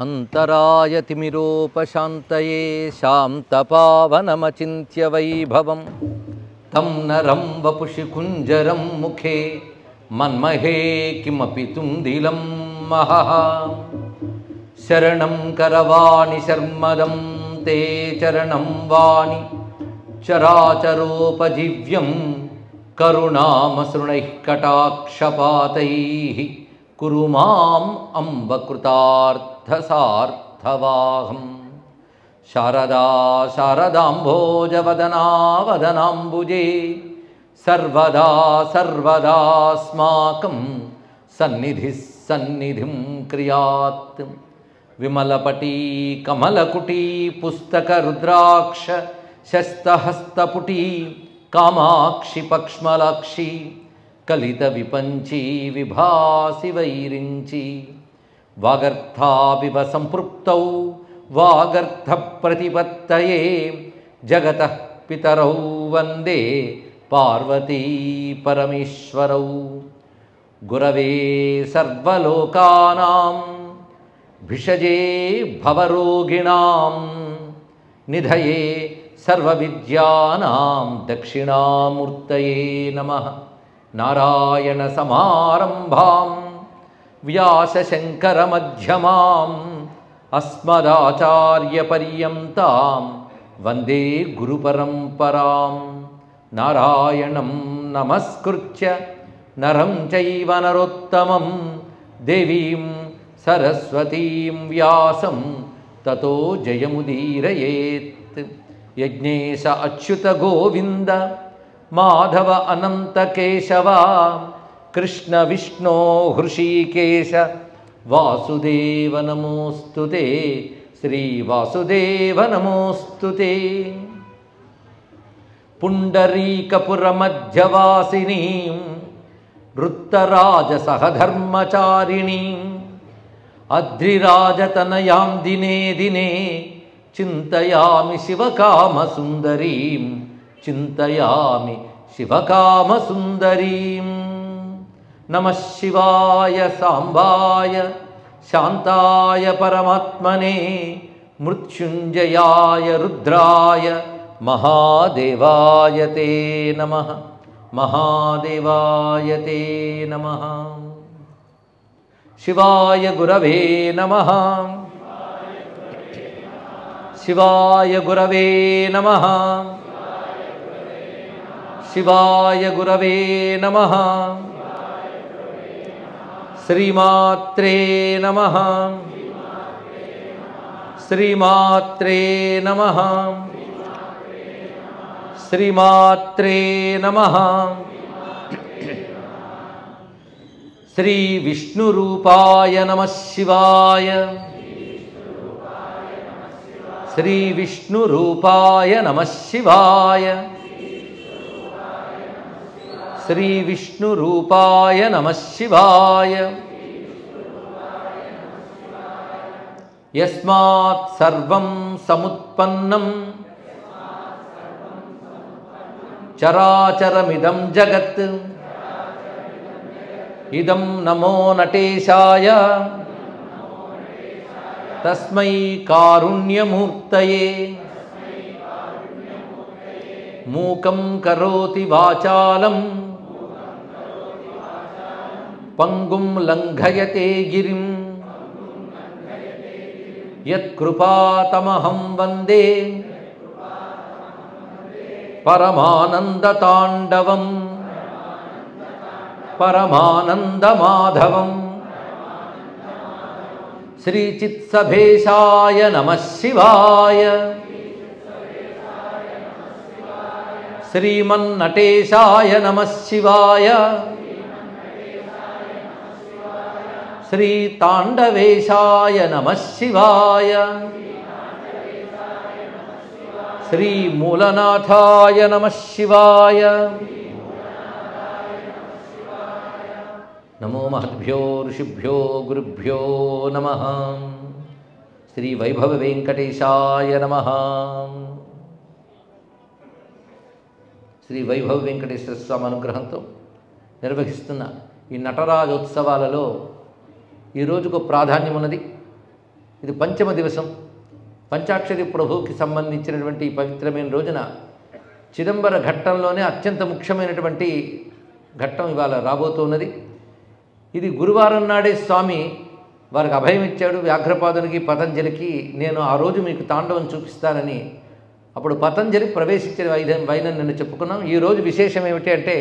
अंतराय तिमिरोपशान्तये शान्तपावनमचिन्त्य वैभवं तं नरं वपुषि कुञ्जरं मुखे मन्महे किमपि तुन्दिलं महः शरणं करवाणि शर्मदं ते चरणं वाणि चराचरोपजीव्यं करुणामसृणैः कटाक्षपातैः कुरु माम् अम्ब कृतार्थसार्थवाहं शारदा शारदाम्भोजवदना वदनाम्बुजे सर्वदा सर्वदास्माकं सन्निधिः सन्निधिं क्रियात् विमलपटी कमलकुटी पुस्तकरुद्राक्ष शस्तहस्तपुटी कामाक्षि पक्ष्मलाक्षी कलितविपञ्ची विभासि वैरिञ्ची वागर्थाविव सम्पृक्तौ वागर्थप्रतिपत्तये जगतः पितरौ वन्दे पार्वती परमेश्वरौ गुरवे सर्वलोकानां भिषजे भवरोगिणां निधये सर्वविद्यानां दक्षिणामूर्तये नमः नारायणसमारम्भां व्यासशङ्करमध्यमाम् अस्मदाचार्यपर्यन्तां वन्दे गुरुपरम्परां नारायणं नमस्कृत्य नरं चैव नरोत्तमं देवीं सरस्वतीं व्यासं ततो जयमुदीरयेत् यज्ञेश अच्युत गोविन्द माधव अनंत केशव कृष्ण विष्णु हृषीकेश वासुदेव नमोस्तुते श्री वासुदेव नमोस्तुते पुंडरीकपुरमध्यवासिनीं वृत्तराजसहधर्मचारिणीं अद्रिराजतनयां दिने दिने चिंतयामि शिवकामसुंदरीं चिंतयामि शिवकामसुंदरीं नमः शिवाय सांबाय शांताय परमात्मने मृत्युंजयाय रुद्राय महादेवाय ते नमः महादेवाय ते नमः शिवाय गुरवे नमः शिवाय गुरवे नमः शिवाय गुरवे नमः श्रीमात्रे नमः श्रीमात्रे नमः श्रीमात्रे नमः श्री विष्णुरूपाय नमः शिवाय श्री विष्णुरूपाय नमः शिवाय श्री विष्णुरूपाय नमः शिवाय यस्मात् सर्वं समुत्पन्नं चराचरमिदं जगत् इदं नमो नटेशाय तस्मै कारुण्यमूर्तये मूकं करोति वाचालं पंगुं लंघयते गिरिं यत्कृपातमहं वन्दे परमानन्दताण्डवं परमानन्दमाधवं श्रीचित्सभेशाय नमः शिवाय श्रीमन्नटेशाय नमः शिवाय श्रीताण्डवेशाय नमः शिवाय श्रीमूलनाथाय नमः शिवाय नमो महद्भ्यो ऋषिभ्यो गुरुभ्यो नमः श्री वैभव वेंकटेशाय नमः శ్రీ వైభవ వెంకటేశ్వర స్వామి అనుగ్రహంతో నిర్వహిస్తున్న ఈ నటరాజోత్సవాలలో ఈ రోజుకు ప్రాధాన్యం ఉన్నది. ఇది పంచమ దివసం. పంచాక్షరి ప్రభువుకి సంబంధించినటువంటి ఈ పవిత్రమైన రోజున చిదంబర ఘట్టంలోనే అత్యంత ముఖ్యమైనటువంటి ఘట్టం ఇవాళ రాబోతున్నది. ఇది గురువారం నాడే స్వామి వారికి అభయం ఇచ్చాడు. వ్యాఘ్రపాదునికి, పతంజలికి నేను ఆ రోజు మీకు తాండవం చూపిస్తానని. అప్పుడు పతంజలి ప్రవేశించిన వైనం నిన్ను చెప్పుకున్నాం. ఈరోజు విశేషం ఏమిటి అంటే,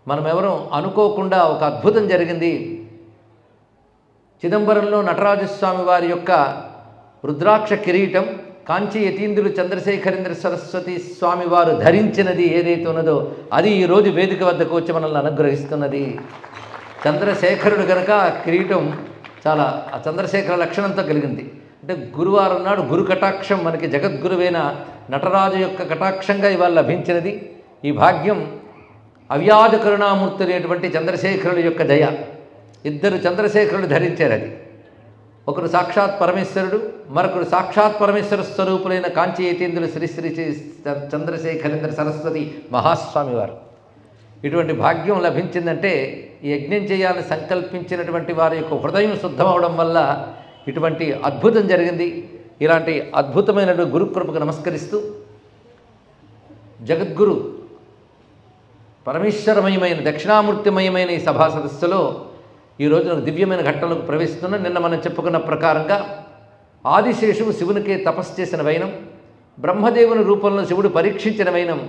మనం ఎవరూ అనుకోకుండా ఒక అద్భుతం జరిగింది. చిదంబరంలో నటరాజస్వామి వారి యొక్క రుద్రాక్ష కిరీటం కాంచీ యతీంద్రులు చంద్రశేఖరేంద్ర సరస్వతి స్వామి వారు ధరించినది ఏదైతే ఉన్నదో అది ఈరోజు వేదిక వద్దకు వచ్చి మనల్ని అనుగ్రహిస్తున్నది. చంద్రశేఖరుడు కనుక ఆ కిరీటం చాలా ఆ చంద్రశేఖర లక్షణంతో కలిగింది. అంటే గురువారం నాడు గురు కటాక్షం మనకి జగద్గురువైన నటరాజు యొక్క కటాక్షంగా ఇవాళ లభించినది. ఈ భాగ్యం అవ్యాజ కరుణామూర్తి అనేటువంటి చంద్రశేఖరుడు యొక్క దయ. ఇద్దరు చంద్రశేఖరుడు ధరించారు. అది ఒకరు సాక్షాత్ పరమేశ్వరుడు, మరొకరు సాక్షాత్ పరమేశ్వర స్వరూపులైన కాంచీ యతీంద్రులు శ్రీ శ్రీ చంద్రశేఖరేంద్ర సరస్వతి మహాస్వామి వారు. ఇటువంటి భాగ్యం లభించిందంటే ఈ యజ్ఞం చేయాలని సంకల్పించినటువంటి వారి యొక్క హృదయం శుద్ధమవడం వల్ల ఇటువంటి అద్భుతం జరిగింది. ఇలాంటి అద్భుతమైన గురుకృపకు నమస్కరిస్తూ జగద్గురు పరమేశ్వరమయమైన దక్షిణామూర్తిమయమైన ఈ సభా సదస్సులో ఈరోజు దివ్యమైన ఘట్టంలోకి ప్రవేశిస్తున్న. నిన్న మనం చెప్పుకున్న ప్రకారంగా ఆదిశేషువు శివునికే తపస్సు చేసిన వైనం, బ్రహ్మదేవుని రూపంలో శివుడు పరీక్షించిన వైనం,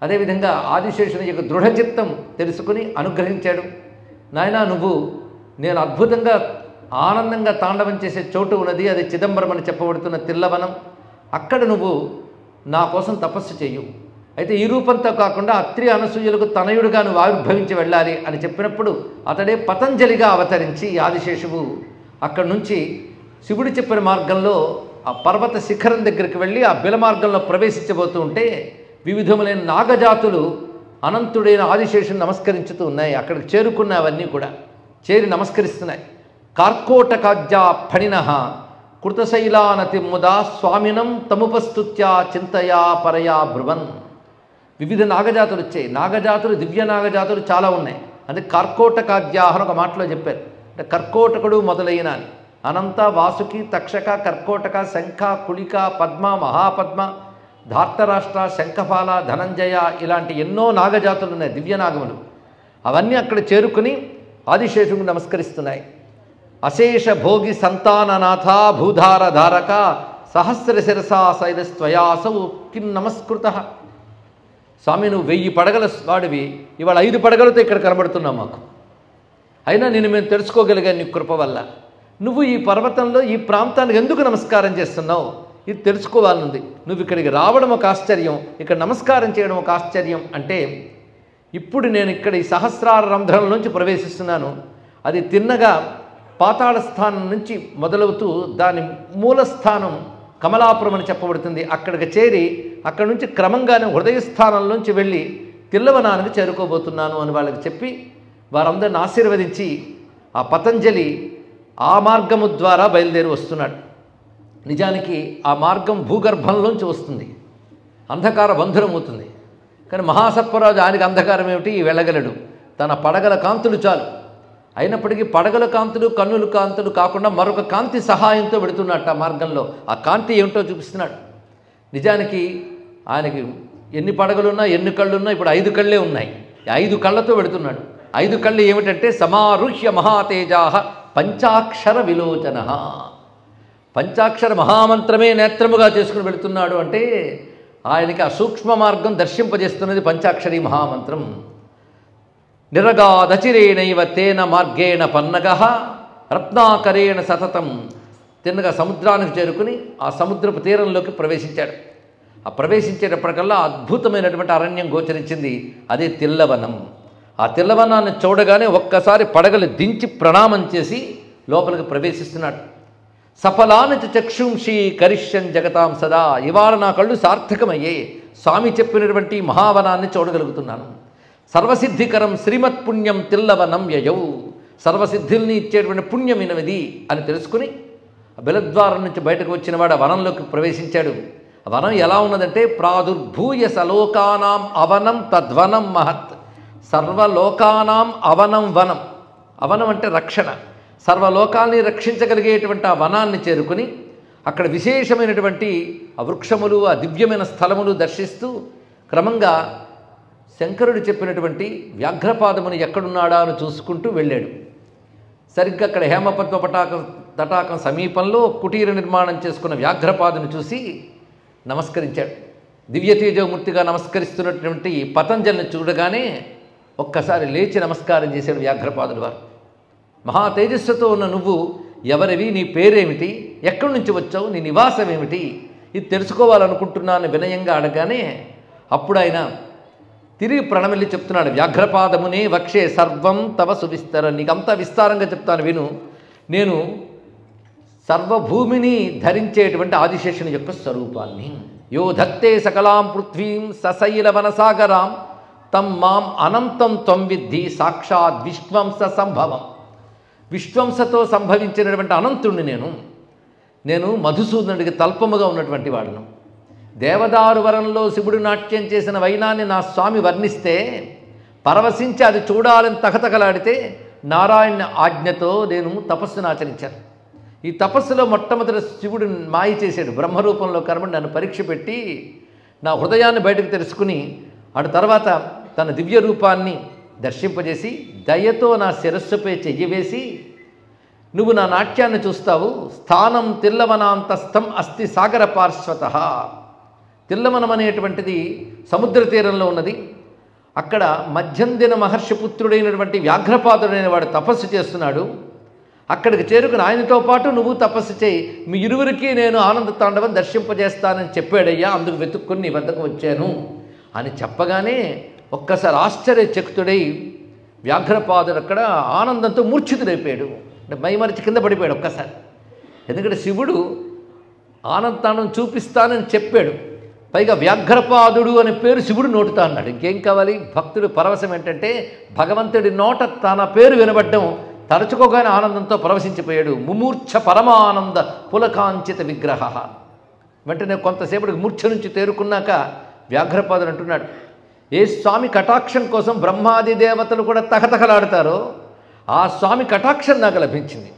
అదేవిధంగా ఆదిశేషుని యొక్క దృఢచిత్తం తెలుసుకుని అనుగ్రహించాడు. నాయనా, నువ్వు నేను అద్భుతంగా ఆనందంగా తాండవం చేసే చోటు ఉన్నది, అది చిదంబరం అని చెప్పబడుతున్న తిల్లవనం. అక్కడ నువ్వు నా కోసం తపస్సు చేయు. అయితే ఈ రూపంతో కాకుండా అత్రి అనసూయలకు తనయుడుగా నువ్వు ఆవిర్భవించి వెళ్ళాలి అని చెప్పినప్పుడు అతడే పతంజలిగా అవతరించి ఆదిశేషువు అక్కడి నుంచి శివుడు చెప్పిన మార్గంలో ఆ పర్వత శిఖరం దగ్గరికి వెళ్ళి ఆ బిల మార్గంలో ప్రవేశించబోతూ ఉంటే వివిధములైన నాగజాతులు అనంతుడైన ఆదిశేషుని నమస్కరించుతూ ఉన్నాయి. అక్కడికి చేరుకున్న అవన్నీ కూడా చేరి నమస్కరిస్తున్నాయి. కార్కోటకాజ్యా ఫణిన కృతశైలానతి ముదా స్వామినం తముపస్తుత్యా చింతయా పరయా బ్రువన్. వివిధ నాగజాతులు వచ్చాయి. నాగజాతులు, దివ్య నాగజాతులు చాలా ఉన్నాయి. అంటే కార్కోటకాజ్యాహను ఒక మాటలో చెప్పారు. అంటే కర్కోటకుడు మొదలైన అని అనంత, వాసుకి, తక్షక, కర్కోటక, శంఖ, కుళిక, పద్మ, మహాపద్మ, ధార్తరాష్ట్ర, శంఖపాల, ధనంజయ ఇలాంటి ఎన్నో నాగజాతులు ఉన్నాయి, దివ్య నాగములు. అవన్నీ అక్కడ చేరుకుని ఆదిశేషుడికి నమస్కరిస్తున్నాయి. అశేష భోగి సంతాననాథ భూధార ధారక సహస్ర శిరసా శైలస్త్వయాసౌ కిం నమస్కృత. స్వామి, నువ్వు 1000 పడగల వాడివి, ఇవాళ 5 పడగలతో ఇక్కడ కనబడుతున్నావు మాకు. అయినా నేను మేము తెలుసుకోగలిగాను నీ కృప వల్ల. నువ్వు ఈ పర్వతంలో ఈ ప్రాంతానికి ఎందుకు నమస్కారం చేస్తున్నావు ఇది తెలుసుకోవాలనుంది. నువ్వు ఇక్కడికి రావడం ఒక ఆశ్చర్యం, ఇక్కడ నమస్కారం చేయడం ఒక ఆశ్చర్యం. అంటే ఇప్పుడు నేను ఇక్కడ ఈ సహస్రార రంధ్రం నుంచి ప్రవేశిస్తున్నాను. అది తిన్నగా పాతాళ స్థానం నుంచి మొదలవుతూ దాని మూలస్థానం కమలాపురం అని చెప్పబడుతుంది. అక్కడికి చేరి అక్కడి నుంచి క్రమంగానే హృదయస్థానం నుంచి వెళ్ళి తిల్లవనానికి చేరుకోబోతున్నాను అని వాళ్ళకి చెప్పి వారందరిని ఆశీర్వదించి ఆ పతంజలి ఆ మార్గము ద్వారా బయలుదేరి వస్తున్నాడు. నిజానికి ఆ మార్గం భూగర్భంలోంచి వస్తుంది, అంధకార బంధురం అవుతుంది. కానీ మహాసర్పరాజు ఆయనకి అంధకారం ఏమిటి, వెళ్ళగలడు. తన పడగల కాంతులు చాలు. అయినప్పటికీ పడగల కాంతులు, కన్నుల కాంతులు కాకుండా మరొక కాంతి సహాయంతో పెడుతున్నట్టు ఆ మార్గంలో. ఆ కాంతి ఏమిటో చూపిస్తున్నాడు. నిజానికి ఆయనకి ఎన్ని పడగలున్నా, ఎన్ని కళ్ళున్నా ఇప్పుడు 5 కళ్ళే ఉన్నాయి. 5 కళ్ళతో పెడుతున్నాడు. 5 కళ్ళు ఏమిటంటే సమారుహ్య మహాతేజా పంచాక్షర విలోచన. పంచాక్షర మహామంత్రమే నేత్రముగా చేసుకుని పెడుతున్నాడు. అంటే ఆయనకి ఆ సూక్ష్మ మార్గం దర్శింపజేస్తున్నది పంచాక్షరి మహామంత్రం. నిరగాదచిరేణైవ తేన మార్గేణ పన్నగ రత్నాకరేణ సతతం. తిన్నగా సముద్రానికి చేరుకుని ఆ సముద్రపు తీరంలోకి ప్రవేశించాడు. ఆ ప్రవేశించేటప్పటికల్లా అద్భుతమైనటువంటి అరణ్యం గోచరించింది. అదే తిల్లవనం. ఆ తిల్లవనాన్ని చూడగానే ఒక్కసారి పడగలు దించి ప్రణామం చేసి లోపలికి ప్రవేశిస్తున్నాడు. సఫలాని చక్షుంషి కరిష్యం జగతాం సదా. ఇవాళ నా కళ్ళు సార్థకమయ్యే. స్వామి చెప్పినటువంటి మహావనాన్ని చూడగలుగుతున్నాను. సర్వసిద్ధికరం శ్రీమత్పుణ్యం తిల్లవనం యయౌ. సర్వసిద్ధిల్ని ఇచ్చేటువంటి పుణ్యమైనది అని తెలుసుకుని బెలద్వారం నుంచి బయటకు వచ్చిన వాడు ఆ వనంలోకి ప్రవేశించాడు. ఆ వనం ఎలా ఉన్నదంటే ప్రాదుర్భూయ సలోకానాం అవనం తద్వనం మహత్. సర్వలోకానాం అవనం వనం. అవనం అంటే రక్షణ. సర్వలోకాల్ని రక్షించగలిగేటువంటి ఆ వనాన్ని చేరుకుని అక్కడ విశేషమైనటువంటి ఆ వృక్షములు, ఆ దివ్యమైన స్థలములు దర్శిస్తూ క్రమంగా శంకరుడు చెప్పినటువంటి వ్యాఘ్రపాదముని ఎక్కడున్నాడా అని చూసుకుంటూ వెళ్ళాడు. సరిగ్గా అక్కడ హేమపద్మ తటాకం సమీపంలో కుటీర నిర్మాణం చేసుకున్న వ్యాఘ్రపాదుని చూసి నమస్కరించాడు. దివ్యతేజోమూర్తిగా నమస్కరిస్తున్నటువంటి పతంజలిని చూడగానే ఒక్కసారి లేచి నమస్కారం చేశాడు వ్యాఘ్రపాదులు వారు. మహా తేజస్సుతో ఉన్న నువ్వు ఎవరివి, నీ పేరేమిటి, ఎక్కడి నుంచి వచ్చావు, నీ నివాసం ఏమిటి, ఇది తెలుసుకోవాలనుకుంటున్నాను వినయంగా అడగానే అప్పుడు ఆయన తిరిగి ప్రణమిల్లి చెప్తున్నాడు. వ్యాఘ్రపాదమునే వక్షే సర్వం తవ సువిస్తర, నీకంతా విస్తారంగా చెప్తాను విను. నేను సర్వభూమిని ధరించేటువంటి ఆదిశేషుని యొక్క స్వరూపాన్ని. యో ధత్తే సకలాం పృథ్వీం సశైల వనసాగరాం తం మాం అనంతం త్వం విద్ధి సాక్షాత్ విశ్వంస సంభవం. విశ్వంసతో సంభవించినటువంటి అనంతుణ్ణి నేను మధుసూదనుడికి తల్పముగా ఉన్నటువంటి వాడును. దేవదారు వరంలో శివుడు నాట్యం చేసిన వైనాన్ని నా స్వామి వర్ణిస్తే పరవశించి అది చూడాలని తకతకలాడితే నారాయణ ఆజ్ఞతో నేను తపస్సును ఆచరించాను. ఈ తపస్సులో మొట్టమొదటి శివుడు మాయ చేశాడు. బ్రహ్మరూపంలో కర్మని నన్ను పరీక్ష పెట్టి నా హృదయాన్ని బయటకు తెలుసుకుని అటు తర్వాత తన దివ్య రూపాన్ని దర్శింపజేసి దయతో నా శిరస్సుపై చెయ్యవేసి, నువ్వు నా నాట్యాన్ని చూస్తావు. స్థానం తిల్లవనాంతస్థం అస్తి సాగర పార్శ్వత. తిల్లవనం అనేటువంటిది సముద్ర తీరంలో ఉన్నది. అక్కడ మధ్యందిన మహర్షి పుత్రుడైనటువంటి వ్యాఘ్రపాదుడైన వాడు తపస్సు చేస్తున్నాడు. అక్కడికి చేరుకుని ఆయనతో పాటు నువ్వు తపస్సు చేయి, మీ ఇరువురికి నేను ఆనంద తాండవం దర్శింపజేస్తానని చెప్పాడయ్యా, అందుకు వెతుక్కుని నీ వద్దకు వచ్చాను అని చెప్పగానే ఒక్కసారి ఆశ్చర్యచకితుడై వ్యాఘ్రపాదుడు అక్కడ ఆనందంతో మూర్ఛితుడైపోయాడు. అంటే మైమరిచి కింద పడిపోయాడు ఒక్కసారి. ఎందుకంటే శివుడు ఆనందాన్ని చూపిస్తానని చెప్పాడు. పైగా వ్యాఘ్రపాదుడు అనే పేరు శివుడు నోటుతా అన్నాడు. ఇంకేం కావాలి? భక్తుడు పరవశం ఏంటంటే భగవంతుడి నోట తన పేరు వినబడ్డం, తలుచుకోగానే ఆనందంతో పరవశించిపోయాడు. ముమూర్ఛ పరమానంద పులకాంచిత విగ్రహ. వెంటనే కొంతసేపటికి మూర్ఛ నుంచి తేరుకున్నాక వ్యాఘ్రపాదుడు అంటున్నాడు, ఏ స్వామి కటాక్షం కోసం బ్రహ్మాది దేవతలు కూడా తహతహలాడతారో ఆ స్వామి కటాక్షం నాకు లభించింది.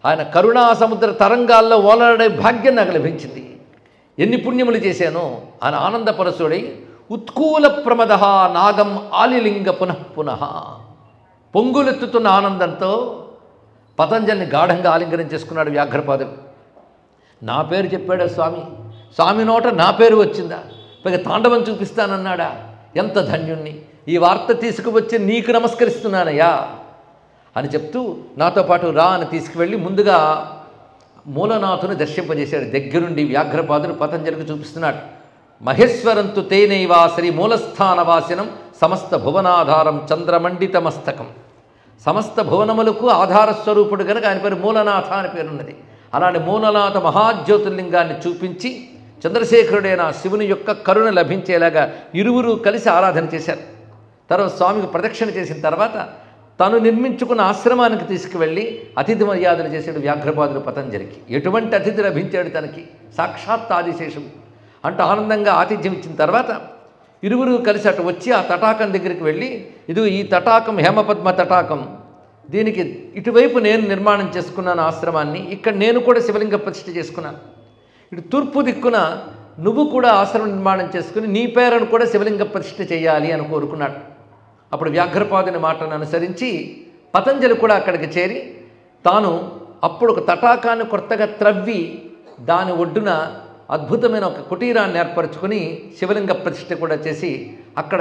ఆయన కరుణా సముద్ర తరంగాల్లో ఓలాడే భాగ్యం నాకు లభించింది. ఎన్ని పుణ్యములు చేశానో ఆయన ఆనందపరసుడై ఉత్కూల ప్రమద నాగం ఆలిలింగ పునఃపునః. పొంగులెత్తుతున్న ఆనందంతో పతంజలిని గాఢంగా ఆలింగనం చేసుకున్నాడు వ్యాఘ్రపాదుడు. నా పేరు చెప్పాడా స్వామి, స్వామి నోట నా పేరు వచ్చిందా, పైగా తాండవం చూపిస్తానన్నాడా, ఎంత ధన్యుణ్ణి, ఈ వార్త తీసుకువచ్చి నీకు నమస్కరిస్తున్నానయ్యా అని చెప్తూ నాతో పాటు రా అని తీసుకువెళ్ళి ముందుగా మూలనాథుని దర్శింపజేశాడు. దగ్గరుండి వ్యాఘ్రపాదుడు పతంజలికి చూపిస్తున్నాడు. మహేశ్వరంతు తేనైవా శ్రీ మూలస్థానవాసినం సమస్త భువనాధారం చంద్రమండిత మస్తకం. సమస్త భువనములకు ఆధారస్వరూపుడు కనుక ఆయన పేరు మూలనాథ అని పేరున్నది. అలాంటి మూలనాథ మహాజ్యోతిర్లింగాన్ని చూపించి చంద్రశేఖరుడైన శివుని యొక్క కరుణ లభించేలాగా ఇరువురు కలిసి ఆరాధన చేశారు. తర్వాత స్వామికి ప్రదక్షిణ చేసిన తర్వాత తను నిర్మించుకున్న ఆశ్రమానికి తీసుకువెళ్ళి అతిథి మర్యాదలు చేసాడు వ్యాఘ్రపాదుడు పతంజలికి. ఎటువంటి అతిథి లభించాడు తనకి? సాక్షాత్ ఆదిశేషుడు అంటూ ఆనందంగా ఆతిథ్యం ఇచ్చిన తర్వాత ఇరువురు కలిసి అటు వచ్చి ఆ తటాకం దగ్గరికి వెళ్ళి, ఇది ఈ తటాకం హేమపద్మ తటాకం, దీనికి ఇటువైపు నేను నిర్మాణం చేసుకున్నాను ఆశ్రమాన్ని, ఇక్కడ నేను కూడా శివలింగ ప్రతిష్ఠ చేసుకున్నాను, ఇటు తూర్పు దిక్కున నువ్వు కూడా ఆశ్రమం నిర్మాణం చేసుకుని నీ పేరును కూడా శివలింగ ప్రతిష్ఠ చేయాలి అని కోరుకున్నాడు. అప్పుడు వ్యాఘ్రపాదుని మాటను అనుసరించి పతంజలి కూడా అక్కడికి చేరి తాను అప్పుడు ఒక తటాకాన్ని కొత్తగా త్రవ్వి దాని ఒడ్డున అద్భుతమైన ఒక కుటీరాన్ని ఏర్పరచుకుని శివలింగ ప్రతిష్ఠ కూడా చేసి అక్కడ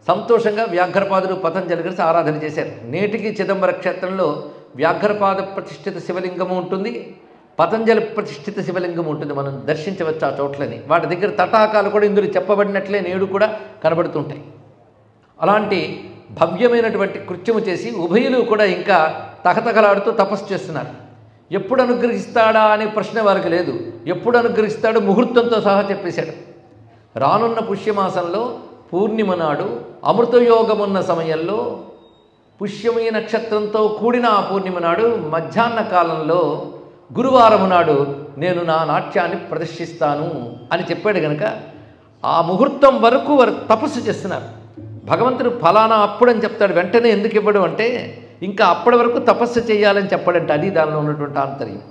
సంతోషంగా వ్యాఘ్రపాదుడు పతంజలి కలిసి ఆరాధన చేశారు. నేటికి చిదంబర క్షేత్రంలో వ్యాఘ్రపాద ప్రతిష్ఠిత శివలింగము ఉంటుంది, పతంజలి ప్రతిష్ఠిత శివలింగం ఉంటుంది. మనం దర్శించవచ్చు ఆ చోట్లని. వాటి దగ్గర తటాకాలు కూడా ఇందులో చెప్పబడినట్లే నేడు కూడా కనబడుతుంటాయి. అలాంటి భవ్యమైనటువంటి కృత్యము చేసి ఉభయులు కూడా ఇంకా తహతహలాడుతూ తపస్సు చేస్తున్నారు. ఎప్పుడు అనుగ్రహిస్తాడా అనే ప్రశ్న వారికి లేదు. ఎప్పుడు అనుగ్రహిస్తాడో ముహూర్తంతో సహా చెప్పేశాడు. రానున్న పుష్యమాసంలో పూర్ణిమ నాడు అమృతయోగమున్న సమయంలో పుష్యమీ నక్షత్రంతో కూడిన ఆ పూర్ణిమ నాడు మధ్యాహ్న కాలంలో గురువారము నాడు నేను నా నాట్యాన్ని ప్రదర్శిస్తాను అని చెప్పాడు. కనుక ఆ ముహూర్తం వరకు వారు తపస్సు చేస్తున్నారు. భగవంతుడు ఫలానా అప్పుడని చెప్తాడు. వెంటనే ఎందుకు ఇవ్వడం అంటే ఇంకా అప్పటి వరకు తపస్సు చేయాలని చెప్పడంటే అది దానిలో ఉన్నటువంటి ఆంతర్యం.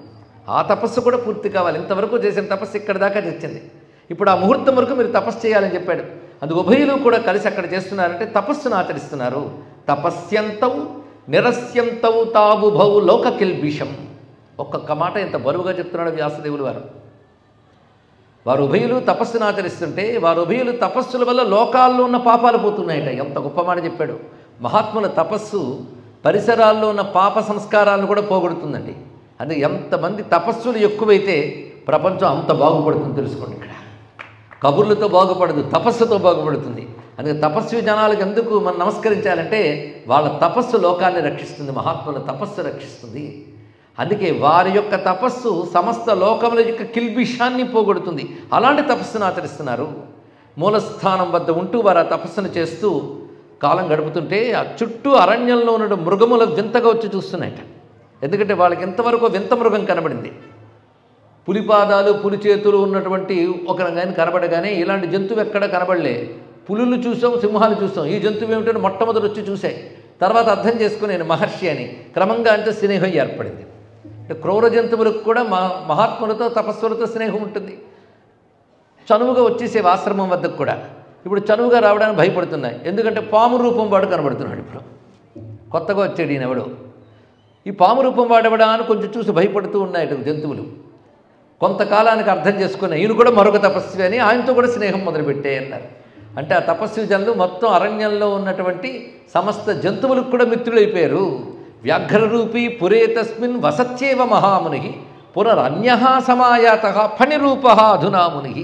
ఆ తపస్సు కూడా పూర్తి కావాలి. ఇంతవరకు చేసిన తపస్సు ఇక్కడ దాకా తెచ్చింది. ఇప్పుడు ఆ ముహూర్తం వరకు మీరు తపస్సు చేయాలని చెప్పాడు. అందుకు ఉభయులు కూడా కలిసి అక్కడ చేస్తున్నారంటే తపస్సును ఆచరిస్తున్నారు. తపస్యంతౌ నిరస్యంతౌ తాబుభౌ లోక కిల్బిషం. ఒక్కొక్క మాట ఎంత బరువుగా చెప్తున్నాడు వ్యాసదేవులు వారు. వారు ఉభయులు తపస్సును ఆచరిస్తుంటే వారు ఉభయులు తపస్సుల వల్ల లోకాల్లో ఉన్న పాపాలు పోతున్నాయట. ఎంత గొప్ప మాట చెప్పాడు. మహాత్ముల తపస్సు పరిసరాల్లో ఉన్న పాప సంస్కారాలను కూడా పోగొడుతుందండి. అంటే ఎంతమంది తపస్సులు ఎక్కువైతే ప్రపంచం అంత బాగుపడుతుంది తెలుసుకోండి. ఇక్కడ కబుర్లతో బాగుపడదు, తపస్సుతో బాగుపడుతుంది. అందుకే తపస్వి జనాలకు ఎందుకు మనం నమస్కరించాలంటే వాళ్ళ తపస్సు లోకాన్ని రక్షిస్తుంది, మహాత్ముల తపస్సు రక్షిస్తుంది. అందుకే వారి యొక్క తపస్సు సమస్త లోకముల యొక్క కిల్బిషాన్ని పోగొడుతుంది. అలాంటి తపస్సును ఆచరిస్తున్నారు. మూలస్థానం వద్ద ఉంటూ వారు ఆ తపస్సును చేస్తూ కాలం గడుపుతుంటే ఆ చుట్టూ అరణ్యంలో ఉన్న మృగములకు వింతగా వచ్చి చూస్తున్నాయట. ఎందుకంటే వాళ్ళకి ఎంతవరకు వింత మృగం కనబడింది. పులిపాదాలు పులి చేతులు ఉన్నటువంటి ఒక రంగాన్ని కనబడగానే ఇలాంటి జంతువు ఎక్కడ కనబడలే. పులులు చూసాం, సింహాలు చూసాం, ఈ జంతువు ఏమిటో మొట్టమొదటి వచ్చి చూశాయి. తర్వాత అర్థం చేసుకుని నేను మహర్షి అని క్రమంగా అంటే స్నేహం ఏర్పడింది. అంటే క్రూర జంతువులకు కూడా మహాత్ములతో తపస్సులతో స్నేహం ఉంటుంది. చనువుగా వచ్చేసేవి ఆశ్రమం వద్దకు కూడా. ఇప్పుడు చనువుగా రావడానికి భయపడుతున్నాయి. ఎందుకంటే పాము రూపం వాడు కనబడుతున్నాడు. ఇప్పుడు కొత్తగా వచ్చాడు ఈయనెవడు. ఈ పాము రూపం వాడెవడా అని కొంచెం చూసి భయపడుతూ ఉన్నాయి జంతువులు. కొంతకాలానికి అర్థం చేసుకున్నాయి ఈయన కూడా మరొక తపస్వి అని, ఆయనతో కూడా స్నేహం మొదలుపెట్టే అన్నారు. అంటే ఆ తపస్వి జనులు మొత్తం అరణ్యంలో ఉన్నటువంటి సమస్త జంతువులకు కూడా మిత్రులైపోయారు. వ్యాఘ్రరూపీ పురే తస్మిన్ వసత్యేవ మహాముని పునరన్య సమాయాత ఫణిరూప అధునాముని.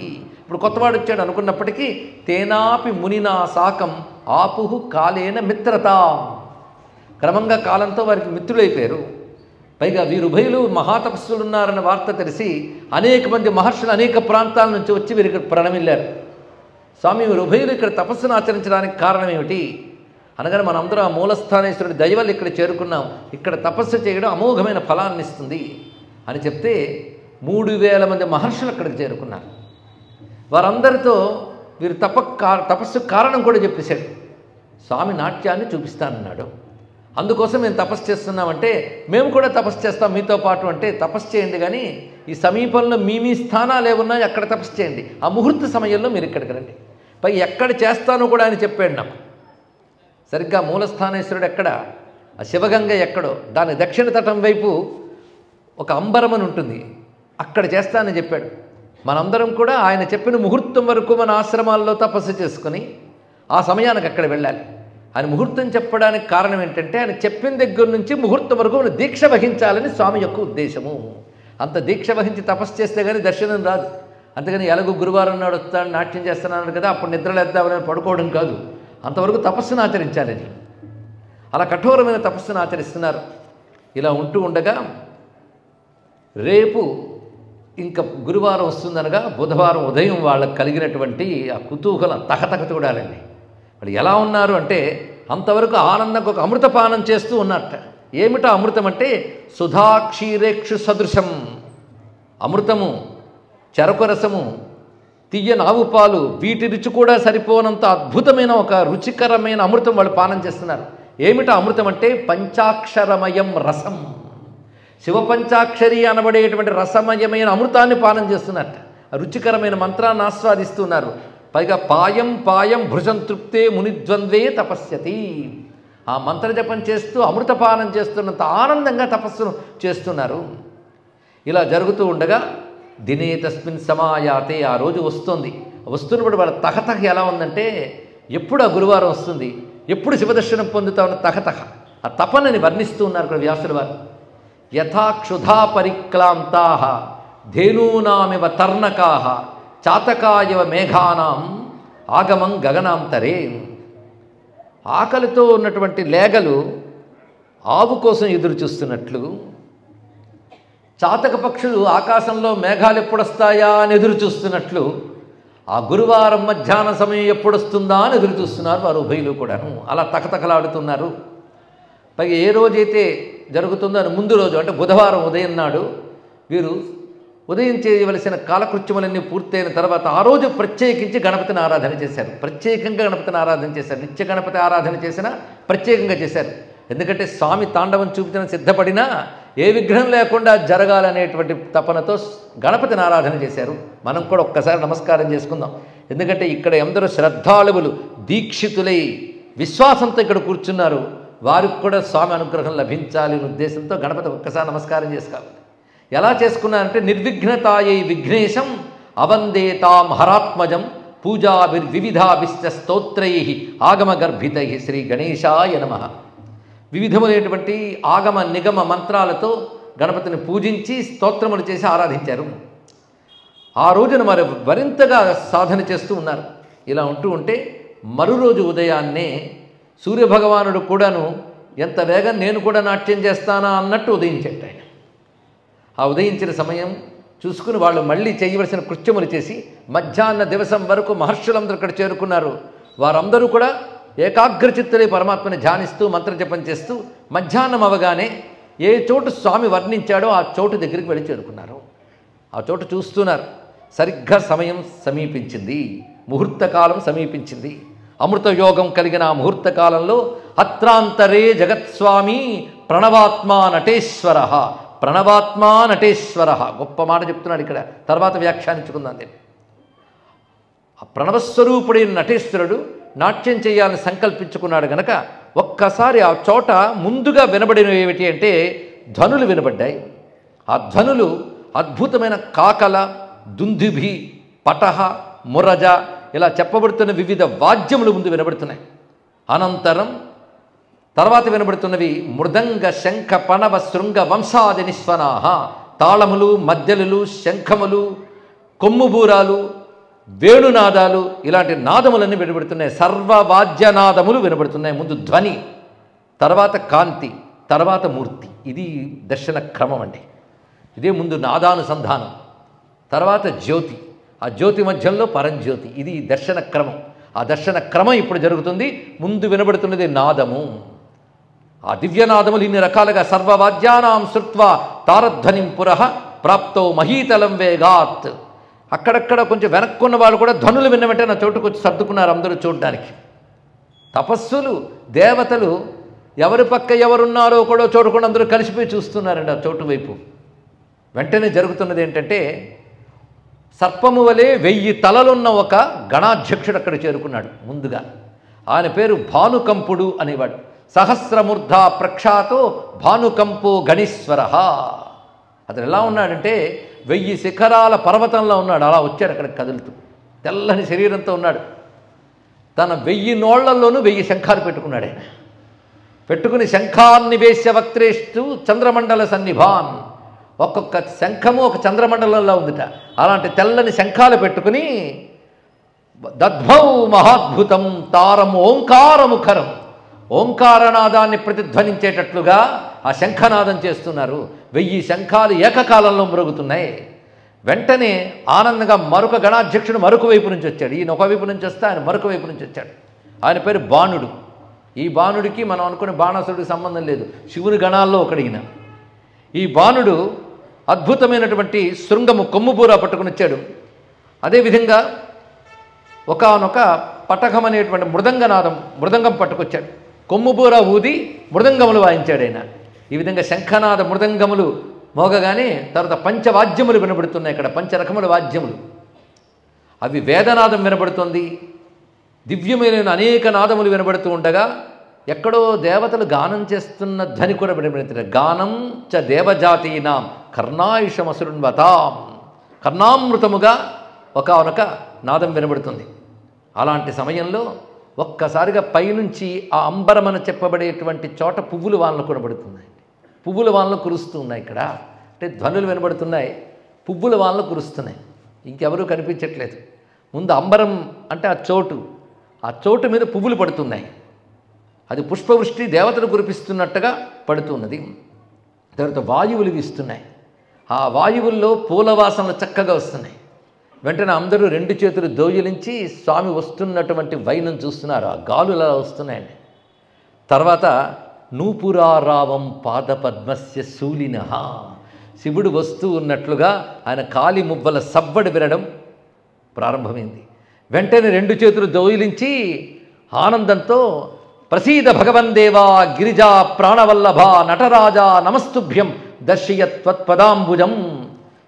ఇప్పుడు కొత్తవాడు వచ్చాడు అనుకున్నప్పటికీ తేనాపి మునినా సాకం ఆపుహు కాలేన మిత్రతా. క్రమంగా కాలంతో వారికి మిత్రులైపోయారు. పైగా వీరుభయులు మహాతపస్సులు ఉన్నారన్న వార్త తెలిసి అనేక మంది మహర్షులు అనేక ప్రాంతాల నుంచి వచ్చి వీరికి ప్రణమిల్లారు. స్వామి వీరుభయులు ఇక్కడ తపస్సును ఆచరించడానికి కారణం ఏమిటి అనగానే మనందరం ఆ మూలస్థానేశ్వరుడి దయవల్ల ఇక్కడ చేరుకున్నాం. ఇక్కడ తపస్సు చేయడం అమోఘమైన ఫలాన్ని ఇస్తుంది అని చెప్తే 3000 మంది మహర్షులు అక్కడికి చేరుకున్నారు. వారందరితో వీరు తపస్సు కారణం కూడా చెప్పేశాడు. స్వామి నాట్యాన్ని చూపిస్తానన్నాడు. అందుకోసం మేము తపస్సు చేస్తున్నామంటే మేము కూడా తపస్సు చేస్తాం మీతో పాటు. అంటే తపస్సు చేయండి, కానీ ఈ సమీపంలో మీ స్థానాలు ఏమున్నాయి అక్కడ తపస్సు చేయండి. ఆ ముహూర్త సమయంలో మీరు ఇక్కడికి రండి. పై ఎక్కడ చేస్తానో కూడా ఆయన చెప్పాడు నాకు. సరిగ్గా మూలస్థానేశ్వరుడు ఎక్కడ, ఆ శివగంగ ఎక్కడో దాని దక్షిణ తటం వైపు ఒక అంబరమని ఉంటుంది, అక్కడ చేస్తానని చెప్పాడు. మనందరం కూడా ఆయన చెప్పిన ముహూర్తం వరకు మన ఆశ్రమాల్లో తపస్సు చేసుకుని ఆ సమయానికి అక్కడ వెళ్ళాలి. ఆయన ముహూర్తం చెప్పడానికి కారణం ఏంటంటే ఆయన చెప్పిన దగ్గర నుంచి ముహూర్తం వరకు మనం దీక్ష వహించాలని స్వామి యొక్క ఉద్దేశము. అంత దీక్ష వహించి తపస్సు చేస్తే కానీ దర్శనం రాదు. అంతేగాని ఎలాగో గురువారం నాడు వస్తాను నాట్యం చేస్తున్నాను కదా అప్పుడు నిద్రలేద్దామని పడుకోవడం కాదు, అంతవరకు తపస్సును ఆచరించాలని. అలా కఠోరమైన తపస్సును ఆచరిస్తున్నారు. ఇలా ఉంటూ ఉండగా రేపు ఇంకా గురువారం వస్తుందనగా బుధవారం ఉదయం వాళ్ళకు కలిగినటువంటి ఆ కుతూహలం తహతహ చూడాలండి. వాళ్ళు ఎలా ఉన్నారు అంటే అంతవరకు ఆనందంగా ఒక అమృతపానం చేస్తూ ఉన్నట్ట. ఏమిటో అమృతం అంటే సుధాక్షీరేక్షు సదృశం. అమృతము, చెరకు రసము, తియ్యని ఆవు పాలు, వీటి రుచి కూడా సరిపోనంత అద్భుతమైన ఒక రుచికరమైన అమృతం వాళ్ళు పానం చేస్తున్నారు. ఏమిటో అమృతం అంటే పంచాక్షరమయం రసం. శివపంచాక్షరి అనబడేటువంటి రసమయమైన అమృతాన్ని పానం చేస్తున్నట్ట. రుచికరమైన మంత్రాన్ని ఆస్వాదిస్తున్నారు. పైగా పాయం పాయం భృజం తృప్తే మునిద్వంద్వే తపస్యతి. ఆ మంత్రజపం చేస్తూ అమృతపానం చేస్తున్నంత ఆనందంగా తపస్సును చేస్తున్నారు. ఇలా జరుగుతూ ఉండగా దినే తస్మిన్ సమాయాతే, ఆ రోజు వస్తుంది. వస్తున్నప్పుడు వాళ్ళ తహతహ ఎలా ఉందంటే ఎప్పుడు ఆ గురువారం వస్తుంది, ఎప్పుడు శివదర్శనం పొందుతామన్న తహతహ. ఆ తపనని వర్ణిస్తూ ఉన్నారు ఇక్కడ వ్యాసుల వారు. యథా క్షుధా పరిక్లాంతా ధేనూనామివ తర్ణకా చాతకాయవ మేఘానాం ఆగమం గగనాంతరే. ఆకలితో ఉన్నటువంటి లేగలు ఆవు కోసం ఎదురు చూస్తున్నట్లు, చాతక పక్షులు ఆకాశంలో మేఘాలు ఎప్పుడొస్తాయా అని ఎదురు చూస్తున్నట్లు ఆ గురువారం మధ్యాహ్న సమయం ఎప్పుడొస్తుందా అని ఎదురు చూస్తున్నారు వారు ఉభయులు కూడాను. అలా తకతకలాడుతున్నారు. పైగా ఏ రోజైతే జరుగుతుందో అని ముందు రోజు అంటే బుధవారం ఉదయం నాడు వీరు ఉదయం చేయవలసిన కాలకృత్యములన్నీ పూర్తయిన తర్వాత ఆ రోజు ప్రత్యేకించి గణపతిని ఆరాధన చేశారు. ప్రత్యేకంగా గణపతిని ఆరాధన చేశారు. నిత్య గణపతి ఆరాధన చేసినా ప్రత్యేకంగా చేశారు. ఎందుకంటే స్వామి తాండవం చూపించిన సిద్ధపడినా ఏ విఘ్నం లేకుండా జరగాలనేటువంటి తపనతో గణపతిని ఆరాధన చేశారు. మనం కూడా ఒక్కసారి నమస్కారం చేసుకుందాం. ఎందుకంటే ఇక్కడ ఎందరో శ్రద్ధాళువులు దీక్షితులై విశ్వాసంతో ఇక్కడ కూర్చున్నారు. వారికి కూడా స్వామి అనుగ్రహం లభించాలి అనే ఉద్దేశంతో గణపతి ఒక్కసారి నమస్కారం చేసుకోవాలి. ఎలా చేసుకున్నారంటే నిర్విఘ్నతాయై విఘ్నేశం అవందేతాం హరాత్మజం పూజాభిర్వివిధాభిశ్చ స్తోత్రై ఆగమగర్భితై శ్రీ గణేశాయ నమః. వివిధములైనటువంటి ఆగమ నిగమ మంత్రాలతో గణపతిని పూజించి స్తోత్రములు చేసి ఆరాధించారు. ఆ రోజున మరి మరింతగా సాధన చేస్తూ ఉన్నారు. ఇలా ఉంటే మరు రోజు ఉదయాన్నే సూర్యభగవానుడు కూడాను ఎంత వేగం నేను కూడా నాట్యం చేస్తానా అన్నట్టు ఉదయించాడు ఆయన. ఆ ఉదయించిన సమయం చూసుకుని వాళ్ళు మళ్ళీ చేయవలసిన కృత్యములు చేసి మధ్యాహ్న దివసం వరకు మహర్షులందరూ ఇక్కడ చేరుకున్నారు. వారందరూ కూడా ఏకాగ్రచిత్తులై పరమాత్మని ధ్యానిస్తూ మంత్రజపం చేస్తూ మధ్యాహ్నం అవగానే ఏ చోటు స్వామి వర్ణించాడో ఆ చోటు దగ్గరికి వెళ్ళి చేరుకున్నారు. ఆ చోటు చూస్తున్నారు. సరిగ్గా సమయం సమీపించింది, ముహూర్తకాలం సమీపించింది. అమృతయోగం కలిగిన ఆ ముహూర్తకాలంలో అత్రాంతరే జగత్స్వామి ప్రణవాత్మా నటేశ్వర. ప్రణవాత్మా నటేశ్వర గొప్ప మాట చెప్తున్నాడు ఇక్కడ. తర్వాత వ్యాఖ్యానించుకుందాం నేను. ఆ ప్రణవస్వరూపుడైన నటేశ్వరుడు నాట్యం చేయాలని సంకల్పించుకున్నాడు గనక ఒక్కసారి ఆ చోట ముందుగా వినబడినవి ఏమిటి అంటే ధ్వనులు వినబడ్డాయి. ఆ ధ్వనులు అద్భుతమైన కాకల, దుందుభి, పటహ, మురజ ఇలా చెప్పబడుతున్న వివిధ వాద్యములు ముందు వినబడుతున్నాయి. అనంతరం తర్వాత వినబడుతున్నవి మృదంగ, శంఖ, పణవ, శృంగ, వంశాది నిస్వనాహ. తాళములు, మద్దెలు, శంఖములు, కొమ్ముబూరాలు, వేణునాదాలు ఇలాంటి నాదములన్నీ వినబడుతున్నాయి. సర్వవాద్యనాదములు వినబడుతున్నాయి. ముందు ధ్వని, తర్వాత కాంతి, తర్వాత మూర్తి. ఇది దర్శన క్రమం అండి. ఇదే ముందు నాదానుసంధానం, తర్వాత జ్యోతి, ఆ జ్యోతి మధ్యంలో పరంజ్యోతి. ఇది దర్శన క్రమం. ఆ దర్శన క్రమం ఇప్పుడు జరుగుతుంది. ముందు వినబడుతున్నది నాదము. ఆ దివ్యనాదములు ఇన్ని రకాలుగా సర్వవాద్యానాం శృత్వా తారధ్వనిం పురః ప్రాప్తో మహీతలం వేగాత్. అక్కడక్కడ కొంచెం వెనక్కున్న వాళ్ళు కూడా ధ్వనులు విన్నమంటే నా చోటుకు వచ్చి సర్దుకున్నారు అందరూ చూడడానికి. తపస్సులు, దేవతలు ఎవరి పక్క ఎవరున్నారో కూడా చోటుకుండా అందరూ కలిసిపోయి చూస్తున్నారండి ఆ చోటు వైపు. వెంటనే జరుగుతున్నది ఏంటంటే సర్పము వలె 1000 తలలున్న ఒక గణాధ్యక్షుడు అక్కడ చేరుకున్నాడు. ముందుగా ఆయన పేరు భానుకంపుడు అనేవాడు. సహస్రమూర్ధ ప్రక్షాతో భానుకంపో గణేశ్వర. అతను ఎలా ఉన్నాడంటే 1000 శిఖరాల పర్వతంలో ఉన్నాడు. అలా వచ్చాడు అక్కడికి కదులుతూ. తెల్లని శరీరంతో ఉన్నాడు. తన 1000 నోళ్లలోనూ 1000 శంఖాలు పెట్టుకున్నాడు ఆయన. పెట్టుకుని శంఖాన్నివేశ్య వక్త్రేష్టు చంద్రమండల సన్నిభాన్. ఒక్కొక్క శంఖము ఒక చంద్రమండలంలో ఉందిట. అలాంటి తెల్లని శంఖాలు పెట్టుకుని దద్భౌ మహాద్భుతం తారం ఓంకారముఖరం. ఓంకారనాదాన్ని ప్రతిధ్వనించేటట్లుగా ఆ శంఖనాదం చేస్తున్నారు. 1000 శంఖాలు ఏకకాలంలో మ్రోగుతున్నాయి. వెంటనే ఆనందంగా మరొక గణాధ్యక్షుడు మరొక వైపు నుంచి వచ్చాడు. ఈయన ఒక వైపు నుంచి వస్తే ఆయన మరొక వైపు నుంచి వచ్చాడు. ఆయన పేరు బాణుడు. ఈ బాణుడికి మనం అనుకునే బాణాసురుడికి సంబంధం లేదు. శివుని గణాల్లో ఒకడిగిన ఈ బాణుడు అద్భుతమైనటువంటి శృంగము, కొమ్ముబూర పట్టుకుని వచ్చాడు. అదేవిధంగా ఒకానొక పటకం అనేటువంటి మృదంగం పట్టుకొచ్చాడు. కొమ్ముబూర ఊది మృదంగములు వాయించాడు ఆయన. ఈ విధంగా శంఖనాద మృదంగములు మోగగానే తర్వాత పంచవాద్యములు వినబడుతున్నాయి. ఇక్కడ 5 రకముల వాద్యములు. అవి వేదనాదం వినబడుతుంది. దివ్యమైన అనేక నాదములు వినబడుతూ ఉండగా ఎక్కడో దేవతలు గానం చేస్తున్న ధ్వని కూడా వినబడుతుంది. గానం చ దేవజాతీనాం కర్ణాయుషమసురున్వతాం. కర్ణామృతముగా ఒకనొక నాదం వినబడుతుంది. అలాంటి సమయంలో ఒక్కసారిగా పైనుంచి ఆ అంబరమని చెప్పబడేటువంటి చోట పువ్వులు వానలు కొనబడుతున్నాయి. పువ్వుల వానలు కురుస్తూ ఉన్నాయి. ఇక్కడ అంటే ధ్వనులు వినబడుతున్నాయి, పువ్వుల వానలు కురుస్తున్నాయి. ఇంకెవరూ కనిపించట్లేదు. ముందు అంబరం అంటే ఆ చోటు మీద పువ్వులు పడుతున్నాయి. అది పుష్పవృష్టి దేవతలు కురిపిస్తున్నట్టుగా పడుతున్నది. తర్వాత వాయువులు వీస్తున్నాయి. ఆ వాయువుల్లో పూల వాసనలు చక్కగా వస్తున్నాయి. వెంటనే అందరూ 2 చేతులు దోయలించి స్వామి వస్తున్నటువంటి వైనం చూస్తున్నారు. ఆ గాలులు అలా వస్తున్నాయండి. తర్వాత నూపురారావం పాదపద్మస్య శూలిన. శివుడు వస్తూ ఉన్నట్లుగా ఆయన కాలి మువ్వల సవ్వడి వినడం ప్రారంభమైంది. వెంటనే 2 చేతులు దోయిలించి ఆనందంతో ప్రసీద భగవందేవా గిరిజా ప్రాణవల్లభ నటరాజా నమస్తుభ్యం దర్శయత్వత్పదాంబుజం.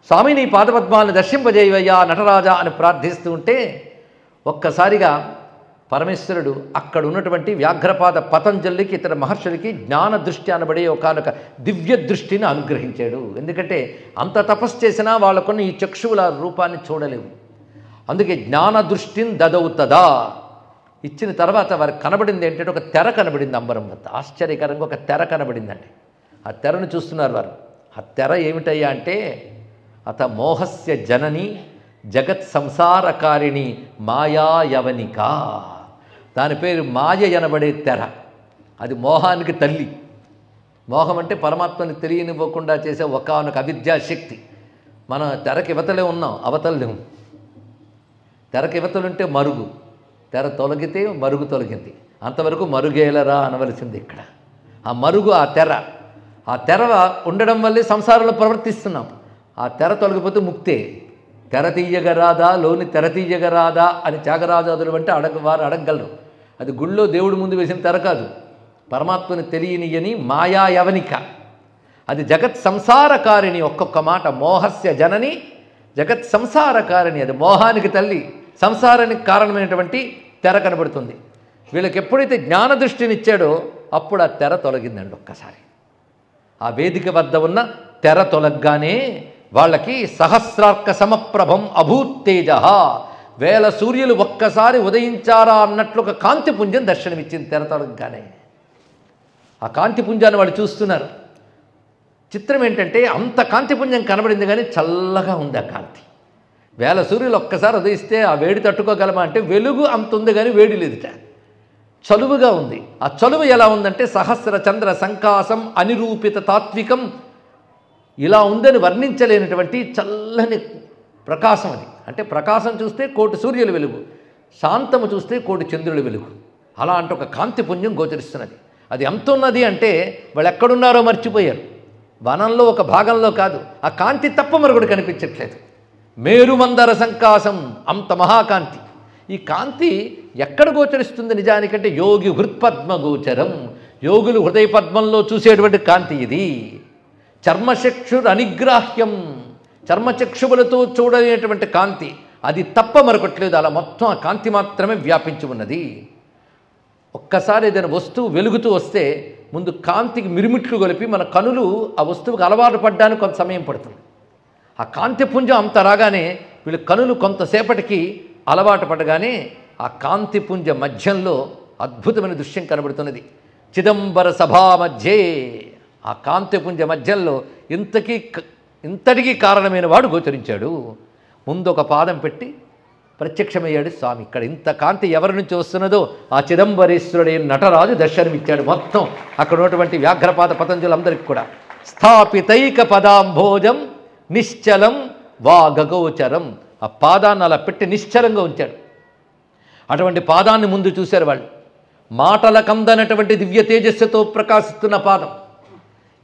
స్వామి నీ పాదపద్మాలను దర్శింపజేయవయ్యా నటరాజా అని ప్రార్థిస్తూ ఉంటే ఒక్కసారిగా పరమేశ్వరుడు అక్కడ ఉన్నటువంటి వ్యాఘ్రపాద పతంజలికి ఇతర మహర్షులకి జ్ఞాన దృష్టి అనబడే ఒకనొక దివ్య దృష్టిని అనుగ్రహించాడు. ఎందుకంటే అంత తపస్సు చేసినా వాళ్ళకున్న ఈ చక్షువుల రూపాన్ని చూడలేవు. అందుకే జ్ఞాన దృష్టిని దదవుతదా ఇచ్చిన తర్వాత వారికి కనబడింది ఏంటంటే ఒక తెర కనబడింది అంబరం వద్ద. ఆశ్చర్యకరంగా ఒక తెర కనబడిందండి. ఆ తెరను చూస్తున్నారు వారు. ఆ తెర ఏమిటయ్యా అంటే అత మోహస్య జనని జగత్ సంసారకారిణి మాయాయవనిక. దాని పేరు మాయ అనబడే తెర. అది మోహానికి తల్లి. మోహం అంటే పరమాత్మని తెలియనివ్వకుండా చేసే ఒకానొక అవిద్యాశక్తి. మనం తెరకి ఇవతలే ఉన్నాం, అవతలేము. తెరకి ఇవతలుంటే మరుగు, తెర తొలగితే మరుగు తొలగింది. అంతవరకు మరుగేలరా అనవలసింది ఇక్కడ. ఆ మరుగు ఆ తెర. ఆ తెర ఉండడం వల్లే సంసారంలో ప్రవర్తిస్తున్నాం. ఆ తెర తొలగిపోతే ముక్తే. తెర తీయగరాదా లోని తెర తీయగరాదా అని త్యాగరాజాదులు అంటే వారు అడగగలరు. అది గుళ్ళో దేవుడి ముందు వేసిన తెర కాదు, పరమాత్మని తెలియనియని మాయా యవనిక. అది జగత్ సంసారకారిణి. ఒక్కొక్క మాట మోహస్య జనని జగత్ సంసారకారిణి. అది మోహానికి తల్లి, సంసారానికి కారణమైనటువంటి తెర కనబడుతుంది. వీళ్ళకి ఎప్పుడైతే జ్ఞాన దృష్టిని ఇచ్చాడో అప్పుడు ఆ తెర తొలగిందండి. ఒక్కసారి ఆ వేదిక వద్ద ఉన్న తెర తొలగ్గానే వాళ్ళకి సహస్రార్క సమప్రభం అభూత్తేజ, వేల సూర్యులు ఒక్కసారి ఉదయించారా అన్నట్లు ఒక కాంతిపుంజం దర్శనమిచ్చింది తెర తొలగ్గానే. ఆ కాంతిపుంజాన్ని వాళ్ళు చూస్తున్నారు. చిత్రం ఏంటంటే అంత కాంతిపుంజం కనబడింది కానీ చల్లగా ఉంది ఆ కాంతి. వేల సూర్యులు ఒక్కసారి ఉదయిస్తే ఆ వేడి తట్టుకోగలమా అంటే వెలుగు అంత ఉంది కానీ వేడి లేదుట, చలువుగా ఉంది. ఆ చలువు ఎలా ఉందంటే సహస్ర చంద్ర సంకాసం అనిరూపిత తాత్వికం, ఇలా ఉందని వర్ణించలేనటువంటి చల్లని ప్రకాశం అది. అంటే ప్రకాశం చూస్తే కోటి సూర్యుల వెలుగు, శాంతము చూస్తే కోటి చంద్రుల వెలుగు. అలా అంటే ఒక కాంతిపుంజం గోచరిస్తున్నది. అది ఎంత ఉన్నది అంటే వాళ్ళు ఎక్కడున్నారో మర్చిపోయారు. వనంలో ఒక భాగంలో కాదు, ఆ కాంతి తప్ప మరొకటి కనిపించట్లేదు. మేరుమందర సంకాసం, అంత మహాకాంతి. ఈ కాంతి ఎక్కడ గోచరిస్తుంది నిజానికంటే యోగి హృత్పద్మ గోచరం. యోగులు హృదయ పద్మంలో చూసేటువంటి కాంతి ఇది. చర్మచక్షుర్ అనిగ్రాహ్యం, చర్మచక్షువులతో చూడలేనటువంటి కాంతి. అది తప్ప మరొకట్లేదు. అలా మొత్తం ఆ కాంతి మాత్రమే వ్యాపించి ఉన్నది. ఒక్కసారి ఏదైనా వస్తువు వెలుగుతూ వస్తే ముందు కాంతికి మిరుమిట్లు గొలిపి మన కనులు ఆ వస్తువుకి అలవాటు పడ్డానికి కొంత సమయం పడుతుంది. ఆ కాంతిపుంజం అంత రాగానే వీళ్ళ కనులు కొంతసేపటికి అలవాటు పడగానే ఆ కాంతిపుంజ మధ్యంలో అద్భుతమైన దృశ్యం కనబడుతున్నది. చిదంబర సభా మధ్యే, ఆ కాంతిపుంజ మధ్యంలో ఇంతటికీ కారణమైన వాడు గోచరించాడు. ముందు ఒక పాదం పెట్టి ప్రత్యక్షమయ్యాడు స్వామి. ఇక్కడ ఇంత కాంతి ఎవరి నుంచి వస్తున్నదో ఆ చిదంబరేశ్వరుడైన నటరాజు దర్శనమిచ్చాడు. మొత్తం అక్కడ ఉన్నటువంటి వ్యాఘ్రపాద పతంజులందరికీ కూడా. స్థాపితైక పదాంభోజం నిశ్చలం వా గగోచరం. ఆ పాదాన్ని అలా పెట్టి నిశ్చలంగా ఉంచాడు. అటువంటి పాదాన్ని ముందు చూశారు వాళ్ళు. మాటల కందనటువంటి దివ్య తేజస్సుతో ప్రకాశిస్తున్న పాదం.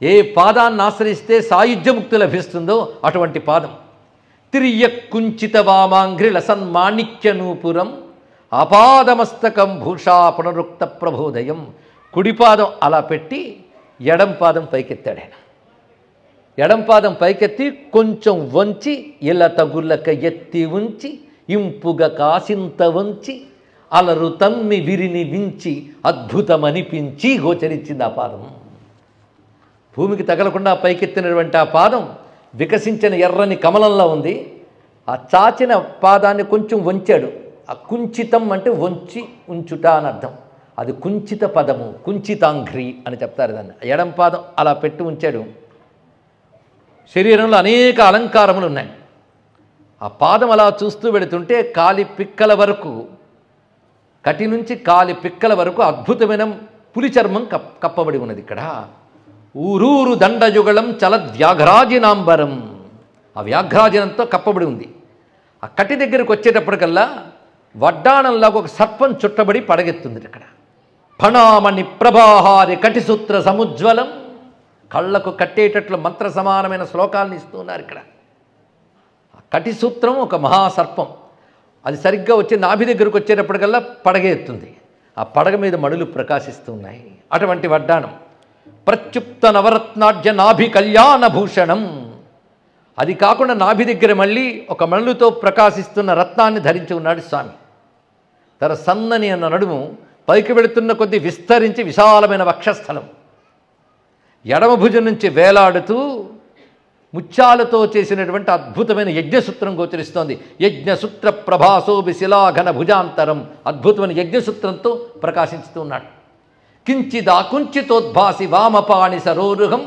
ఏ పాదాన్ని ఆశ్రయిస్తే సాయుధ్యముక్తి లభిస్తుందో అటువంటి పాదం. తిర్య కుంచిత వామాంఘ్రి లసన్మాణిక్య నూపురం అపాదమస్తకం భూషా పునరుక్త ప్రబోధయం. కుడిపాదం అలా పెట్టి ఎడం పాదం పైకెత్తాడు ఆయన. ఎడం పాదం పైకెత్తి కొంచెం వంచి ఇలా తగులక ఎత్తి ఉంచి ఇంపుగా కాసింత వంచి అలరు తమ్మి విరిని వించి అద్భుతమనిపించి గోచరించింది ఆ పాదం. భూమికి తగలకుండా పైకెత్తినటువంటి ఆ పాదం వికసించిన ఎర్రని కమలంలో ఉంది. ఆ చాచిన పాదాన్ని కొంచెం వంచాడు. ఆ కుంచితం అంటే వంచి ఉంచుట అని అర్థం. అది కుంచిత పదము, కుంచితాంఘ్రి అని చెప్తారు దాన్ని. ఎడం పాదం అలా పెట్టి ఉంచాడు. శరీరంలో అనేక అలంకారములు ఉన్నాయి. ఆ పాదం అలా చూస్తూ వెళుతుంటే కాలి పిక్కల వరకు, కటి నుంచి కాలి పిక్కల వరకు అద్భుతమైన పులి చర్మం కప్పబడి ఉన్నది. ఇక్కడ ఊరూరు దండయుగళం చలద్వ్యాఘ్రాజినాంబరం, ఆ వ్యాఘ్రాజనంతో కప్పబడి ఉంది. ఆ కటి దగ్గరికి వచ్చేటప్పటికల్లా వడ్డాణంలాగా ఒక సర్పం చుట్టబడి పడగెత్తుంది. ఇక్కడ ఫణామణి ప్రభాహారి కటిసూత్ర సముజ్వలం, కళ్ళకు కట్టేటట్లు మంత్ర సమానమైన శ్లోకాలను ఇస్తున్నారు. ఇక్కడ కటిసూత్రం ఒక మహాసర్పం. అది సరిగ్గా వచ్చి నాభి దగ్గరకు వచ్చేటప్పటికల్లా పడగెత్తుంది. ఆ పడగ మీద మణులు ప్రకాశిస్తున్నాయి. అటువంటి వడ్డాణం ప్రత్యుప్త నవరత్నాఢ్య నాభి కళ్యాణ భూషణం. అది కాకుండా నాభి దగ్గర మళ్ళీ ఒక మణులతో ప్రకాశిస్తున్న రత్నాన్ని ధరించి ఉన్నాడు స్వామి. తన సన్నని అన్న నడుము పైకి వెళుతున్న కొద్దీ విస్తరించి విశాలమైన వక్షస్థలం, ఎడమ భుజం నుంచి వేలాడుతూ ముత్యాలతో చేసినటువంటి అద్భుతమైన యజ్ఞసూత్రం గోచరిస్తోంది. యజ్ఞసూత్ర ప్రభాసోభి శిలాఘన భుజాంతరం, అద్భుతమైన యజ్ఞసూత్రంతో ప్రకాశించుతూ ఉన్నాడు. కించిదాకుంచితోద్భాసి వామపాణి సరోరుహం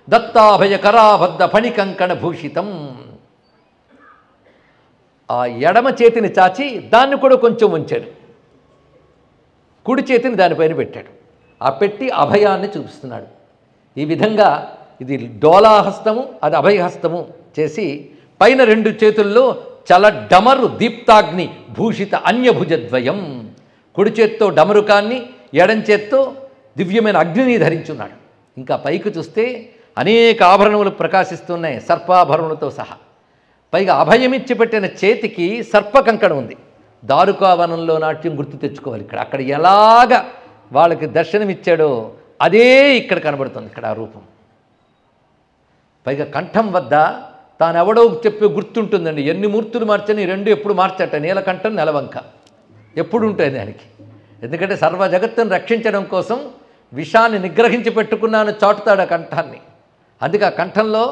దత్తాభయ కరాబద్ధ ఫణికంకణ భూషితం. ఆ ఎడమ చేతిని చాచి దాన్ని కూడా కొంచెం ఉంచాడు, కుడి చేతిని దానిపైన పెట్టాడు. ఆ పెట్టి అభయాన్ని చూపిస్తున్నాడు. ఈ విధంగా ఇది డోలాహస్తము, అది అభయహస్తము చేసి పైన 2 చేతుల్లో చల డమరు దీప్తాగ్ని భూషిత అన్యభుజద్వయం, కుడి చేత్తో డమరుకాన్ని, ఎడం చేత్తో దివ్యమైన అగ్నిని ధరించున్నాడు. ఇంకా పైకి చూస్తే అనేక ఆభరణములు ప్రకాశిస్తున్నాయి, సర్పాభరణములతో సహా. పైగా అభయమిచ్చి పెట్టిన చేతికి సర్పకంకణం ఉంది. దారుకావనంలో నాట్యం గుర్తు తెచ్చుకోవాలి. అక్కడ ఎలాగ వాళ్ళకి దర్శనమిచ్చాడో అదే ఇక్కడ కనబడుతుంది. ఇక్కడ ఆ రూపం. పైగా కంఠం వద్ద తానెవడో చెప్పే గుర్తుంటుందండి. ఎన్ని మూర్తులు మార్చని 2 ఎప్పుడు మార్చట, నీలకంఠం నెలవంక ఎప్పుడు ఉంటాయి దానికి. ఎందుకంటే సర్వ జగత్తును రక్షించడం కోసం విషాన్ని నిగ్రహించి పెట్టుకున్నాను చాటుతాడు ఆ కంఠాన్ని. అందుకే ఆ కంఠంలో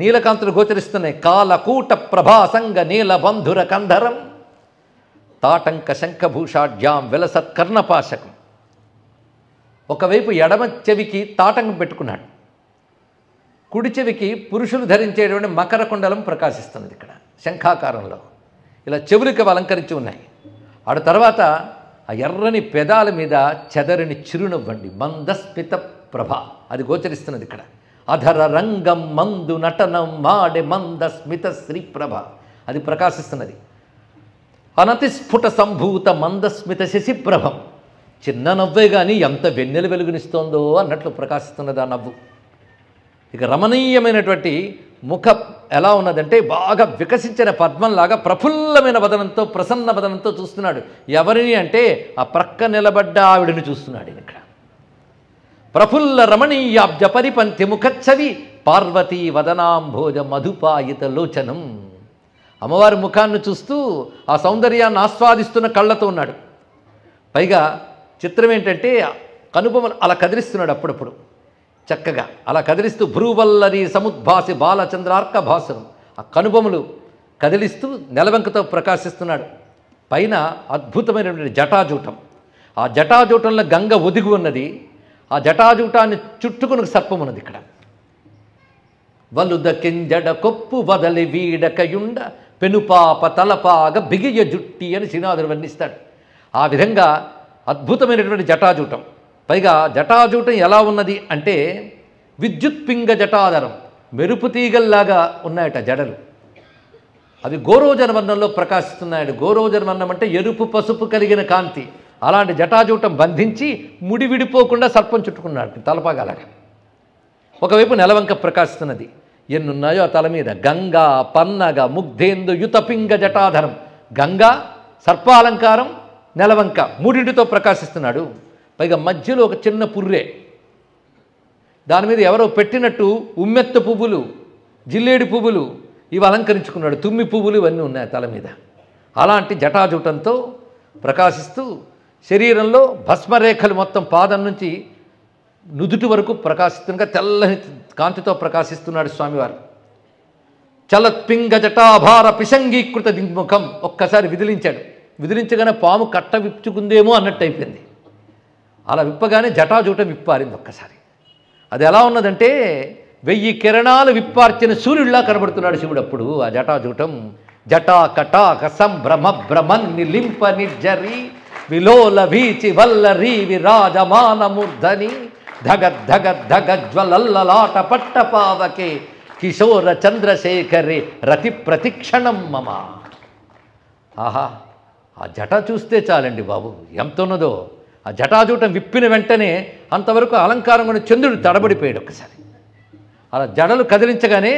నీలకాంతులు గోచరిస్తున్నాయి. కాలకూట ప్రభాసంగ నీలబంధుర కంధరం తాటంక శంఖభూషాఢ్యాం విలసత్కర్ణపాశకం. ఒకవైపు ఎడమ చెవికి తాటంకం పెట్టుకున్నాడు, కుడి చెవికి పురుషులు ధరించేటువంటి మకర కుండలం ప్రకాశిస్తున్నది ఇక్కడ శంఖాకారంలో. ఇలా చెవులకి అలంకరించి ఉన్నాయి. ఆడ తర్వాత ఆ ఎర్రని పెదాల మీద చెదరిని చిరునవ్వండి మందస్మిత ప్రభ అది గోచరిస్తున్నది ఇక్కడ. అధర రంగం మందు నటనం మాడే మందస్మిత శ్రీప్రభ అది ప్రకాశిస్తున్నది. అనతిస్ఫుట సంభూత మందస్మిత శశిప్రభం, చిన్న నవ్వే కానీ ఎంత వెన్నెల వెలుగునిస్తోందో అన్నట్లు ప్రకాశిస్తున్నది ఆ నవ్వు. ఇక రమణీయమైనటువంటి ముఖ ఎలా ఉన్నదంటే బాగా వికసించిన పద్మంలాగా ప్రఫుల్లమైన వదనంతో ప్రసన్న వదనంతో చూస్తున్నాడు. ఎవరిని అంటే ఆ ప్రక్క నిలబడ్డ ఆవిడని చూస్తున్నాడు ఇక్కడ. ప్రఫుల్ల రమణీయాబ్జ పరిపంథి ముఖచ్చవి పార్వతీ వదనాంభోజ మధుపాయిత లోచనం. అమ్మవారి ముఖాన్ని చూస్తూ ఆ సౌందర్యాన్ని ఆస్వాదిస్తున్న కళ్ళతో ఉన్నాడు. పైగా చిత్రం ఏంటంటే కనుబొమ్మలు అలా కదిలిస్తున్నాడు అప్పుడప్పుడు చక్కగా. అలా కదిలిస్తూ భ్రూవల్లరి సముద్భాసి బాలచంద్రార్క భాసును ఆ కనుబొమ్మలు కదిలిస్తూ నెలవంకతో ప్రకాశిస్తున్నాడు. పైన అద్భుతమైనటువంటి జటాజూటం, ఆ జటాజూటంలో గంగ ఒదిగి ఉన్నది. ఆ జటాజూటాన్ని చుట్టుకుని సర్పం ఉన్నది ఇక్కడ. వలుద కింజడ కొప్పు వదలి వీడకయుండ పెనుపాప తలపాగ బిగియ జుట్టి అని శ్రీనాథుడు వర్ణిస్తాడు. ఆ విధంగా అద్భుతమైనటువంటి జటాజూటం. పైగా జటాజూటం ఎలా ఉన్నది అంటే విద్యుత్పింగ జటాధరం, మెరుపు తీగల్లాగా ఉన్నాయట జడలు. అవి గోరోజన వర్ణంలో ప్రకాశిస్తున్నాయట. గోరోజన వర్ణం అంటే ఎరుపు పసుపు కలిగిన కాంతి. అలాంటి జటాజూటం బంధించి ముడి విడిపోకుండా సర్పం చుట్టుకున్నాడు తలపాగలాగా. ఒకవైపు నెలవంక ప్రకాశిస్తున్నది. ఎన్నున్నాయో ఆ తల మీద గంగా పన్నగ ముగ్ధేందు యుతపింగ జటాధరం. గంగా సర్పాలంకారం, నెలవంక మూడింటితో ప్రకాశిస్తున్నాడు. పైగా మధ్యలో ఒక చిన్న పుర్రె, దాని మీద ఎవరో పెట్టినట్టు ఉమ్మెత్త పువ్వులు, జిల్లేడి పువ్వులు ఇవి అలంకరించుకున్నాడు. తుమ్మి పువ్వులు ఇవన్నీ ఉన్నాయి తల మీద. అలాంటి జటాజూటంతో ప్రకాశిస్తూ శరీరంలో భస్మరేఖలు మొత్తం పాదం నుంచి నుదుటి వరకు ప్రకాశిస్తుండగా తెల్లని కాంతితో ప్రకాశిస్తున్నాడు స్వామివారు. చలత్పింగ జటాభార పిశంగీకృత దిగ్ముఖం. ఒక్కసారి విదిలించాడు. విదిలించగానే పాము కట్ట విప్పుకుందేమో అన్నట్టు అయిపోయింది. అలా విప్పగానే జటాజూటం విప్పారింది ఒక్కసారి. అది ఎలా ఉన్నదంటే 1000 కిరణాలు విప్పార్చిన సూర్యుడిలా కనబడుతున్నాడు శివుడు అప్పుడు. ఆ జటాజూటం జటా కటాక సంభ్రమ భ్రమన్ నిలింప నిర్జరి విలోల వీచి వల్లరి విరాజమానమూర్ధని ధగ ధగ ధగ జ్వలల్లలాట పట్టపావకే కిశోర చంద్రశేఖరే రతి ప్రతిక్షణం మమ. ఆహా, ఆ జట చూస్తే చాలండి బాబు, ఎంత ఉన్నదో. ఆ జటాజూటం విప్పిన వెంటనే అంతవరకు అలంకారం కూడా చంద్రుడు తడబడిపోయాడు ఒక్కసారి. అలా జడలు కదిలించగానే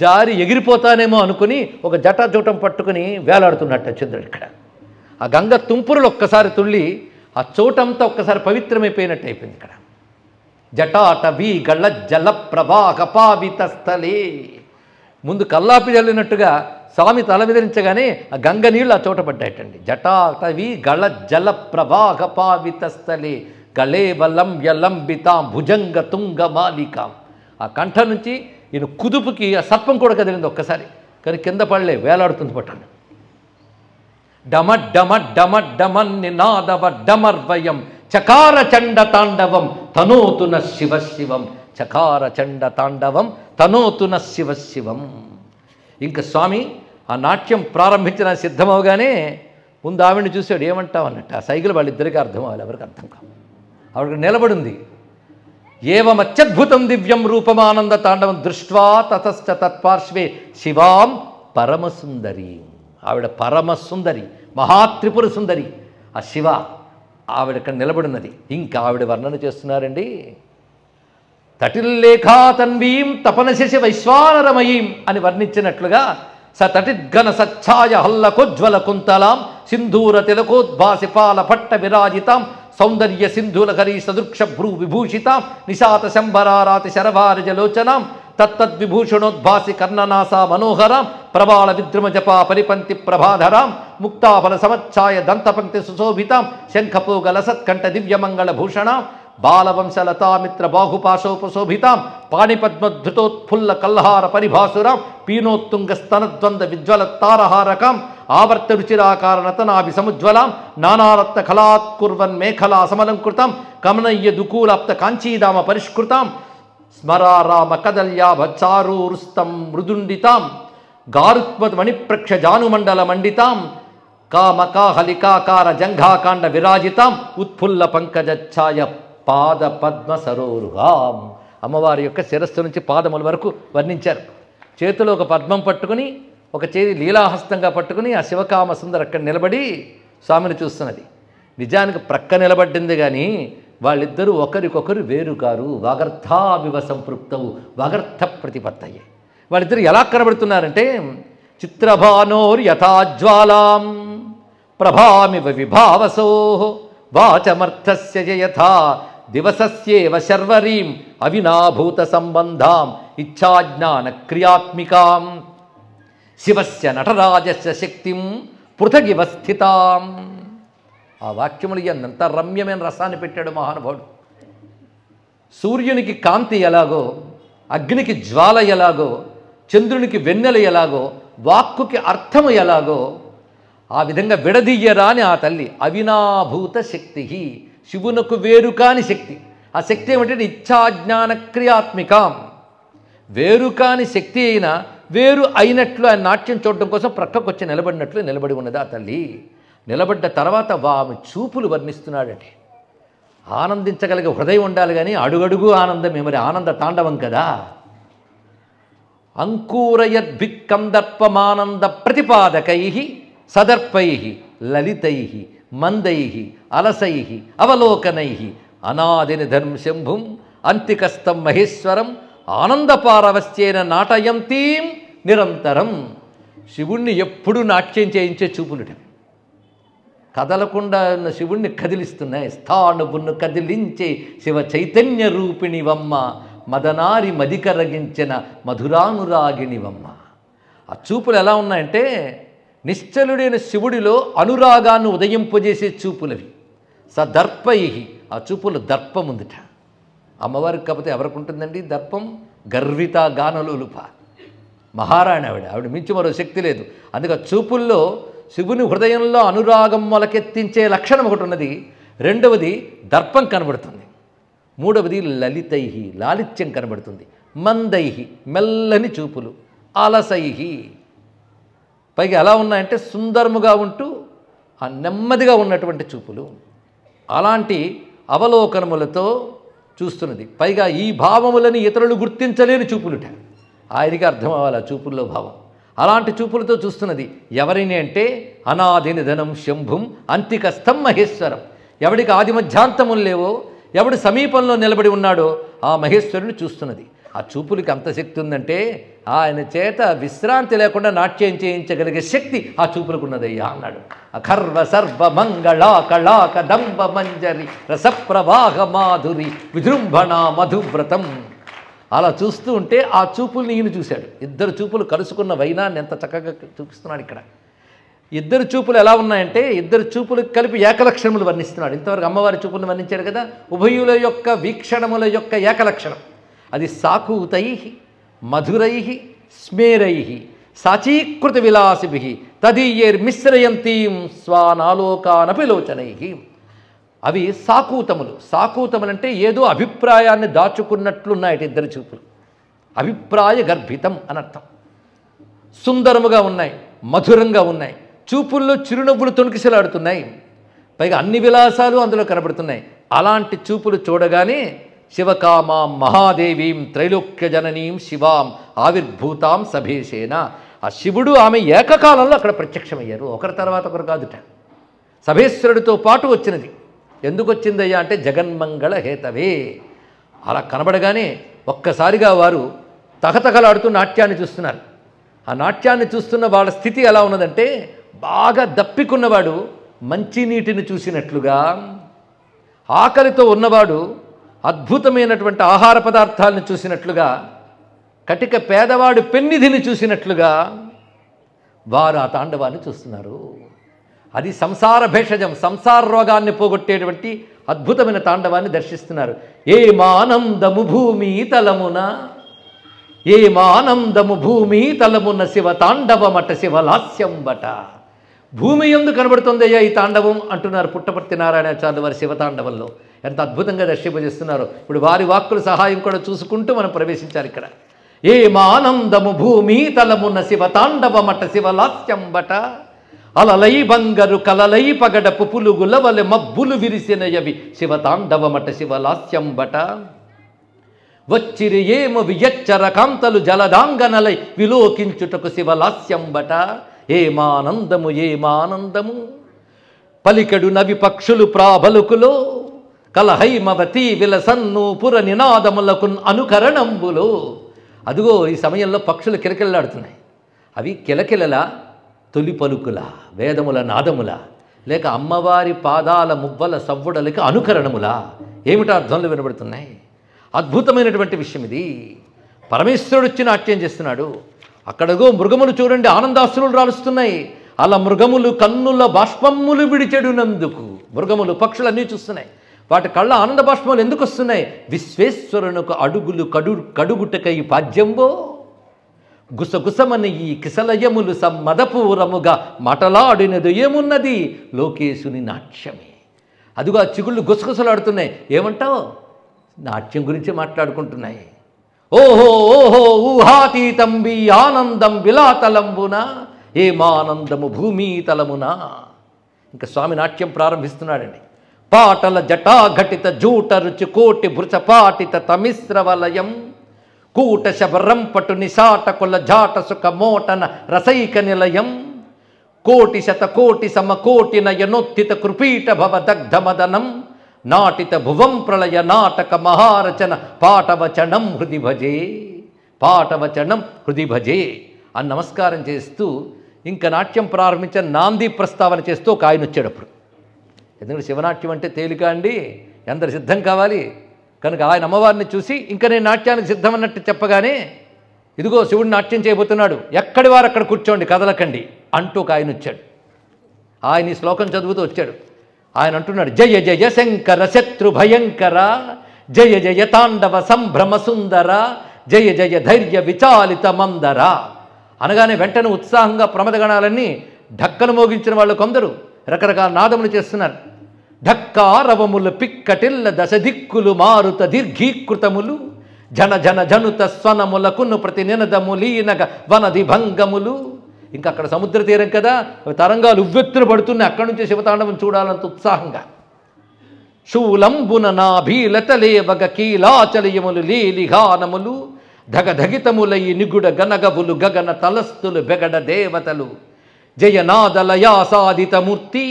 జారి ఎగిరిపోతానేమో అనుకుని ఒక జటాజూటం పట్టుకుని వేలాడుతున్నట్ట చంద్రుడు ఇక్కడ. ఆ గంగ తుంపురులు ఒక్కసారి తుళ్ళి ఆ చోటంతా ఒక్కసారి పవిత్రమైపోయినట్టు అయిపోయింది. ఇక్కడ జటాటవీ గళ్ళ జల ప్రవాహ పావిత స్థలే, ముందు కల్లాపి జల్లినట్టుగా స్వామి తల విదిలించగానే ఆ గంగ నీళ్ళు ఆ చోట పడ్డాయటండి. జటాటవీ గళ జల ప్రవాహ పావిత స్థలే గళే బలం యలంబితాం భుజంగ తుంగ మాలికాం. ఆ కంఠ నుంచి ఈయన కుదుపుకి ఆ సర్పం కూడా కదిలింది ఒక్కసారి, కానీ కింద పడలే, వేలాడుతుంది పట్టండి. డమ డమ డమ డమన్ నినాదవ డమర్వయం చకార చండ తాండవం తనోతున శివ శివం. చకార చండ తాండవం తనోతున శివ శివం. ఇంకా స్వామి ఆ నాట్యం ప్రారంభించిన సిద్ధమవగానే ముందు ఆవిడని చూశాడు. ఏమంటావు అన్నట్టు ఆ సైకిల్ వాళ్ళిద్దరికీ అర్థం అవ్వాలి, ఎవరికి అర్థం కావు. ఆవిడ నిలబడింది. ఏవమత్యద్భుతం దివ్యం రూపమానంద తాండవం దృష్ట్వా తతశ్చ తత్పార్శ్వే శివాం పరమసుందరి. ఆవిడ పరమసుందరి, మహాత్రిపుర సుందరి ఆ శివ. ఆవిడ ఇక్కడ నిలబడినది. ఇంకా ఆవిడ వర్ణన చేస్తున్నారండి. తటిల్లేఖా తన్వీం తపనశశి వైశ్వానరమయీం అని వర్ణించినట్లుగా స తటిద్ఘన సచ్ఛాయ హల్లకోజ్వల కుంతలాం సింధూర తిలకోద్భాసి పాల పట్ట విరాజితాం సౌందర్య సింధులకరీ సదృక్ష భ్రూ విభూషితాం నిశాత శంభరారాతి శరభారజలోచనాం తత్తద్విభూషణోద్భాసి కర్ణనాసా మనోహరాం ప్రబాళ విద్రుమ జపా పరిపంక్తి ప్రభాధరాం ముక్తాఫల సమచ్ఛాయ దంతపంక్తి సుశోభితాం శంఖపోగ లసత్కంఠ దివ్యమంగళ భూషణాం బాలవంశలతామిత్ర బాహుపాశోపశోభితాం పాణిపద్మధృతోత్ఫుల్ల కల్హార పరిభాసురాం పీనోత్తుంగ స్తనద్వంద విజ్వల తారహారకాం ఆవర్త రుచిరాకార నతనాభి సముజ్వలాం నానారత్న కళాత్కుర్వన్ మేఖలా సమలంకృతం కమనయ్య దుకూలాప్త కాంచీదామ పరిష్కృతాం స్మరారామ కదల్యాభ చారూరుస్తం మృదుండితాం గారుత్మత్ మణిప్రక్ష జానుమండల మండితాం కామకాహలికాకార జంఘాకాండ విరాజితాం ఉత్ఫుల్ల పంకజఛాయ పాద పద్మ సరోరుహాం. అమ్మవారి యొక్క శిరస్సు నుంచి పాదముల వరకు వర్ణించారు. చేతిలో ఒక పద్మం పట్టుకుని ఒక చేతి లీలాహస్తంగా పట్టుకుని ఆ శివకామ సుందర అక్కడ నిలబడి స్వామిని చూస్తున్నది. నిజానికి ప్రక్క నిలబడింది కానీ వాళ్ళిద్దరూ ఒకరికొకరు వేరుగారు. వాగర్థావివ సంపృప్తవు వాగర్థ ప్రతిపత్తయే. వాళ్ళిద్దరు ఎలా కనబడుతున్నారంటే చిత్రభానోర్ యథాజ్వాలాం ప్రభామివ విభావసో వాచమర్థస్య యథా దివసస్యేవ శర్వరీం అవినాభూత సంబంధాం ఇచ్ఛాజ్ఞాన క్రియాత్మికాం శివస్య నటరాజస్య శక్తిం పృథగివ స్థితాం. ఆ వాక్యములు ఎంత రమ్యమైన రసాన్ని పెట్టాడు మహానుభావుడు. సూర్యునికి కాంతి ఎలాగో, అగ్నికి జ్వాల ఎలాగో, చంద్రునికి వెన్నెల ఎలాగో, వాక్కుకి అర్థము ఎలాగో ఆ విధంగా విడదీయరాని ఆ తల్లి అవినాభూత శక్తి, శివునకు వేరు కాని శక్తి. ఆ శక్తి ఏమిటంటే ఇచ్ఛాజ్ఞాన క్రియాత్మికాం. వేరు కాని శక్తి అయినా వేరు అయినట్లు ఆయన నాట్యం చూడడం కోసం ప్రక్కకు వచ్చి నిలబడినట్లు నిలబడి ఉన్నది ఆ తల్లి. నిలబడ్డ తర్వాత ఆమె చూపులు వర్ణిస్తున్నాడంటే ఆనందించగలిగే హృదయం ఉండాలి కానీ అడుగడుగు ఆనందమే. మరి ఆనంద తాండవం కదా. అంకూరయద్భిక్కందర్పమానంద ప్రతిపాదకై సదర్పై లలితై మందై అలసై అవలోకనై అనాదినిధర్మ శంభుం అంతికస్థం మహేశ్వరం ఆనందపారవశ్యేన నాటయంతీం నిరంతరం. శివుణ్ణి ఎప్పుడూ నాట్యం చేయించే చూపులుట కదలకుండా ఉన్న శివుణ్ణి కదిలిస్తున్నాయి. స్థాణువును కదిలించే శివ చైతన్య రూపిణివమ్మ మదనారి మదికరగించిన మధురానురాగిణివమ్మ. ఆ చూపులు ఎలా ఉన్నాయంటే నిశ్చలుడైన శివుడిలో అనురాగాన్ని ఉదయింపజేసే చూపులవి. సదర్పై ఆ చూపులు దర్పం ఉందిట. అమ్మవారికి కాకపోతే ఎవరికి ఉంటుందండి దర్పం? గర్విత గానలోలుప మహారాణి ఆవిడ మించి మరో శక్తి లేదు. అందుకే చూపుల్లో శివుని హృదయంలో అనురాగం మొలకెత్తించే లక్షణం ఒకటి ఉన్నది. రెండవది దర్పం కనబడుతుంది. మూడవది లలితై లాలిత్యం కనబడుతుంది. మందై మెల్లని చూపులు. అలసై పైగా ఎలా ఉన్నాయంటే సుందరముగా ఉంటూ ఆ నెమ్మదిగా ఉన్నటువంటి చూపులు. అలాంటి అవలోకనములతో చూస్తున్నది. పైగా ఈ భావములని ఇతరులు గుర్తించలేని చూపులుట. ఆయనకి అర్థం అవ్వాలి ఆ చూపుల్లో భావం. అలాంటి చూపులతో చూస్తున్నది. ఎవరిని అంటే అనాది నిధనం శంభుం అంతికస్థం మహేశ్వరం. ఎవడికి ఆది మధ్యాంతములు లేవో, ఎవడు సమీపంలో నిలబడి ఉన్నాడో ఆ మహేశ్వరుని చూస్తున్నది. ఆ చూపులకి అంత శక్తి ఉందంటే ఆయన చేత విశ్రాంతి లేకుండా నాట్యం చేయించగలిగే శక్తి ఆ చూపులకు ఉన్నదయ్యా అన్నాడు. అఖర్వ సర్వ మంగళ కళాక దంబ మంజరి రసప్రవాహ మాధురి విజృంభణ మధువ్రతం. అలా చూస్తూ ఉంటే ఆ చూపుల్ని ఈయన చూశాడు. ఇద్దరు చూపులు కలుసుకున్న వైనాన్ని ఎంత చక్కగా చూపిస్తున్నాడు ఇక్కడ. ఇద్దరు చూపులు ఎలా ఉన్నాయంటే ఇద్దరు చూపులు కలిపి ఏకలక్షణములు వర్ణిస్తున్నాడు. ఇంతవరకు అమ్మవారి చూపులను వర్ణించాడు కదా. ఉభయుల యొక్క వీక్షణముల యొక్క ఏకలక్షణం అది సాకూతై మధురై స్మేరై సాచీకృత విలాసిభి తదీయైర్మిశ్రయంతీం స్వానాలోకానపి లోచనై. అవి సాకూతములు. సాకూతములంటే ఏదో అభిప్రాయాన్ని దాచుకున్నట్లున్నాయట ఇద్దరు చూపులు. అభిప్రాయ గర్భితం అనర్థం. సుందరముగా ఉన్నాయి, మధురంగా ఉన్నాయి, చూపుల్లో చిరునవ్వులు తొణికిసలాడుతున్నాయి, పైగా అన్ని విలాసాలు అందులో కనబడుతున్నాయి. అలాంటి చూపులు చూడగానే శివకామాం మహాదేవీం త్రైలోక్య జననీం శివాం ఆవిర్భూతాం సభేశేన. ఆ శివుడు ఆమె ఏకకాలంలో అక్కడ ప్రత్యక్షమయ్యారు. ఒకరి తర్వాత ఒకరు కాదుట. సభేశ్వరుడితో పాటు వచ్చినది. ఎందుకు వచ్చిందయ్యా అంటే జగన్మంగళ హేతవే. అలా కనబడగానే ఒక్కసారిగా వారు తహతహలాడుతూ నాట్యాన్ని చూస్తున్నారు. ఆ నాట్యాన్ని చూస్తున్న వాళ్ళ స్థితి ఎలా ఉన్నదంటే బాగా దప్పికున్నవాడు మంచినీటిని చూసినట్లుగా, ఆకలితో ఉన్నవాడు అద్భుతమైనటువంటి ఆహార పదార్థాలను చూసినట్లుగా, కటిక పేదవాడు పెన్నిధిని చూసినట్లుగా వారు ఆ తాండవాన్ని చూస్తున్నారు. అది సంసార భేషజం, సంసార రోగాన్ని పోగొట్టేటువంటి అద్భుతమైన తాండవాన్ని దర్శిస్తున్నారు. ఏమానందము భూమి తలమున, ఏమానందము భూమి తలమున శివ తాండవమట శివలాస్యం బట. భూమి యందు కనబడుతుందయ్యా ఈ తాండవం అంటున్నారు పుట్టపర్తి నారాయణాచార్యులు వారి శివతాండవంలో. ఎంత అద్భుతంగా దర్శింపజేస్తున్నారు. ఇప్పుడు వారి వాక్కుల సహాయం కూడా చూసుకుంటూ మనం ప్రవేశించాలి ఇక్కడ. ఏమానందము భూమి తలమున శివ తాండవమట శివలాస్యం బట అలలై బంగరు కలలై పగడపు పులుగుల వలె మబ్బులు విరిసినయవి శివతాండవమట శివలాస్యం బట. వచ్చిరి ఏము వియచ్చర కాంతలు జలదాంగనలై విలోకించుటకు శివలాస్యం బట. ఏమానందము ఏమానందము పలికెడు నవి పక్షులు ప్రాబలుకులో కలహైమవతి విలసన్ను పుర నినాదములకు అనుకరణంబులో. అదిగో ఈ సమయంలో పక్షులు కిలకిలలాడుతున్నాయి. అవి కిలకిలల తొలి పలుకుల వేదముల నాదముల లేక అమ్మవారి పాదాల మువ్వల సవ్వుడలకి అనుకరణములా ఏమిటా అర్థంలో వినబడుతున్నాయి. అద్భుతమైనటువంటి విషయం ఇది. పరమేశ్వరుడు వచ్చి నాట్యం చేస్తున్నాడు. అక్కడగో మృగములు చూడండి ఆనందాశ్రులు రాలుస్తున్నాయి. అలా మృగములు కన్నుల బాష్పమ్ములు విడిచెడునందుకు మృగములు పక్షులన్నీ చూస్తున్నాయి. వాటి కళ్ళ ఆనంద బాష్పములు ఎందుకు వస్తున్నాయి? విశ్వేశ్వరునకు అడుగులు కడుగుటకై పాద్యంబో గుసగుసమని ఈ కిసలయములు సమ్మదపూరముగా మటలాడినది ఏమున్నది లోకేశుని నాట్యమే. అదిగో ఆ చిగుళ్ళు గుసగుసలాడుతున్నాయి. ఏమంటావు? నాట్యం గురించి మాట్లాడుకుంటున్నాయి. ఓహో ఓహో ఊహాతీతంబి ఆనందం విలాతలంబున ఏమానందము భూమితలమున. ఇంకా స్వామి నాట్యం ప్రారంభిస్తున్నాడండి. పాటల జటాఘటిత జూట రుచి కోటి భృచపాటిత తమిశ్ర వలయం కూట శబరం పటు నిశాట కొల జాట సుఖ మోటన రసైక నిలయం కోటి శతకోటి సమకోటి నయనోత్థిత కృపీట భవ దగ్ధమదనం నాటిత భువం ప్రళయ నాటక మహారచన పాటవచనం హృది భజే పాటవచనం హృది భజే అని నమస్కారం చేస్తూ ఇంకా నాట్యం ప్రారంభించిన నాంది ప్రస్తావన చేస్తూ ఒక ఆయన వచ్చేటప్పుడు. ఎందుకంటే శివనాట్యం అంటే తేలిక అండి, ఎందరు సిద్ధం కావాలి కనుక ఆయన అమ్మవారిని చూసి ఇంకా నేను నాట్యానికి సిద్ధం అన్నట్టు చెప్పగానే ఇదిగో శివుడు నాట్యం చేయబోతున్నాడు, ఎక్కడి వారు అక్కడ కూర్చోండి కదలకండి అంటూ ఒక ఆయన వచ్చాడు. ఆయన ఈ శ్లోకం చదువుతూ వచ్చాడు. ఆయన అంటున్నాడు, జయ జయ శంకర శత్రు భయంకర జయ జయ తాండవ సంభ్రమ సుందర జయ జయ ధైర్య విచాలిత మందర అనగానే వెంటనే ఉత్సాహంగా ప్రమదగణాలన్నీ ఢక్కను మోగించిన వాళ్ళు కొందరు రకరకాల నాదములు చేస్తున్నారు. ఢక్కారవములు పిక్కటిల్ల దశ దిక్కులు మారుత దీర్ఘీకృతములు జన జన జనుత స్వనములకును ప్రతి నినదములీనగ వనది భంగములు. ఇంకా అక్కడ సముద్ర తీరం కదా, తరంగాలు ఉవ్వెత్తున పడుతున్నాయి. అక్కడి నుంచి శివతాండవం చూడాలంత ఉత్సాహంగా. శూలంబున నాభీలతలేవగ కీలాచలయములు లీలిఘానములు ధగధగితములై నిగుడ గనగవులు గగన తలస్తులు బెగడ దేవతలు జయనాదలయా సాధితమూర్తి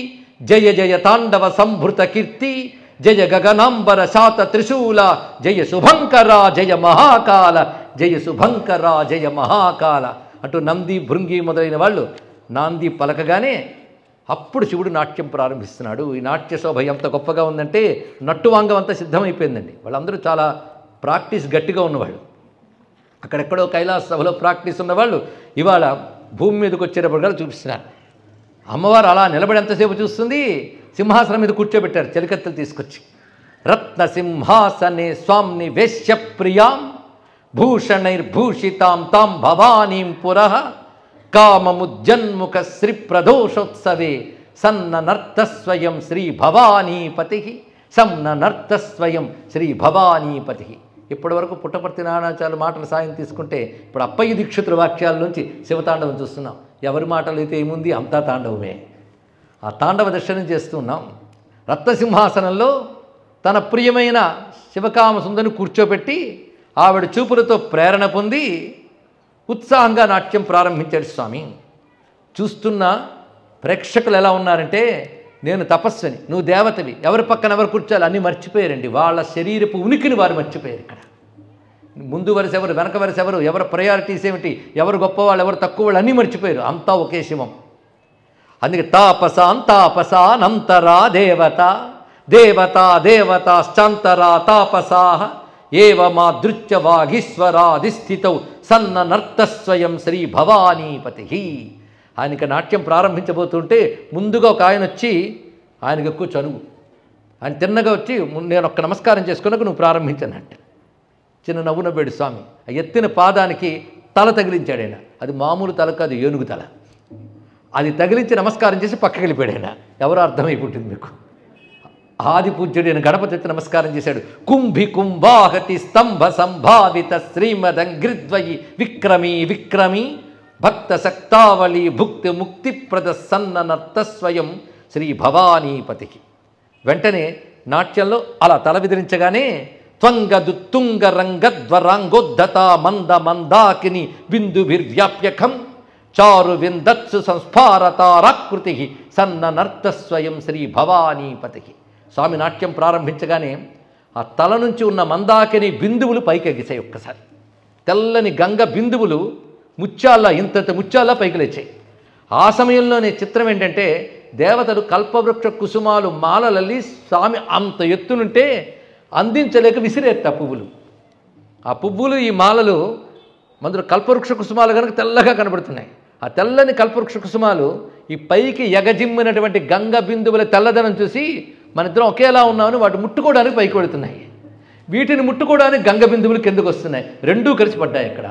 జయ జయ తాండవ సంభృత కీర్తి జయ గగనాంబర శాత త్రిశూల జయ శుభంకర జయ మహాకాల జయ శుభంకర జయ మహాకాల అంటూ నంది భృంగి మొదలైన వాళ్ళు నాంది పలకగానే అప్పుడు శివుడు నాట్యం ప్రారంభిస్తున్నాడు. ఈ నాట్య శోభ ఎంత గొప్పగా ఉందంటే నట్టువాంగం అంతా సిద్ధమైపోయిందండి. వాళ్ళందరూ చాలా ప్రాక్టీస్ గట్టిగా ఉన్నవాళ్ళు. అక్కడెక్కడో కైలాస సభలో ప్రాక్టీస్ ఉన్నవాళ్ళు ఇవాళ భూమి మీదకి వచ్చేటప్పుడు చూపిస్తున్నారు. అమ్మవారు అలా నిలబడి ఎంతసేపు చూస్తుంది, సింహాసనం మీద కూర్చోబెట్టారు చెలికత్తెలు తీసుకొచ్చి. రత్న సింహాసనే స్వామిని వేశ్యప్రియాం భూషణైర్భూషితాం తాం భవానీం పురః కామముజ్జన్ముఖ శ్రీ ప్రదోషోత్సవే సన్ననర్తస్వయం శ్రీ భవానీపతి సన్ననర్తస్వయం శ్రీ భవానీపతి. ఇప్పటి వరకు పుట్టపర్తి నానాచార్య మాటల సాయం తీసుకుంటే ఇప్పుడు అప్పయ్య దీక్షితుల వాక్యాల నుంచి శివతాండవం చూస్తున్నాం. ఎవరి మాటలు అయితే ఏముంది, అంతా తాండవమే. ఆ తాండవ దర్శనం చేస్తున్నాం. రత్నసింహాసనంలో తన ప్రియమైన శివకామ సుందరిని కూర్చోబెట్టి ఆవిడ చూపులతో ప్రేరణ పొంది ఉత్సాహంగా నాట్యం ప్రారంభించాడు స్వామి. చూస్తున్న ప్రేక్షకులు ఎలా ఉన్నారంటే, నేను తపస్విని, నువ్వు దేవతవి, ఎవరి పక్కన ఎవరు కూర్చోాలి అన్నీ మర్చిపోయారండి. వాళ్ళ శరీరపు ఉనికిని వారు మర్చిపోయారు. ఇక్కడ ముందు వరుస ఎవరు, వెనక వరుస ఎవరు, ఎవరి ప్రయారిటీస్ ఏమిటి, ఎవరు గొప్పవాళ్ళు, ఎవరు తక్కువ వాళ్ళు అన్నీ మర్చిపోయారు. అంతా ఒకే శివం. అందుకే తాపసాంతరా దేవత దేవత దేవతాశ్చాంతరా తాపసా ఏవమాదృత్య వాగీశ్వరాధిస్థితౌ సన్ననర్తస్వయం శ్రీ భవానీపతి. ఆయనకి నాట్యం ప్రారంభించబోతుంటే ముందుగా ఒక ఆయన వచ్చి ఆయనకు ఎక్కువ చనువు, ఆయన తిన్నగా వచ్చి నేను ఒక్క నమస్కారం చేసుకున్నాక నువ్వు ప్రారంభించానంట. చిన్న నవ్వు నవ్వాడు స్వామి. ఆ ఎత్తిన పాదానికి తల తగిలించాడు ఆయన. అది మామూలు తల కాదు, ఏనుగు తల. అది తగిలించి నమస్కారం చేసి పక్కకి వెళ్ళిపోయాడు ఆయన. ఎవరో అర్థమైపోతుంది మీకు. ఆది పూజ్యుడు ఆయన గణపతి ఎత్తి నమస్కారం చేశాడు. కుంభి కుంభాహతి స్తంభ సంభావిత శ్రీమదంగ్రిద్వయి విక్రమీ విక్రమీ భక్త శక్తావళి భుక్తి ముక్తిప్రద సన్ననర్తస్వయం శ్రీ భవానీపతికి. వెంటనే నాట్యంలో అలా తల విదిరించగానే త్వంగదుత్తుంగ రంగద్వరాంగోద్ధత మంద మందాకిని బిందుభిర్వ్యాప్యకం చారు విందత్సు సంస్ఫారతారాకృతి సన్ననర్తస్వయం శ్రీ భవానీపతికి. స్వామి నాట్యం ప్రారంభించగానే ఆ తల నుంచి ఉన్న మందాకిని బిందువులు పైకి ఎగిసాయి. ఒక్కసారి తెల్లని గంగ బిందువులు ముత్యాల్లా, ఇంతంత ముత్యాల్లా పైకి లేచాయి. ఆ సమయంలోనే చిత్రం ఏంటంటే, దేవతలు కల్పవృక్ష కుసుమాలు మాలలల్లి స్వామి అంత ఎత్తునుంటే అందించలేక విసిరేట పువ్వులు. ఆ పువ్వులు ఈ మాలలు మందులో కల్పవృక్ష కుసుమాలు కనుక తెల్లగా కనబడుతున్నాయి. ఆ తెల్లని కల్పవృక్ష కుసుమాలు ఈ పైకి ఎగజిమ్మినటువంటి గంగ బిందువుల తెల్లదనం చూసి మన ఇద్దరం ఒకేలా ఉన్నామని వాటి ముట్టుకోవడానికి పైకి వెళుతున్నాయి. వీటిని ముట్టుకోవడానికి గంగ బిందువులు కిందకు వస్తున్నాయి. రెండూ కలిసి పడ్డాయి. అక్కడ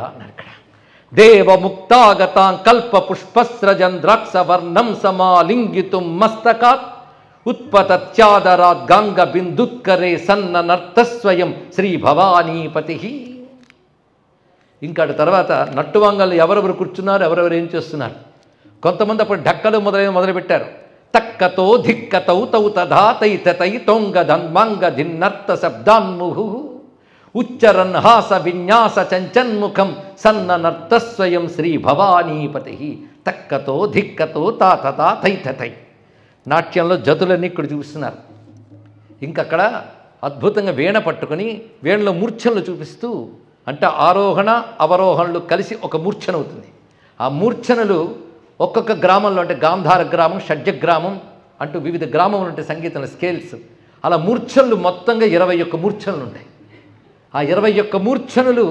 దేవముక్తాగతాం కల్ప పుష్పస్రజంద్రాక్షవర్ణం సమాలింగితుం మస్తకాత్ ఉత్పతత్యాదరాత్ గంగ బిందుత్కరే సన్ననర్తస్వయం శ్రీ భవానీపతి. ఇంకా తర్వాత నట్టువాంగలు ఎవరెవరు కూర్చున్నారు, ఎవరెవరు ఏం చేస్తున్నారు. కొంతమంది అప్పుడు ఢక్కలు మొదలుపెట్టారు. తక్కతో ధిక్కతౌ తౌ తథా తైతై తొంగ ధన్మాంగ ధిన్నర్త శబ్దాన్ముహు ఉచ్చరన్ హాస విన్యాస చంచన్ముఖం సన్ననర్తస్వయం శ్రీ భవానీపతి. తక్కతో ధిక్కతో తా తథా తైతై. నాట్యంలో జతులన్నీ ఇక్కడ చూపిస్తున్నారు. ఇంకక్కడ అద్భుతంగా వీణ పట్టుకొని వీణలో మూర్ఛనలు చూపిస్తూ, అంటే ఆరోహణ అవరోహణలు కలిసి ఒక మూర్ఛన అవుతుంది. ఆ మూర్ఛనలు ఒక్కొక్క గ్రామంలో, అంటే గాంధార గ్రామం, షడ్జగ్రామం అంటూ వివిధ గ్రామములు ఉంటాయి సంగీతంలో స్కేల్స్. అలా మూర్ఛనలు మొత్తంగా 21 మూర్ఛనలు ఉంటాయి. ఆ 21 మూర్ఛనలు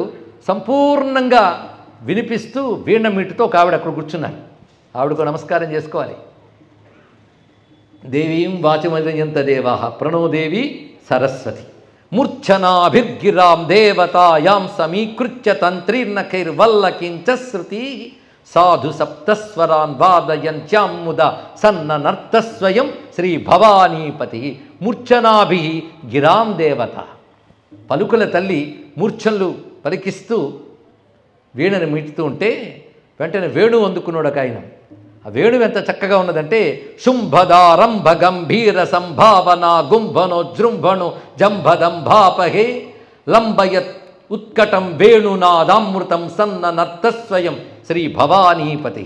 సంపూర్ణంగా వినిపిస్తూ వీణ మీటుతో ఒక ఆవిడ అక్కడ కూర్చున్నారు. ఆవిడకు నమస్కారం చేసుకోవాలి. దేవీం వాచమయంత దేవా ప్రణోదేవి సరస్వతి మూర్ఛనాభిర్గిరాం దేవతాయాం సమీకృత్య తంత్రీర్నఖైర్వల్లకించ శృతి సాధు సప్తస్వరాన్ వాదయంత్యాం ముద సన్ననర్తస్వయం శ్రీ భవానీపతి. మూర్ఛనాభి గిరాం దేవత, పలుకుల తల్లి మూర్ఛనలు పలికిస్తూ వీణను మీటుతూ ఉంటే వెంటనే వేణువు అందుకున్నాడు ఒక ఆయన. ఆ వేణువు ఎంత చక్కగా ఉన్నదంటే, శుంభదారంభ గంభీర సంభావన గుంభనో జృంభణో జంభదంభాపహే లంబయత్ ఉత్కటం వేణునాదామృతం సన్ననర్తస్వయం శ్రీ భవానీపతి.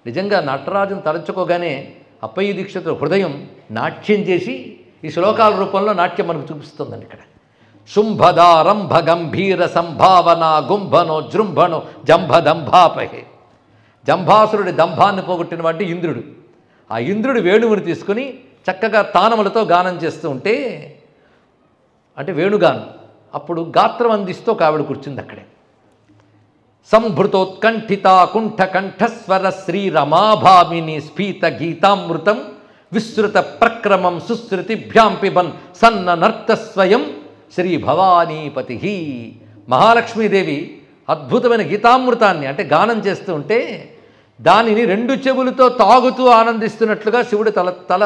నిజంగా నటరాజును తలంచుకోగానే అప్పయ్య దీక్షితుల హృదయం నాట్యం చేసి ఈ శ్లోకాల రూపంలో నాట్యం మనకు చూపిస్తుందండి. ఇక్కడ శుంభదారంభ గంభీర సంభావన గుంభనో జృంభనో జంభదంభాపహే. జంభాసురుడి దంభాన్ని పోగొట్టిన వాడి ఇంద్రుడు. ఆ ఇంద్రుడు వేణువుని తీసుకుని చక్కగా తానములతో గానం చేస్తూ ఉంటే, అంటే వేణుగానం, అప్పుడు గాత్రం అందిస్తూ ఒక ఆవిడ కూర్చుంది అక్కడే. సంభృతోత్కంఠిత కుంఠ కంఠస్వర శ్రీరమాభామిని స్ఫీత గీతామృతం విస్తృత ప్రక్రమం సుశ్రుతిభ్యాం పిబన్ సన్న నర్తస్వయం శ్రీ భవానీపతి. మహాలక్ష్మీదేవి అద్భుతమైన గీతామృతాన్ని అంటే గానం చేస్తూ ఉంటే దానిని రెండు చెవులతో తాగుతూ ఆనందిస్తున్నట్లుగా శివుడు తల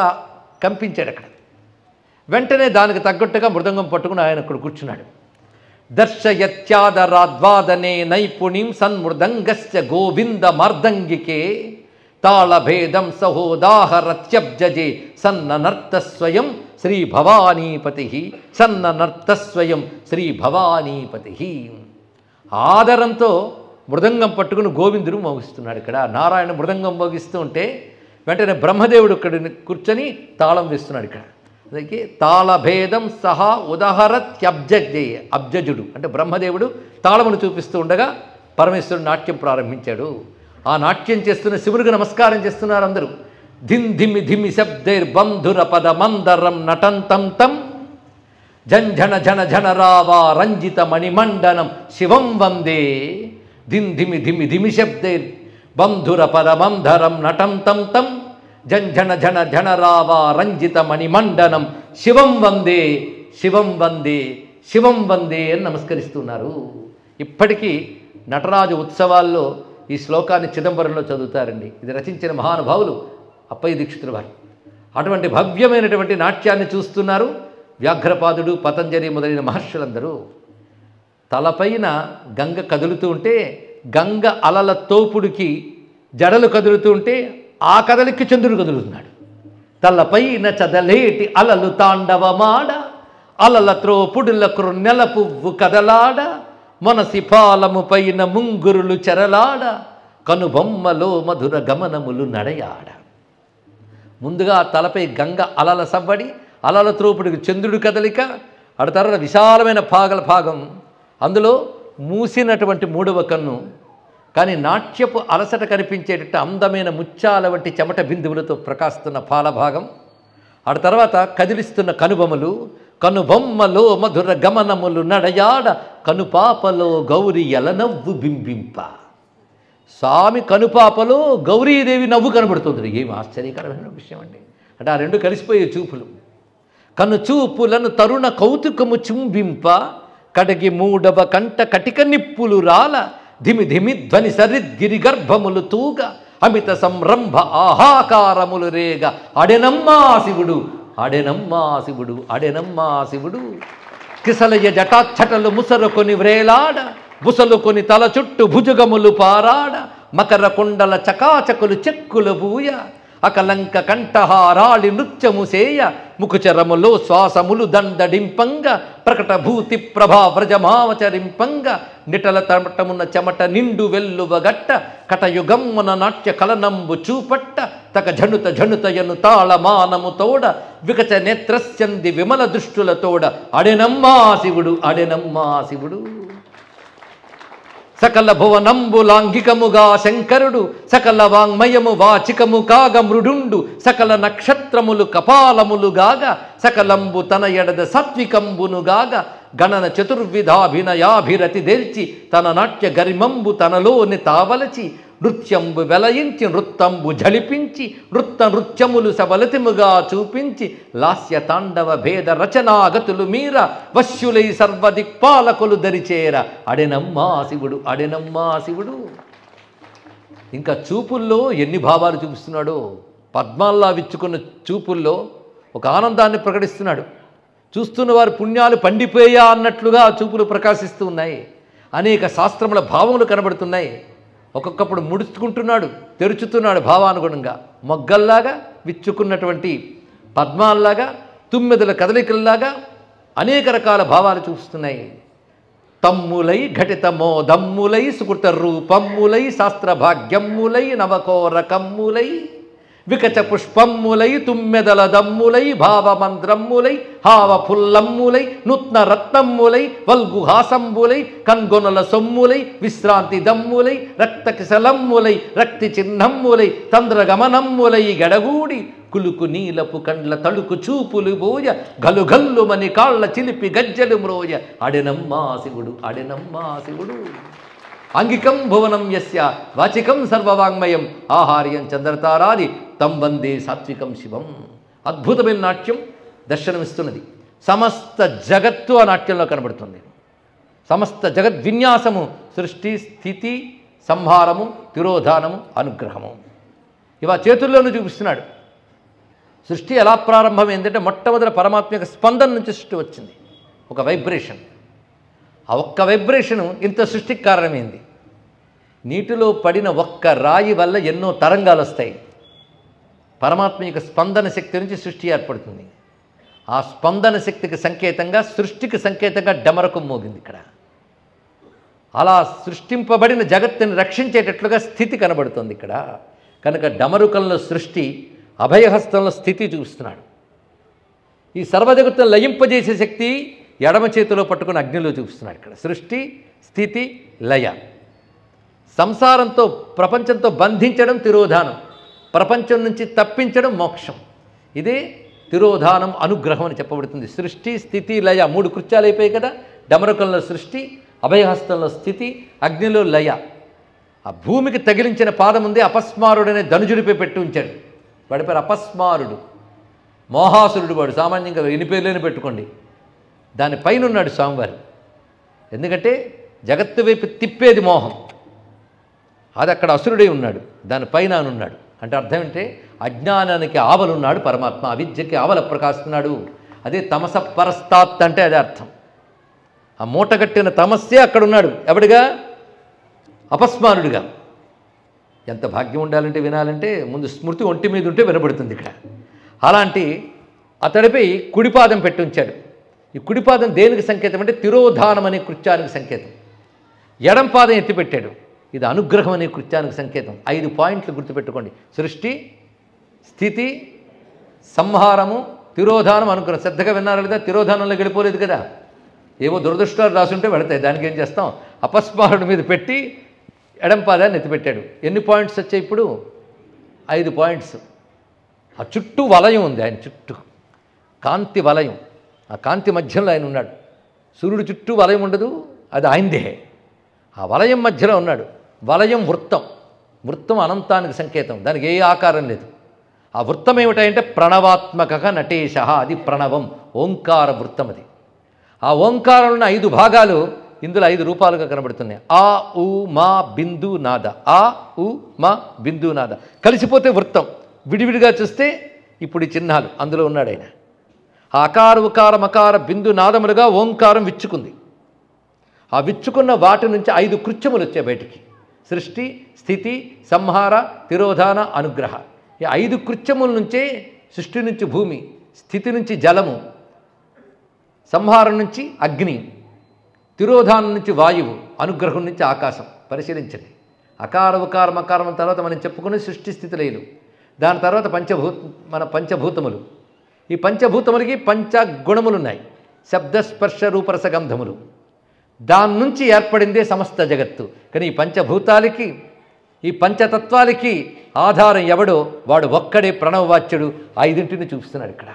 కంపించాడు అక్కడ. వెంటనే దానికి తగ్గట్టుగా మృదంగం పట్టుకుని ఆయన అక్కడ కూర్చున్నాడు. దర్శయత్యాదరాద్వాదనే నైపుణ్యం సన్మృదంగస్య గోవింద మార్దంగికే తాళభేదం సహోదాహరత్యబ్జే సన్ననర్తస్వయం శ్రీ భవానీపతి. సన్ననర్తస్వయం శ్రీ భవానీపతి. ఆదరంతో మృదంగం పట్టుకుని గోవిందుడు మోగిస్తున్నాడు. ఇక్కడ నారాయణ మృదంగం మోగిస్తూ ఉంటే వెంటనే బ్రహ్మదేవుడు ఇక్కడ కూర్చొని తాళం వేస్తున్నాడు. ఇక్కడ అందుకే తాళభేదం సహా ఉదహరత్యబ్జే. అబ్జజుడు అంటే బ్రహ్మదేవుడు తాళమును చూపిస్తూ ఉండగా పరమేశ్వరుడు నాట్యం ప్రారంభించాడు. ఆ నాట్యం చేస్తున్న శివునికి నమస్కారం చేస్తున్నారు అందరూ. ధిమ్ ధిమి ధిమి శబ్దైర్బంధుర పద మందరం నటంతం తం జంఝణ జన జన రావా రంజిత మణిమండనం శివం వందే. ధిమ్ ధిమి ధిమి ధిమి శబ్దైర్ బంధుర పద మందరం నటంతం తం జంఝణ జన జన రావా రంజిత మణిమండనం శివం వందే. శివం వందే శివం వందే అని నమస్కరిస్తున్నారు. ఇప్పటికీ నటరాజు ఉత్సవాల్లో ఈ శ్లోకాన్ని చిదంబరంలో చదువుతారండి. ఇది రచించిన మహానుభావులు అప్పయ్య దీక్షితుల వారు. అటువంటి భవ్యమైనటువంటి నాట్యాన్ని చూస్తున్నారు వ్యాఘ్రపాదుడు, పతంజలి మొదలైన మహర్షులందరూ. తలపైన గంగ కదులుతూ ఉంటే గంగ అలల తోపుడికి జడలు కదులుతూ ఉంటే ఆ కదలికి చంద్రుడు కదులుతున్నాడు. తలపైన చదలేటి అలలు తాండవమాడ అలల త్రోపుడుల కృన్నెల పువ్వు కదలాడ మనసి పాలము పైన ముంగురులు చెరలాడ కనుబొమ్మలో మధుర గమనములు నడయాడ. ముందుగా తలపై గంగ అలల సవ్వడి, అలల త్రోపుడికి చంద్రుడి కదలిక, అటు తర్వాత విశాలమైన భాగం, అందులో మూసినటువంటి మూడవ కన్ను, కానీ నాట్యపు అలసట కనిపించేటట్టు అందమైన ముత్యాల వంటి చెమట బిందువులతో ప్రకాశిస్తున్న పాలభాగం, అటు తర్వాత కదిలిస్తున్న కనుబొమ్మలు, కనుబొమ్మలో మధుర గమనములు నడయాడ కనుపాపలో గౌరీ ఎలనవ్వు బింబింప. స్వామి కనుపాపలో గౌరీదేవి నవ్వు కనబడుతుంది. ఏమి ఆశ్చర్యకరమైన విషయం అండి. అంటే ఆ రెండు కలిసిపోయే చూపులు. కను చూపులను తరుణ కౌతుకము చుంబింప కడగి మూడవ కంట కటిక నిప్పులు రాల ధిమి ధిమి ధ్వని సరిద్గిరి గర్భములు తూగ అమిత సంరంభ ఆహాకారములు రేగ అడెనమ్మా శివుడు అడెనమ్మా శివుడు అడెనమ్మా శివుడు. కిసలయ జటాచ్చటలు ముసరుకొని వ్రేలాడ బుసలు కొని తల చుట్టూ భుజగములు పారాడ మకర కుండల చకాచకులు చెక్కుల బూయ అకలంక కంఠహారాళి నృత్యము సేయ ముఖచరములో శ్వాసములు దండడింపంగ ప్రకట భూతి ప్రభా వ్రజమావచరింపంగ నిటల తమటమున్న చెమట నిండు వెల్లువగట్ట కటయుగమ్మున నాట్య కలనంబు చూపట్ట తక జనుత జనుతయను తాళమానము తోడ వికచ నేత్రస్యంది విమల దృష్టులతోడ అడెనమ్మా శివుడు అడెనమ్మా శివుడు. సకల భువనంబులాంగికముగా శంకరుడు సకల వాంగ్మయము వాచికము కాగ మృడుండు సకల నక్షత్రములు కపాలములు గాగ సకలంబు తన ఎడద సాత్వికంబును గాగ గణన చతుర్విధాభినయాభిరతి దేల్చి తన నాట్య గరిమంబు తనలోని తావలచి నృత్యంబు వెలయించి నృత్తంబు జళిపించి నృత్యములు సబలతిముగా చూపించి లాస్య తాండవ భేద రచనాగతులు మీర వశ్యులై సర్వదిక్పాలకులు దరిచేర అడెనమ్మా శివుడు అడెనమ్మా శివుడు. ఇంకా చూపుల్లో ఎన్ని భావాలు చూపిస్తున్నాడో. పద్మాల్లా విచ్చుకున్న చూపుల్లో ఒక ఆనందాన్ని ప్రకటిస్తున్నాడు. చూస్తున్న వారి పుణ్యాలు పండిపోయా అన్నట్లుగా చూపులు ప్రకాశిస్తూ ఉన్నాయి. అనేక శాస్త్రముల భావములు కనబడుతున్నాయి. ఒక్కొక్కప్పుడు ముడుచుకుంటున్నాడు, తెరుచుతున్నాడు భావానుగుణంగా. మొగ్గల్లాగా విచ్చుకున్నటువంటి పద్మాల్లాగా తుమ్మెదల కదలికల్లాగా అనేక రకాల భావాలు చూస్తున్నాయి. తమ్ములై ఘటితమో దమ్ములై సుకృత రూపమ్ములై శాస్త్రభాగ్యమ్ములై నవకోరకమ్ములై వికచ పుష్పమ్ములై తుమ్మెదల దమ్ములై భావమంద్రమ్ములై హావ ఫుల్లమ్ములై నూత్న రత్నమ్ములై వల్గుహాసంబులై కన్గొనల సొమ్ములై విశ్రాంతి దమ్ములై రక్తకిసలమ్ములై రక్తి చిహ్నమ్ములై తంద్రగమనమ్ములై గడగూడి కులుకు నీలపు కండ్ల తళుకు చూపులు బోయ గలుగల్లుమని కాళ్ళ చిలిపి గజ్జలు మ్రోయ అడెనమ్మా శివుడు అంగికం భువనం యస్య వాచికం సర్వవాంగ్మయం ఆహార్యం చంద్రతారాది తం వందే సాత్వికం శివం. అద్భుతమైన నాట్యం దర్శనమిస్తున్నది. సమస్త జగత్తు ఆ నాట్యంలో కనబడుతుంది. సమస్త జగద్విన్యాసము సృష్టి స్థితి సంహారము తిరోధానము అనుగ్రహము ఇవా చేతుల్లోనూ చూపిస్తున్నాడు. సృష్టి ఎలా ప్రారంభమైందంటే మొట్టమొదటి పరమాత్మ యొక్క స్పందన నుంచి సృష్టి వచ్చింది. ఒక వైబ్రేషన్. ఆ ఒక్క వైబ్రేషను ఇంత సృష్టికి కారణమైంది. నీటిలో పడిన ఒక్క రాయి వల్ల ఎన్నో తరంగాలు వస్తాయి. పరమాత్మ యొక్క స్పందన శక్తి నుంచి సృష్టి ఏర్పడుతుంది. ఆ స్పందన శక్తికి సంకేతంగా సృష్టికి సంకేతంగా డమరకం మోగింది ఇక్కడ. అలా సృష్టింపబడిన జగత్తుని రక్షించేటట్లుగా స్థితి కనబడుతుంది ఇక్కడ. కనుక డమరుకంలో సృష్టి, అభయహస్తంలో స్థితి చూస్తున్నాడు. ఈ సర్వజగత్తును లయింపజేసే శక్తి ఎడమ చేతిలో పట్టుకుని అగ్నిలో చూపిస్తున్నాడు ఇక్కడ. సృష్టి స్థితి లయ. సంసారంతో ప్రపంచంతో బంధించడం తిరోధానం, ప్రపంచం నుంచి తప్పించడం మోక్షం. ఇదే తిరోధానం అనుగ్రహం అని చెప్పబడుతుంది. సృష్టి స్థితి లయ 3 కృత్యాలు అయిపోయాయి కదా. డమరకంలో సృష్టి, అభయహస్తంలో స్థితి, అగ్నిలో లయ. ఆ భూమికి తగిలించిన పాదం ఉంది అపస్మారుడనే ధనుజుడిపై పెట్టి ఉంచాడు. వాడి పేరు అపస్మారుడు. మోహాసురుడు వాడు. సామాన్యంగా ఎన్ని పేర్లేని పెట్టుకోండి. దానిపైన ఉన్నాడు స్వామివారు. ఎందుకంటే జగత్తు వైపు తిప్పేది మోహం. అది అక్కడ అసురుడై ఉన్నాడు. దానిపైన ఉన్నాడు. అంటే అర్థం ఏంటంటే అజ్ఞానానికి ఆవలున్నాడు పరమాత్మ, అవిద్యకి ఆవల ప్రకాశిస్తున్నాడు. అదే తమస పరస్తాత్ అంటే అదే అర్థం. ఆ మూటగట్టిన తమస్సే అక్కడ ఉన్నాడు. ఎవడిగా? అపస్మారుడిగా. ఎంత భాగ్యం ఉండాలంటే వినాలంటే ముందు స్మృతి ఒంటి మీద ఉంటే వినబడుతుంది ఇక్కడ. అలాంటి అతడిపై కుడిపాదం పెట్టి ఉంచాడు. ఈ కుడిపాదం దేనికి సంకేతం అంటే తిరోధానం అనే కృత్యానికి సంకేతం. ఎడం పాదం ఎత్తిపెట్టాడు. ఇది అనుగ్రహం అనే కృత్యానికి సంకేతం. 5 పాయింట్లు గుర్తుపెట్టుకోండి. సృష్టి స్థితి సంహారము తిరోధానం అనుగ్రహం. శ్రద్ధగా విన్నారు లేదా? తిరోధానంలో గడిపోలేదు కదా. ఏవో దురదృష్టాలు రాసుంటే వెళతాయి. దానికి ఏం చేస్తాం? అపస్మారుడి మీద పెట్టి ఎడం పాదాన్ని ఎత్తిపెట్టాడు. ఎన్ని పాయింట్స్ వచ్చాయి ఇప్పుడు? 5 పాయింట్స్. ఆ చుట్టూ వలయం ఉంది. ఆయన చుట్టూ కాంతి వలయం. ఆ కాంతి మధ్యలో ఆయన ఉన్నాడు. సూర్యుడు చుట్టూ వలయం ఉండదు, అది ఆయనదే. ఆ వలయం మధ్యలో ఉన్నాడు. వలయం వృత్తం. వృత్తం అనంతానికి సంకేతం. దానికి ఏ ఆకారం లేదు. ఆ వృత్తం ఏమిటంటే ప్రణవాత్మక నటేశ. అది ప్రణవం, ఓంకార వృత్తం. అది ఆ ఓంకారంలో 5 భాగాలు ఇందులో 5 రూపాలుగా కనబడుతున్నాయి. ఆ ఉ మా బిందు నాద. ఆ ఉ మా బిందు నాద కలిసిపోతే వృత్తం. విడివిడిగా చూస్తే ఇప్పుడు ఈ చిహ్నాలు అందులో ఉన్నాడు ఆయన. ఆ అకార ఉకార మకార బిందు నాదములుగా ఓంకారం విచ్చుకుంది. ఆ విచ్చుకున్న వాటి నుంచి 5 కృత్యములు వచ్చాయి బయటికి. సృష్టి స్థితి సంహార తిరోధాన అనుగ్రహ. ఈ 5 కృత్యముల నుంచే సృష్టి నుంచి భూమి, స్థితి నుంచి జలము, సంహారం నుంచి అగ్ని, తిరోధానం నుంచి వాయువు, అనుగ్రహం నుంచి ఆకాశం. పరిశీలించండి. అకార ఉకార మకారం తర్వాత మనం చెప్పుకునే సృష్టి స్థితి లయలు. దాని తర్వాత పంచభూతములు. ఈ పంచభూతములకి పంచగుణములు ఉన్నాయి. శబ్ద స్పర్శ రూపరస గంధములు. దాని నుంచి ఏర్పడిందే సమస్త జగత్తు. కానీ ఈ పంచభూతాలకి ఈ పంచతత్వాలకి ఆధారం ఎవడో వాడు ఒక్కడే ప్రణవవాచ్యుడు. 5 చూపిస్తున్నాడు ఇక్కడ.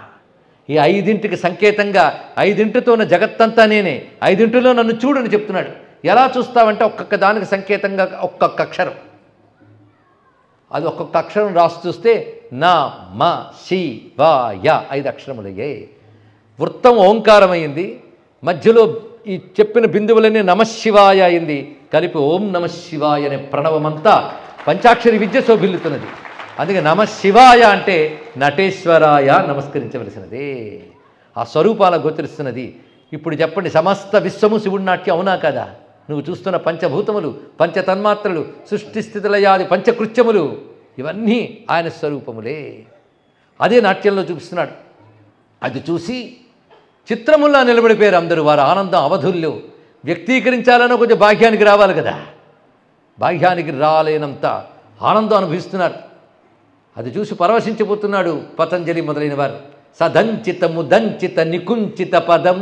ఈ 5కి సంకేతంగా 5 ఉన్న జగత్తంతా నేనే. 5 నన్ను చూడని చెప్తున్నాడు. ఎలా చూస్తావంటే ఒక్కొక్క దానికి సంకేతంగా ఒక్కొక్క అక్షరం. అది ఒక్కొక్క అక్షరం రాసి చూస్తే నా మ శి వా య 5 అక్షరములయ్యే. వృత్తం ఓంకారమైంది. మధ్యలో ఈ చెప్పిన బిందువులన్నీ నమశివాయ అయింది. కలిపి ఓం నమశివాయ అనే ప్రణవమంతా పంచాక్షరి విద్య శోభిల్లుతున్నది. అందుకే నమశివాయ అంటే నటేశ్వరాయ నమస్కరించవలసినదే. ఆ స్వరూపాల గోచరిస్తున్నది. ఇప్పుడు చెప్పండి, సమస్త విశ్వము శివుడి నాట్యం అవునా కదా? నువ్వు చూస్తున్న పంచభూతములు, పంచతన్మాత్రలు, సృష్టి స్థితిలయాది పంచకృత్యములు ఇవన్నీ ఆయన స్వరూపములే. అదే నాట్యంలో చూపిస్తున్నాడు. అది చూసి చిత్రముల్లా నిలబడిపోయారు అందరూ. వారు ఆనందం అవధుల్లో వ్యక్తీకరించాలనో కొంచెం బాహ్యానికి రావాలి కదా. బాహ్యానికి రాలేనంత ఆనందం అనుభవిస్తున్నారు. అది చూసి పరవశించిపోతున్నాడు పతంజలి మొదలైన వారు. సదంచిత ముదంచిత నికుంచిత పదం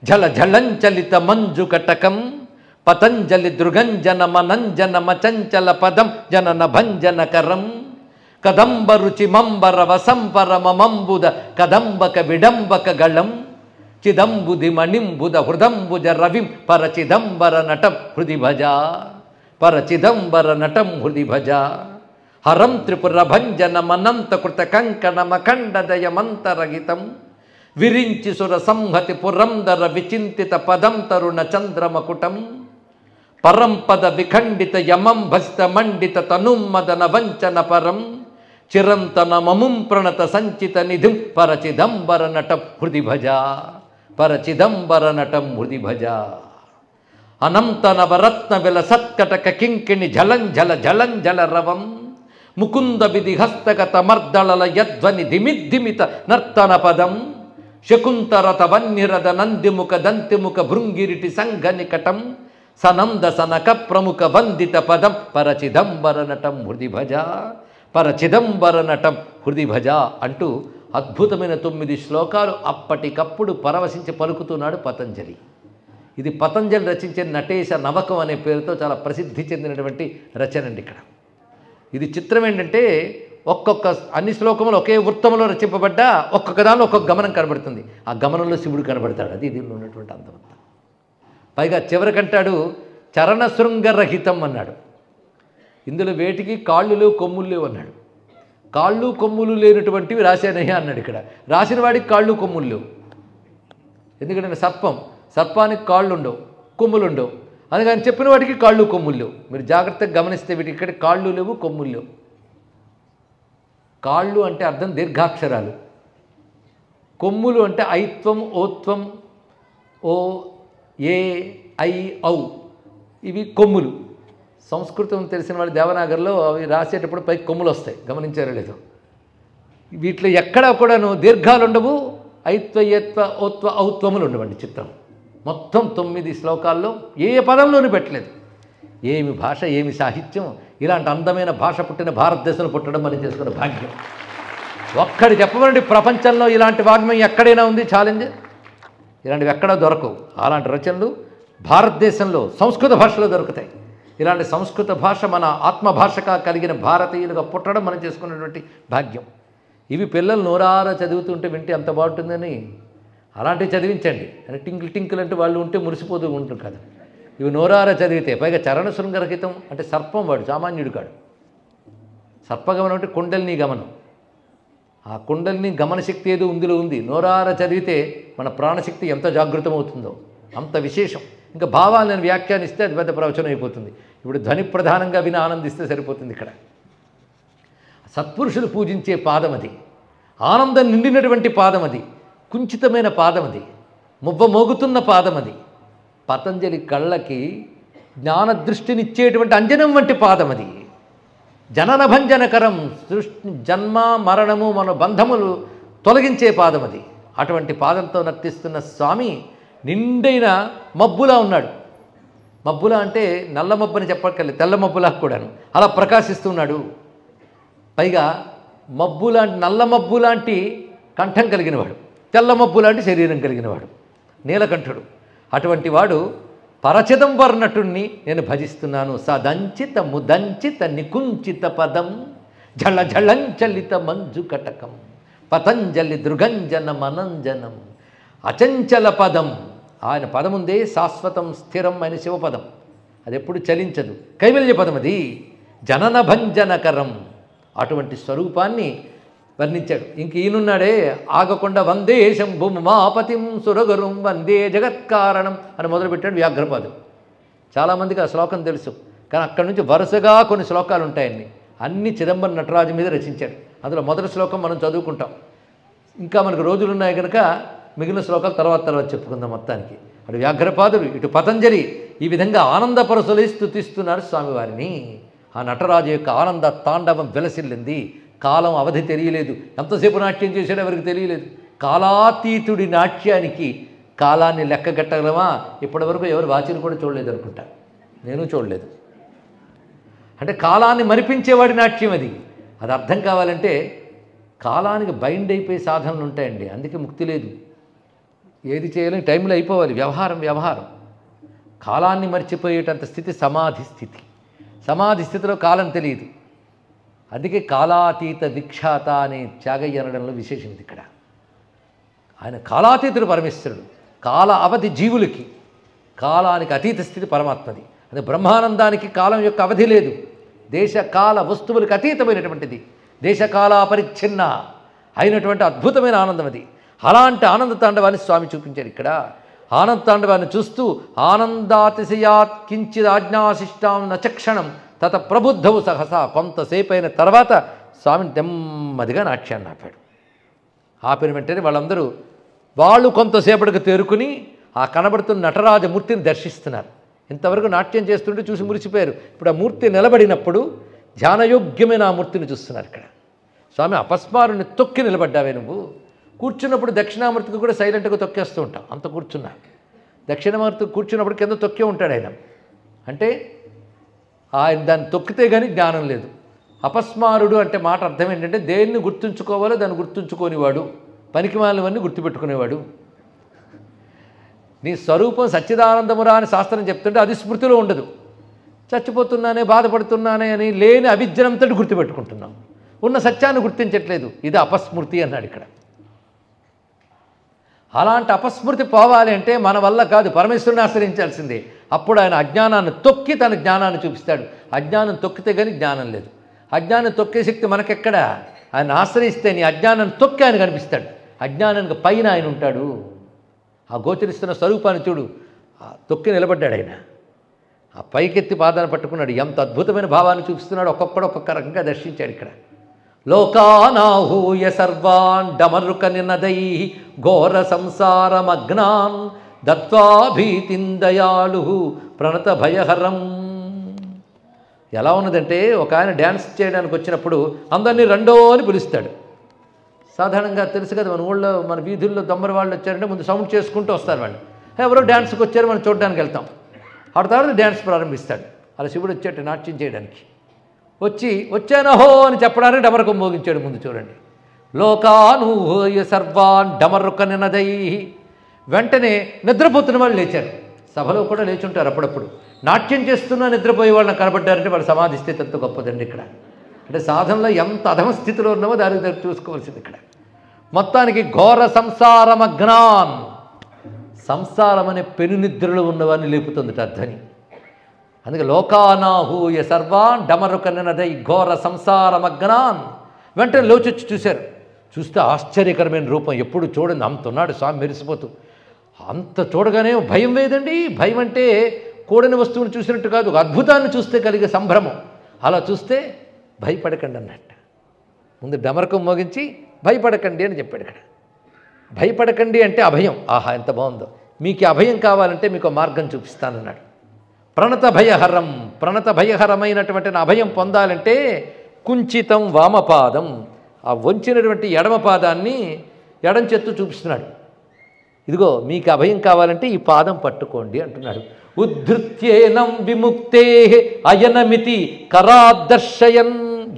జల జలంచలిత మంజు కటకం పతంజలి దృగంజన మనంజన మచంచల పదం జనన భంజనకరం కదంబ రుచి మంబర వసంపర మమంబుద కదంబక విడంబక గళం చిదంబుది మణింబుద హృదంబుజ రవిం పరచిదంబర నటం హృది భజ పరచిదంబర నటం హృది భజ హరం త్రిపుర భంజన మనంత కృత కంకణ మఖండదయమంతరగితం విరించి సుర సంహతి పురందర విచింతిత పదం తరుణ చంద్రమకుటం పరంపద విఖండిత యమం భస్త మండిత తనుమదన వంచన పరం చిరంతన మముం ప్రణత సంచిత నిధిం పరచిదంబర నటం హృది భజ పరచిదంబర నటం హృది భజ అనంత నవరత్న విల సత్కటక కింకిణి జలంజల జలంజల రవం ముకుంద విధి హస్తగత మర్దళల యధ్వని ధిమిద్ధిమిత నర్తన పదం శకుంతరత వన్నిరద నందిముఖ దంతిముఖ భృంగిరిటి సంఘ నికటం సనంద సనక ప్రముఖ వందిత పదం పరచిదంబర నటం హృది భజ పరచిదంబర నటం హృది భజ అంటూ అద్భుతమైన 9 శ్లోకాలు అప్పటికప్పుడు పరవశించి పలుకుతున్నాడు పతంజలి. ఇది పతంజలి రచించిన నటేశ నవకం అనే పేరుతో చాలా ప్రసిద్ధి చెందినటువంటి రచన అండి. ఇక్కడ ఇది చిత్రం ఏంటంటే ఒక్కొక్క అన్ని శ్లోకములు ఒకే వృత్తంలో రచింపబడ్డా ఒక్కొక్క దానిలో ఒక్కొక్క గమనం కనబడుతుంది. ఆ గమనంలో శివుడు కనబడతాడు. అది దీనిలో ఉన్నటువంటి అందమంతా. పైగా చివరికంటాడు చరణశృంగరహితం అన్నాడు. ఇందులో వేటికి కాళ్ళు కొమ్ములు లేవు అన్నాడు. కాళ్ళు కొమ్ములు లేనటువంటివి రాశానయ్యా అన్నాడు. ఇక్కడ రాసిన వాడికి కాళ్ళు కొమ్ములు లేవు. ఎందుకంటే సర్పానికి కాళ్ళు ఉండవు, కొమ్ములు ఉండవు. అందుకని చెప్పిన వాటికి కాళ్ళు కొమ్ములు లేవు. మీరు జాగ్రత్తగా గమనిస్తే వీటికి ఇక్కడ కాళ్ళు లేవు, కొమ్ములు లేవు. కాళ్ళు అంటే అర్థం దీర్ఘాక్షరాలు, కొమ్ములు అంటే ఐత్వం ఓత్వం ఓ ఏ ఐ ఔ ఇవి కొమ్ములు. సంస్కృతం తెలిసిన వాళ్ళు దేవనాగర్లో అవి రాసేటప్పుడు పైకి కొమ్ములు వస్తాయి, గమనించారో లేదో. వీటిలో ఎక్కడా కూడాను దీర్ఘాలు ఉండవు, ఐత్వ ఏత్వ ఓత్వ ఔత్వములు ఉండవండి. చిత్రం మొత్తం 9 శ్లోకాల్లో ఏ పదంలోనూ పెట్టలేదు. ఏమి భాష, ఏమి సాహిత్యం! ఇలాంటి అందమైన భాష పుట్టిన భారతదేశంలో పుట్టడం మనం చేసుకున్న భాగ్యం. ఒక్కడి చెప్పమండి ప్రపంచంలో ఇలాంటి వాగ్మయం ఎక్కడైనా ఉంది? ఛాలెంజ్. ఇలాంటివి ఎక్కడా దొరకవు. అలాంటి రచనలు భారతదేశంలో సంస్కృత భాషలో దొరుకుతాయి. ఇలాంటి సంస్కృత భాష మన ఆత్మభాషగా కలిగిన భారతీయులుగా పుట్టడం మనం చేసుకున్నటువంటి భాగ్యం. ఇవి పిల్లలు నోరారా చదువుతుంటే వింటే అంత బాగుంటుందని అలాంటివి చదివించండి. అని టింకులు అంటూ వాళ్ళు ఉంటే మురిసిపోతూ ఉంటుంది కదా. ఇవి నోరారా చదివితే, పైగా చరణ శృంగరహితం అంటే సర్పం, వాడు సామాన్యుడు కాడు. సర్పగమనం అంటే కుండలిని గమనం. ఆ కుండలిని గమనశక్తి ఏదో ఇందులో ఉంది. నోరారా చదివితే మన ప్రాణశక్తి ఎంత జాగృతమవుతుందో అంత విశేషం. ఇంకా భావాలను వ్యాఖ్యానిస్తే అది పెద్ద ప్రవచనం అయిపోతుంది. ఇప్పుడు ధ్వని ప్రధానంగా విని ఆనందిస్తే సరిపోతుంది. ఇక్కడ సత్పురుషులు పూజించే పాదం అది, ఆనందం నిండినటువంటి పాదం అది, కుంచితమైన పాదం అది, మువ్వ మోగుతున్న పాదం అది, పతంజలి కళ్ళకి జ్ఞానదృష్టినిచ్చేటువంటి అంజనం వంటి పాదం అది, జనన భంజనకరం, సృష్టి జన్మ మరణము మన బంధములు తొలగించే పాదం అది. అటువంటి పాదంతో నర్తిస్తున్న స్వామి నిండైన మబ్బులా ఉన్నాడు. మబ్బులా అంటే నల్ల మబ్బు అని చెప్పక్కర్లేదు, తెల్ల మబ్బులా కూడాను అలా ప్రకాశిస్తున్నాడు. పైగా మబ్బు లాంటి, నల్ల మబ్బు లాంటి కంఠం కలిగినవాడు, తెల్ల మబ్బు లాంటి శరీరం కలిగినవాడు, నీలకంఠుడు. అటువంటి వాడు పరచిదంబర నటుణ్ణి నేను భజిస్తున్నాను. సదంచిత ముదంచిత నికుంచిత పదం జల జళంచలిత మంజు కటకం పతంజలి దృగంజన మనంజనం అచంచల పదం. ఆయన పదముందే శాశ్వతం స్థిరం అయిన శివపదం, అది ఎప్పుడు చలించదు. కైవల్య పదం అది, జనన భంజనకరం. అటువంటి స్వరూపాన్ని వర్ణించాడు. ఇంక ఈయనున్నాడే ఆగకుండా వందే శంభుమాపతిం సురగురుం వందే జగత్కారణం అని మొదలుపెట్టాడు వ్యాఘ్రపాదుడు. చాలామందికి ఆ శ్లోకం తెలుసు, కానీ అక్కడి నుంచి వరుసగా కొన్ని శ్లోకాలు ఉంటాయండి. అన్ని చిదంబరం నటరాజు మీద రచించాడు. అందులో మొదటి శ్లోకం మనం చదువుకుంటాం. ఇంకా మనకు రోజులు ఉన్నాయి కనుక మిగిలిన శ్లోకాలు తర్వాత చెప్పుకుందాం. మొత్తానికి అటు వ్యాఘ్రపాదుడు, ఇటు పతంజలి ఈ విధంగా ఆనందపరసులై స్తుతిస్తున్నారు స్వామివారిని. ఆ నటరాజు యొక్క ఆనంద తాండవం విలసిల్లింది. కాలం అవధి తెలియలేదు. ఎంతసేపు నాట్యం చేశాడో ఎవరికి తెలియలేదు. కాలాతీతుడి నాట్యానికి కాలాన్ని లెక్కగట్టగలమా? ఇప్పటివరకు ఎవరు వాచిని కూడా చూడలేదు అనుకుంటా, నేను చూడలేదు. అంటే కాలాన్ని మరిపించేవాడి నాట్యం అది. అది అర్థం కావాలంటే కాలానికి బైండ్ అయిపోయే సాధనలు ఉంటాయండి. అందుకే ముక్తి లేదు. ఏది చేయాలని టైంలో అయిపోవాలి. వ్యవహారం. కాలాన్ని మర్చిపోయేటంత స్థితి సమాధి స్థితి. సమాధి స్థితిలో కాలం తెలియదు. అందుకే కాలాతీత విఖ్యాత అనే త్యాగయ్య అనడంలో విశేషం ఇది. ఇక్కడ ఆయన కాలాతీతుడు పరమేశ్వరుడు. కాల అవధి జీవులకి, కాలానికి అతీత స్థితి పరమాత్మది. అది బ్రహ్మానందానికి కాలం యొక్క అవధి లేదు. దేశకాల వస్తువులకు అతీతమైనటువంటిది, దేశకాలాపరిచ్ఛిన్న అయినటువంటి అద్భుతమైన ఆనందం అది. అలాంటి ఆనంద తాండవాన్ని స్వామి చూపించారు ఇక్కడ. ఆనంద తాండవాన్ని చూస్తూ ఆనందాతిశయాత్ కించిదాజ్ఞాశిష్టాం నచక్షణం తత ప్రబుద్ధవు సహసా. కొంతసేపు అయిన తర్వాత స్వామిని నెమ్మదిగా నాట్యాన్ని ఆపాడు. ఆపిన వెంటనే వాళ్ళు కొంతసేపటికి తేరుకుని ఆ కనబడుతున్న నటరాజమూర్తిని దర్శిస్తున్నారు. ఇంతవరకు నాట్యం చేస్తుంటే చూసి మురిసిపోయారు. ఇప్పుడు ఆ మూర్తి నిలబడినప్పుడు ధ్యానయోగ్యమైన ఆ మూర్తిని చూస్తున్నారు. ఇక్కడ స్వామి అపస్మారుని తొక్కి నిలబడ్డావే నువ్వు. కూర్చున్నప్పుడు దక్షిణామూర్తికి కూడా సైలెంట్గా తొక్కేస్తూ ఉంటాం. అంత కూర్చున్నా దక్షిణామూర్తి కూర్చున్నప్పుడు కింద తొక్కే ఉంటాడు ఆయన. అంటే ఆయన దాన్ని తొక్కితే కానీ జ్ఞానం లేదు. అపస్మారుడు అంటే మాట అర్థం ఏంటంటే దేన్ని గుర్తుంచుకోవాలో దాన్ని గుర్తుంచుకోనివాడు, పనికిమాలినవన్నీ గుర్తుపెట్టుకునేవాడు. నీ స్వరూపం సచ్చిదానందమురా అని శాస్త్రం చెప్తుంటే అది స్మృతిలో ఉండదు. చచ్చిపోతున్నానే, బాధపడుతున్నానే అని లేని అవిజ్ఞనంతటి గుర్తుపెట్టుకుంటున్నాం. ఉన్న సత్యాన్ని గుర్తించట్లేదు. ఇది అపస్మృతి అన్నాడు ఇక్కడ. అలాంటి అపస్మృతి పోవాలి అంటే మన వల్ల కాదు, పరమేశ్వరుని ఆశ్రయించాల్సిందే. అప్పుడు ఆయన అజ్ఞానాన్ని తొక్కి తన జ్ఞానాన్ని చూపిస్తాడు. అజ్ఞానం తొక్కితే కానీ జ్ఞానం లేదు. అజ్ఞానం తొక్కే శక్తి మనకెక్కడా? ఆయన ఆశ్రయిస్తే నీ అజ్ఞానాన్ని తొక్కి ఆయన కనిపిస్తాడు. అజ్ఞానానికి పైన ఆయన ఉంటాడు. ఆ గోచరిస్తున్న స్వరూపాన్ని చూడు, తొక్కి నిలబడ్డాడు ఆయన. ఆ పైకెత్తి పాదాన్ని పట్టుకున్నాడు. ఎంత అద్భుతమైన భావాన్ని చూపిస్తున్నాడు. ఒక్కొక్క రకంగా దర్శించాడు ఇక్కడ. లోకానాహూయ సర్వాన్ డమరుక నినదై ఘోర సంసారమగ్నాన్ దత్వా భీతిం దయాళు ప్రణత భయహరం. ఎలా ఉన్నదంటే ఒక ఆయన డ్యాన్స్ చేయడానికి వచ్చినప్పుడు అందరినీ రెండో అని పిలుస్తాడు. సాధారణంగా తెలుసు కదా, మన ఊళ్ళో మన వీధుల్లో దొమ్మరి వాళ్ళు వచ్చారంటే ముందు సౌండ్ చేసుకుంటూ వస్తారు వాళ్ళు. ఎవరో డ్యాన్స్కి వచ్చారు, మనం చూడడానికి వెళ్తాం. ఆ తర్వాత డ్యాన్స్ ప్రారంభిస్తాడు. అలా శివుడు వచ్చాడు నాట్యం చేయడానికి. వచ్చానహో అని చెప్పడానికి డమరకం మోగించాడు ముందు. చూడండి, లోకానూహయ సర్వాన్ డమరుక నినదై. వెంటనే నిద్రపోతున్న వాళ్ళు లేచారు. సభలో కూడా లేచుంటారు అప్పుడప్పుడు. నాట్యం చేస్తున్నా నిద్రపోయే వాళ్ళని కనబడ్డారంటే వాళ్ళ సమాధి స్థితి ఎంత గొప్పదండి ఇక్కడ. అంటే సాధనలో ఎంత అధమ స్థితిలో ఉన్నామో దానికి దగ్గర చూసుకోవాల్సింది ఇక్కడ. మొత్తానికి ఘోర సంసారమగ్నాన్, సంసారం అనే పెను నిద్రలో ఉన్నవారిని లేపుతుంది ధ్వని. అందుకే లోకానాహూయ సర్వాన్ డమరుక నినదై ఘోర సంసారమగ్నాన్. వెంటనే లోచొచ్చి చూశారు. చూస్తే ఆశ్చర్యకరమైన రూపం. ఎప్పుడు చూడండి అంత ఉన్నాడు స్వామి మెరిసిపోతూ. అంత చూడగానే భయం వేదండి. భయం అంటే కూడని వస్తువుని చూసినట్టు కాదు, ఒక అద్భుతాన్ని చూస్తే కలిగే సంభ్రమం. అలా చూస్తే భయపడకండి అన్నట్టు. ముందు డమరకం మోగించి భయపడకండి అని చెప్పాడు ఇక్కడ. భయపడకండి అంటే అభయం. ఆహా ఎంత బాగుందో. మీకు అభయం కావాలంటే మీకు మార్గం చూపిస్తానన్నాడు. ప్రణత భయహరం, ప్రణత భయహరమైనటువంటి అభయం పొందాలంటే కుంచితం వామపాదం, ఆ వంచినటువంటి ఎడమ పాదాన్ని ఎడం చేత్తో చూపిస్తున్నాడు. ఇదిగో మీకు అభయం కావాలంటే ఈ పాదం పట్టుకోండి అంటున్నాడు. ఉద్ధృత్యేనం విముక్తే అయనమితి కరాదర్శయన్.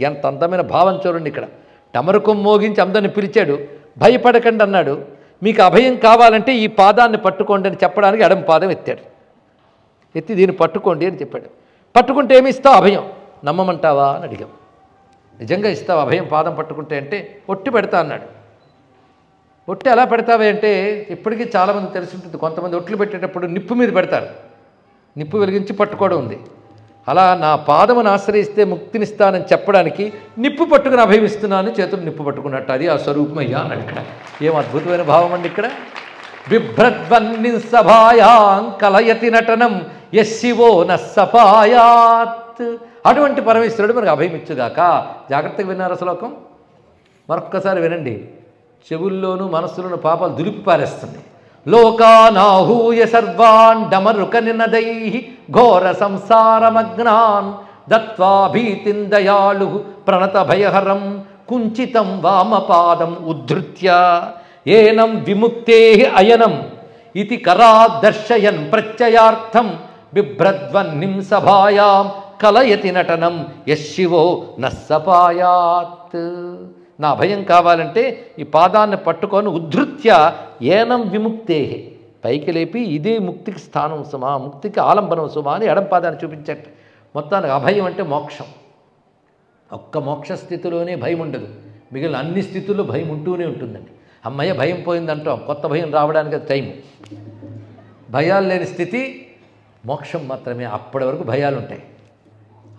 ఎంత అందమైన భావం చూడండి ఇక్కడ. డమరుకం మోగించి అందరిని పిలిచాడు. భయపడకండి అన్నాడు. మీకు అభయం కావాలంటే ఈ పాదాన్ని పట్టుకోండి అని చెప్పడానికి ఎడమ పాదం ఎత్తాడు. ఎత్తి దీన్ని పట్టుకోండి అని చెప్పాడు. పట్టుకుంటే ఏమి ఇస్తావు? అభయం. నమ్మమంటావా అని అడిగాం. నిజంగా ఇస్తావు అభయం పాదం పట్టుకుంటే అంటే ఒట్టి పెడతా అన్నాడు. ఒట్టి ఎలా పెడతావే అంటే ఇప్పటికీ చాలామంది తెలిసి ఉంటుంది. కొంతమంది ఒట్లు పెట్టేటప్పుడు నిప్పు మీద పెడతారు. నిప్పు వెలిగించి పట్టుకోవడం ఉంది. అలా నా పాదమును ఆశ్రయిస్తే ముక్తినిస్తానని చెప్పడానికి నిప్పు పట్టుకుని అభయం ఇస్తున్నాను, చేతులు నిప్పు పట్టుకున్నట్టు. అది ఆ స్వరూపమయ్యా అన్నాడు ఇక్కడ. ఏం అద్భుతమైన భావం అండి ఇక్కడ. బిభ్రద్వన్ని సభాయాం కలయతి నటనం యశివో నసపాయాత్. అటువంటి పరమేశ్వరుడు మనకు అభయం ఇచ్చుగాక. జాగ్రత్తగా విన్నారా శ్లోకం? మరొక్కసారి వినండి. చెవుల్లోనూ మనస్సులోనూ పాపాలు దులిపి పారేస్తుంది. లోకానాహూయ సర్వాన్ డమరుక నినదై ఘోర సంసారమగ్నాన్ దత్వా భీతిం దయాళు ప్రణత భయహరం కుంచితం వామపాదం ఉద్ధృత్య ఏనం విముక్తే అయనం ఇది కరాదర్శయన్ ప్రత్యయార్థం బిభ్రద్వన్నిం సభాయాం కలయతి నటనం యశివో నస్సపాయాత్. నా అభయం కావాలంటే ఈ పాదాన్ని పట్టుకొని ఉద్ధృత్య ఏనం విముక్తే, పైకి లేపి ఇదే ముక్తికి స్థానం సుమా, ముక్తికి ఆలంబనం సుమా అని ఎడం పాదాన్ని చూపించట్టు. మొత్తానికి అభయం అంటే మోక్షం. ఒక్క మోక్ష స్థితిలోనే భయం ఉండదు, మిగిలిన అన్ని స్థితుల్లో భయం ఉంటూనే ఉంటుందండి. అమ్మయ్య భయం పోయిందంటాం, కొత్త భయం రావడానికి టైం. భయాలు లేని స్థితి మోక్షం మాత్రమే, అప్పటి వరకు భయాలు ఉంటాయి.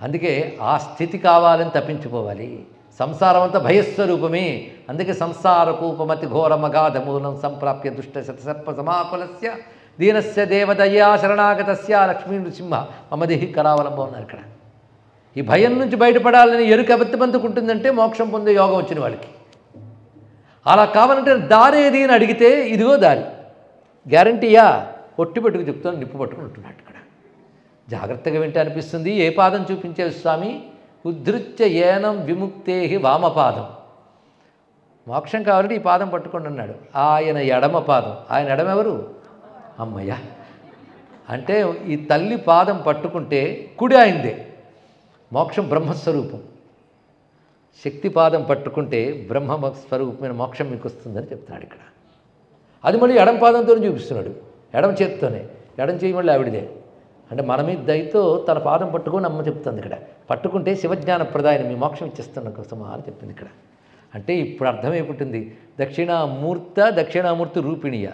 అందుకే ఆ స్థితి కావాలని తప్పించుకోవాలి. సంసారం అంతా భయస్వరూపమే. అందుకే సంసారకూపమతి ఘోరమగాధ మూలం సంప్రాప్య దుష్ట శతసర్ప సమాకులస్య దీనస్య దేవదయా శరణాగతస్య లక్ష్మీ నృసింహ మమదేహి కరావలంబం ఉన్నారు ఇక్కడ. ఈ భయం నుంచి బయటపడాలని ఎరుక అబద్ధమంతుకుంటుందంటే మోక్షం పొందే యోగం వచ్చిన వాళ్ళకి. అలా కావాలంటే దారి ఏది అని అడిగితే ఇదిగో దారి, గ్యారంటీయా ఒట్టి పెట్టుకు చెప్తాను, నిప్పు పట్టుకుని ఉంటున్నాడు ఇక్కడ. జాగ్రత్తగా వింటే అనిపిస్తుంది, ఏ పాదం చూపించే స్వామి? ఉద్ధృత్య ఏనం విముక్తే వామపాదం. మోక్షం కావాలంటే ఈ పాదం పట్టుకోండి అన్నాడు. ఆయన ఎడమ పాదం. ఆయన ఎడమెవరు? అమ్మయ్య. అంటే ఈ తల్లి పాదం పట్టుకుంటే కుడి ఆయనదే. మోక్షం బ్రహ్మస్వరూపం. శక్తి పాదం పట్టుకుంటే బ్రహ్మ స్వరూపమైన మోక్షం మీకు వస్తుందని చెప్తున్నాడు ఇక్కడ. అది మళ్ళీ ఎడం పాదంతో చూపిస్తున్నాడు, ఎడం చేతితోనే. ఎడం చేయి మళ్ళీ ఆవిడదే. అంటే మన మీద దయతో తన పాదం పట్టుకొని అమ్మ చెప్తుంది ఇక్కడ. పట్టుకుంటే శివజ్ఞాన ప్రదాయని మీ మోక్షం ఇచ్చేస్తున్న కోసమా అని చెప్తుంది ఇక్కడ. అంటే ఇప్పుడు అర్థమైపుట్టింది, దక్షిణామూర్తి రూపిణియ,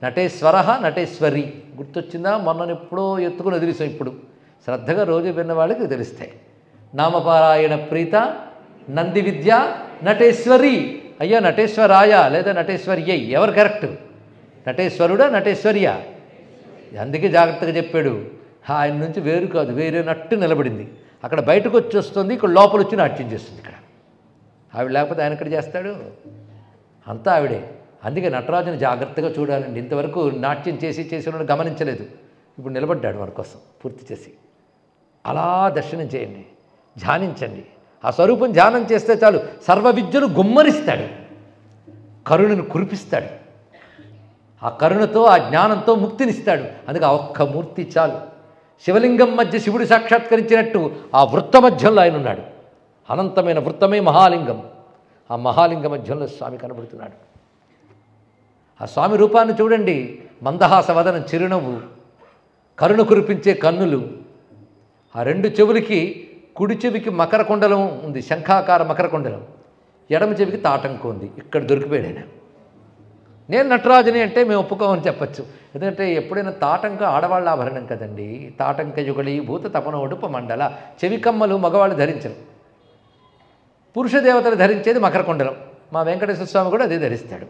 నటేశ్వర నటేశ్వరి. గుర్తొచ్చిందా? మొన్ననెప్పుడో ఎత్తుకుని వదిలేసాం. ఇప్పుడు శ్రద్ధగా రోజు విన్న వాళ్ళకి తెలుస్తాయి. నామపారాయణ ప్రీత నంది విద్య నటేశ్వరి. అయ్యా నటేశ్వరాయ లేదా నటేశ్వర్యై, ఎవరు కరెక్ట్? నటేశ్వరుడా నటేశ్వర్యా? అందుకే జాగ్రత్తగా చెప్పాడు. ఆయన నుంచి వేరు కాదు, వేరేనట్టు నిలబడింది. అక్కడ బయటకు వచ్చి వస్తుంది, ఇక్కడ లోపల వచ్చి నాట్యం చేస్తుంది. ఇక్కడ ఆవిడ లేకపోతే ఆయన ఎక్కడ చేస్తాడు? అంతా ఆవిడే. అందుకే నటరాజుని జాగ్రత్తగా చూడాలండి. ఇంతవరకు నాట్యం చేసి గమనించలేదు. ఇప్పుడు నిలబడ్డాడు మన కోసం పూర్తి చేసి. అలా దర్శనం చేయండి, ధ్యానించండి. ఆ స్వరూపం ధ్యానం చేస్తే చాలు, సర్వ విద్యను గుమ్మరిస్తాడు, కరుణను కురిపిస్తాడు. ఆ కరుణతో ఆ జ్ఞానంతో ముక్తినిస్తాడు. అందుకే ఆ ఒక్క మూర్తి చాలు. శివలింగం మధ్య శివుడు సాక్షాత్కరించినట్టు ఆ వృత్త మధ్యంలో ఆయన ఉన్నాడు. అనంతమైన వృత్తమే మహాలింగం. ఆ మహాలింగ మధ్యంలో స్వామి కనబడుతున్నాడు. ఆ స్వామి రూపాన్ని చూడండి. మందహాస వదనం, చిరునవ్వు, కరుణ కురిపించే కన్నులు, ఆ రెండు చెవులకి, కుడి చెవికి మకర కుండలం ఉంది, శంఖాకార మకర కుండలం, ఎడమ చెవికి తాటంకు ఉంది. ఇక్కడ దొరికిపోయాడు ఆయన. నేను నటరాజుని అంటే మేము ఒప్పుకోమని చెప్పచ్చు. ఎందుకంటే ఎప్పుడైనా తాటంక ఆడవాళ్ళ ఆభరణం కదండి. తాటంక యుగళి భూత తపన ఒడుప మండల. చెవికమ్మలు మగవాళ్ళు ధరించరు, పురుష దేవతలు ధరించేది మకర కుండలం. మా వెంకటేశ్వర స్వామి కూడా అదే ధరిస్తాడు.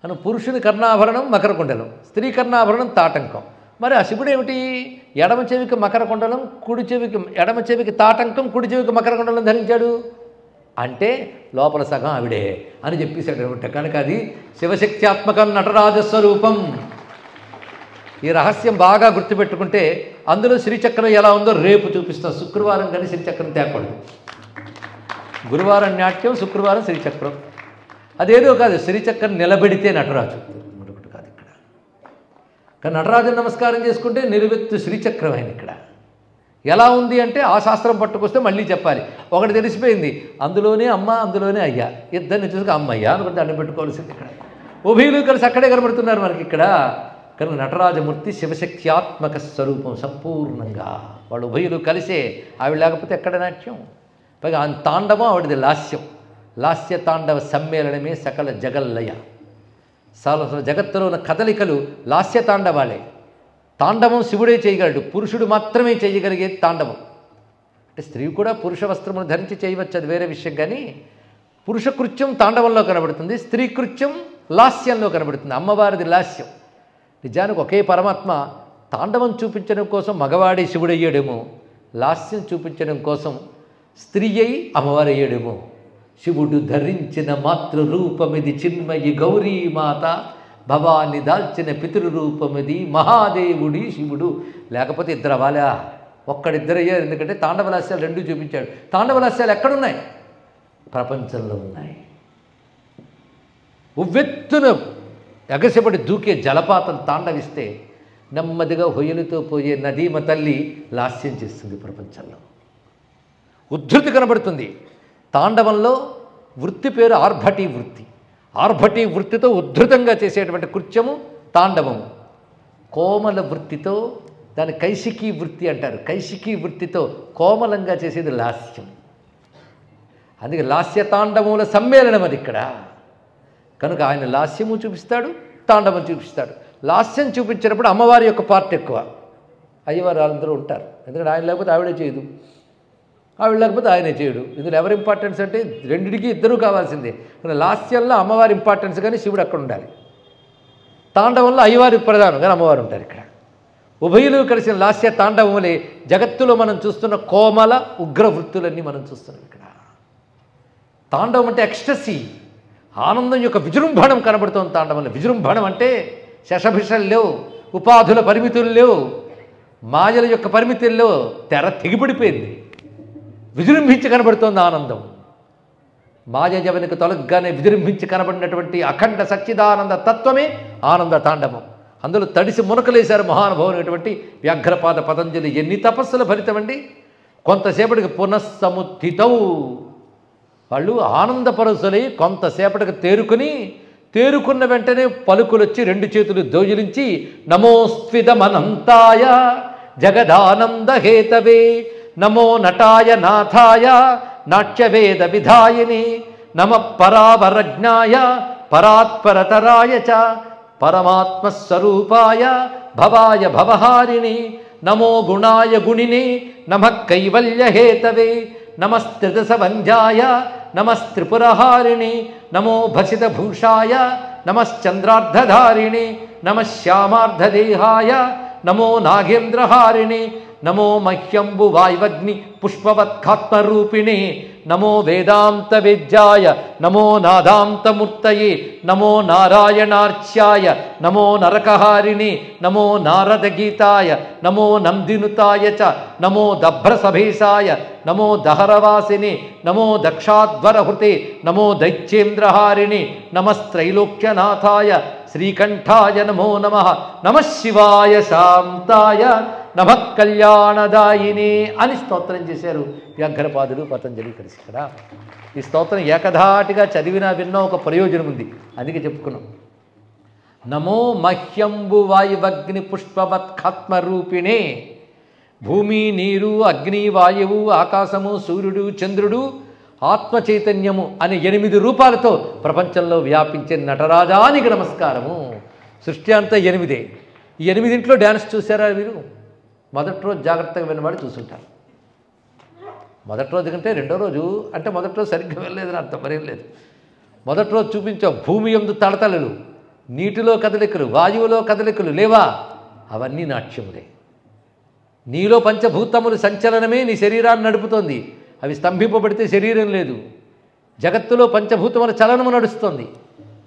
అను పురుషుని కర్ణాభరణం మకర కుండలం, స్త్రీ కర్ణాభరణం తాటంకం. మరి ఆ శివుడు ఏమిటి? ఎడమ చెవికి మకర కుండలం, కుడి చెవికి, ఎడమ చెవికి తాటంకం, కుడి చెవికి మకర కుండలం ధరించాడు అంటే లోపల సగం ఆవిడే అని చెప్పేశాడు అనమాట. కనుక అది శివశక్త్యాత్మకం నటరాజస్వరూపం. ఈ రహస్యం బాగా గుర్తుపెట్టుకుంటే అందులో శ్రీచక్రం ఎలా ఉందో రేపు చూపిస్తాం. శుక్రవారం కానీ శ్రీచక్రం తేకూడదు. గురువారం నాట్యం, శుక్రవారం శ్రీచక్రం. అదేదో కాదు, శ్రీచక్రం నిలబెడితే నటరాజు, మరొకటి కాదు ఇక్కడ. కానీ నటరాజుని నమస్కారం చేసుకుంటే నిలువెత్తు శ్రీచక్రం ఆయన ఇక్కడ. ఎలా ఉంది అంటే ఆ శాస్త్రం పట్టుకొస్తే మళ్ళీ చెప్పాలి. ఒకటి తెలిసిపోయింది, అందులోనే అమ్మ, అందులోనే అయ్యా. ఇద్దరిని చూసుకు అమ్మయ్య అనుకుంటే అడ్డం పెట్టుకోవాల్సింది ఇక్కడ. ఉభయులు కలిసి అక్కడే కనబడుతున్నారు మనకి ఇక్కడ. కనుక నటరాజమూర్తి శివశక్త్యాత్మక స్వరూపం సంపూర్ణంగా. వాళ్ళు ఉభయులు కలిసే. ఆవిడ లేకపోతే ఎక్కడ నాట్యం? పైగా ఆ తాండవం ఆవిడది లాస్యం. లాస్య తాండవ సమ్మేళనమే సకల జగల్లయ. జగత్తులో ఉన్న కదలికలు లాస్య తాండవాలే. తాండవం శివుడే చేయగలడు, పురుషుడు మాత్రమే చేయగలిగేది తాండవం. అంటే స్త్రీ కూడా పురుష వస్త్రమును ధరించి చేయవచ్చు, అది వేరే విషయం. కానీ పురుష కృత్యం తాండవంలో కనబడుతుంది, స్త్రీ కృత్యం లాస్యంలో కనబడుతుంది. అమ్మవారిది లాస్యం. నిజానికి ఒకే పరమాత్మ. తాండవం చూపించడం కోసం మగవాడి శివుడయ్యాడేమో, లాస్యం చూపించడం కోసం స్త్రీ అయి అమ్మవారు అయ్యాడేమో. శివుడు ధరించిన మాతృరూపమిది చిన్మయి గౌరీమాత, భవాన్ని దాల్చిన పితృరూపమిది మహాదేవుడి శివుడు. లేకపోతే ఇద్దరు అవ్వాలా? ఒక్కడిద్దరయ్యారు. ఎందుకంటే తాండవలాస్యాలు రెండూ చూపించాడు. తాండవలాస్యాలు ఎక్కడున్నాయి? ప్రపంచంలో ఉన్నాయి. ఉవ్వెత్తున ఎగసిపడి దూకే జలపాతం తాండవిస్తే నెమ్మదిగా హొయ్యలతో పోయే నదీమ తల్లి లాస్యం చేస్తుంది ప్రపంచంలో. ఉద్ధృతి కనబడుతుంది. తాండవంలో వృత్తి పేరు ఆర్భటీ వృత్తి. ఆర్భటీ వృత్తితో ఉద్ధృతంగా చేసేటువంటి కృత్యము తాండవము. కోమల వృత్తితో, దాని కైశికీ వృత్తి అంటారు, కైశికీ వృత్తితో కోమలంగా చేసేది లాస్యం. అందుకే లాస్య తాండవముల సమ్మేళనం అది ఇక్కడ. కనుక ఆయన లాస్యము చూపిస్తాడు, తాండవం చూపిస్తాడు. లాస్యం చూపించినప్పుడు అమ్మవారి యొక్క పార్ట్ ఎక్కువ, అయ్యవారు అందరూ ఉంటారు. ఎందుకంటే ఆయన లేకపోతే ఆవిడే చేయదు, ఆవిడ లేకపోతే ఆయనే చేయడు. ఇందులో ఎవరి ఇంపార్టెన్స్ అంటే రెండిటికి ఇద్దరూ కావాల్సిందే. లాస్యంలో అమ్మవారి ఇంపార్టెన్స్ కానీ శివుడు అక్కడ ఉండాలి. తాండవంలో అయ్యవారి ప్రధానం కానీ అమ్మవారు ఉంటారు ఇక్కడ. ఉభయులు కలిసిన లాస్య తాండవములే జగత్తులో మనం చూస్తున్న కోమల ఉగ్ర వృత్తులన్నీ మనం చూస్తున్నాం ఇక్కడ. తాండవం అంటే ఎక్స్టసీ, ఆనందం యొక్క విజృంభణం కనబడుతోంది తాండవంలో. విజృంభణం అంటే శషభిషలు లేవు, ఉపాధుల పరిమితులు లేవు, మాయల యొక్క పరిమితుల్లో తెర తెగిపడిపోయింది. విజృంభించి కనబడుతోంది ఆనందం. మాయ జవనికి తొలగ్గానే విజృంభించి కనబడినటువంటి అఖండ సచ్చిదానంద తత్వమే ఆనంద తాండవం. అందులో తడిసి మునకలేశారు మహానుభావునటువంటి వ్యాఘ్రపాద పతంజలి. ఎన్ని తపస్సుల ఫలితమండి. కొంతసేపటికి పునఃసముత్థితౌ, వాళ్ళు ఆనందపరసులై కొంతసేపటికి తేరుకున్న వెంటనే పలుకులొచ్చి రెండు చేతులు దోజిలించి నమోస్త్విదమనంతాయ జగదానంద హేతవే నమో నటాయ నాథాయ నాట్యవేద విధాయిని నమ పరావరజ్ఞాయ పరాత్పరతరాయ చ పరమాత్మస్వరూపాయ భవాయ భవహారిణి నమో గుణాయ గుణినే నమః కైవల్యహేతవే నమస్త్రిదశవంధ్యాయ నమస్త్రిపురహారిణి నమో భసితభూషాయ నమశ్చంద్రార్ధధారిణి నమః శ్యామార్ధదేహాయ నమో నాగేంద్రహారిణి నమో మహ్యంబు వాయువగ్ని పుష్పవత్కాత్మరూపిణి నమో వేదాంత వేద్యాయ నమో నాదాంతమూర్తయే నమో నారాయణార్చ్యాయ నమో నరకహారిణి నమో నారదగీతాయ నమో నందినుతాయ చ నమో దభ్రసభేశాయ నమో దహరవాసిని నమో దక్షాధ్వరహృతే నమో దైత్యేంద్రహారిణి నమస్త్రైలోక్యనాథాయ శ్రీకంఠాయ నమో నమః నమః శివాయ శాంతాయ నమః కళ్యాణదాయిని అని స్తోత్రం చేశారు వ్యాఘ్రపాదులు పతంజలి కలిసి. కదా ఈ స్తోత్రం ఏకధాటిగా చదివినా విన్నా ఒక ప్రయోజనం ఉంది, అందుకే చెప్పుకున్నాం. నమో మహ్యంబు వాయువగ్ని పుష్పవత్కాత్మరూపిణే. భూమి, నీరు, అగ్ని, వాయువు, ఆకాశము, సూర్యుడు, చంద్రుడు, ఆత్మ చైతన్యము అనే 8 రూపాలతో ప్రపంచంలో వ్యాపించే నటరాజానికి నమస్కారము. సృష్టి అంతా 8. ఈ 8 డ్యాన్స్ చూసారా మీరు? మొదటి రోజు జాగ్రత్తగా విన్నవాడు చూసుంటారు. మొదటి రోజు కంటే రెండో రోజు అంటే మొదటి రోజు సరిగ్గా వెళ్ళలేదని అర్థం, మరేం లేదు. మొదటి రోజు చూపించాం భూమి యందు తడతలలు, నీటిలో కదలికలు, వాయువులో కదలికలు లేవా? అవన్నీ నాట్యములే. నీలో పంచభూతములు సంచలనమే నీ శరీరాన్ని నడుపుతోంది. అవి స్తంభింపబడితే శరీరం లేదు. జగత్తులో పంచభూతముల చలనము నడుస్తుంది.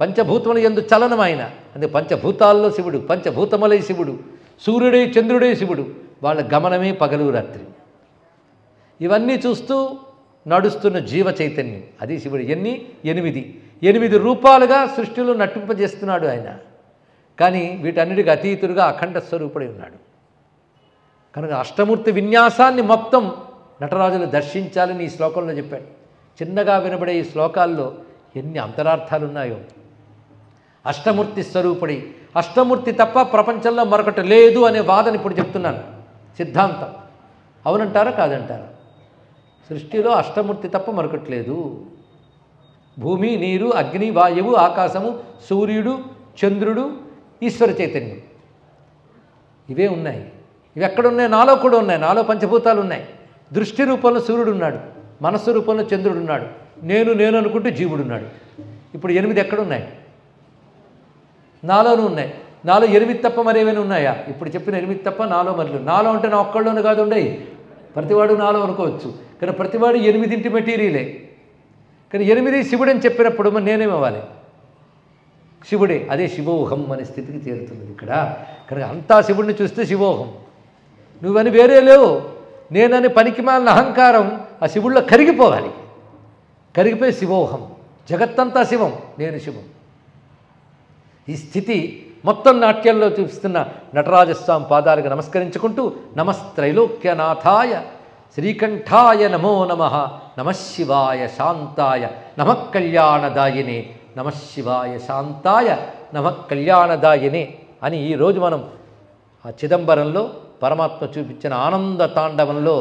పంచభూతముల యందు చలనం ఆయన. అందుకే పంచభూతాల్లో శివుడు, పంచభూతములై శివుడు, సూర్యుడే చంద్రుడే శివుడు. వాళ్ళ గమనమే పగలు రాత్రి. ఇవన్నీ చూస్తూ నడుస్తున్న జీవ చైతన్యం అది శివుడు. 8 రూపాలుగా సృష్టిలో నటింపజేస్తున్నాడు ఆయన. కానీ వీటన్నిటికీ అతీతుడుగా అఖండ స్వరూపుడై ఉన్నాడు. కనుక అష్టమూర్తి విన్యాసాన్ని మొత్తం నటరాజులు దర్శించాలని ఈ శ్లోకంలో చెప్పాడు. చిన్నగా వినబడే ఈ శ్లోకాల్లో ఎన్ని అంతరార్థాలు ఉన్నాయో. అష్టమూర్తి స్వరూపుడి, అష్టమూర్తి తప్ప ప్రపంచంలో మరొకటి లేదు అనే వాదన ఇప్పుడు చెప్తున్నాను. సిద్ధాంతం అవునంటారా కాదంటారా? సృష్టిలో అష్టమూర్తి తప్ప మరొకటి లేదు. భూమి, నీరు, అగ్ని, వాయువు, ఆకాశము, సూర్యుడు, చంద్రుడు, ఈశ్వర చైతన్యం ఇవే ఉన్నాయి. ఇవి ఎక్కడున్నాయి? నాలో కూడా ఉన్నాయి. నాలో పంచభూతాలు ఉన్నాయి. దృష్టి రూపంలో సూర్యుడు ఉన్నాడు, మనస్సు రూపంలో చంద్రుడు ఉన్నాడు, నేను అనుకుంటూ జీవుడు ఉన్నాడు. ఇప్పుడు 8 ఎక్కడున్నాయి? నాలోనూ ఉన్నాయి. నాలో 8 తప్ప మరేమైనా ఉన్నాయా? ఇప్పుడు చెప్పిన 8 తప్ప నాలో మరలు. నాలో అంటే నా ఒక్కళ్ళలోనే కాదు ఉండయి, ప్రతివాడు నాలో అనుకోవచ్చు. కానీ ప్రతివాడు 8 మెటీరియలే. కానీ 8 శివుడు అని చెప్పినప్పుడు మరి నేనేమవ్వాలి? శివుడే. అదే శివోహం అనే స్థితికి చేరుతుంది ఇక్కడ. కనుక అంతా శివుడిని చూస్తే శివోహం. నువ్వని వేరే లేవు. నేనని పనికిమాలిన అహంకారం ఆ శివుడిలో కరిగిపోవాలి. కరిగిపోయి శివోహం. జగత్తంతా శివం, నేను శివం. ఈ స్థితి మొత్తం నాట్యంలో చూపిస్తున్న నటరాజస్వామి పాదాలకు నమస్కరించుకుంటూ నమస్త్రైలోక్యనాథాయ శ్రీకంఠాయ నమో నమః నమఃశివాయ శాంతాయ నమః కళ్యాణదాయినే నమఃశివాయ శాంతాయ నమః కళ్యాణదాయినే అని ఈరోజు మనం ఆ చిదంబరంలో పరమాత్మ చూపించిన ఆనంద తాండవంలో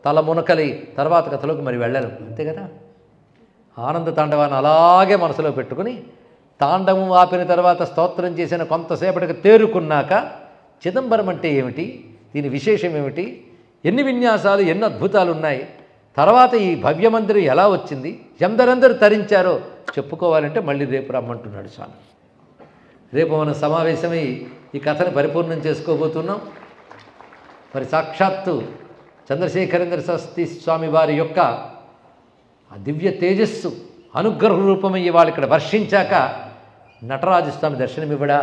తలమునకలి తర్వాత కథలోకి మరి వెళ్ళలేం అంతే కదా. ఆనంద తాండవాన్ని అలాగే మనసులో పెట్టుకుని తాండవం ఆపిన తర్వాత స్తోత్రం చేసిన కొంతసేపటికి తేరుకున్నాక చిదంబరం అంటే ఏమిటి, దీని విశేషం ఏమిటి, ఎన్ని విన్యాసాలు ఎన్ని అద్భుతాలు ఉన్నాయి, తర్వాత ఈ భవ్యమందిరం ఎలా వచ్చింది, ఎందరెందరూ తరించారో చెప్పుకోవాలంటే మళ్ళీ రేపు రమ్మంటున్నాడు స్వామి. రేపు మనం సమావేశమై ఈ కథను పరిపూర్ణం చేసుకోబోతున్నాం. మరి సాక్షాత్తు చంద్రశేఖరేంద్ర సరస్వతి స్వామి వారి యొక్క ఆ దివ్య తేజస్సు అనుగ్రహ రూపమయ్యి వాళ్ళు ఇక్కడ వర్షించాక నటరాజస్వామి దర్శనమివ్వడా.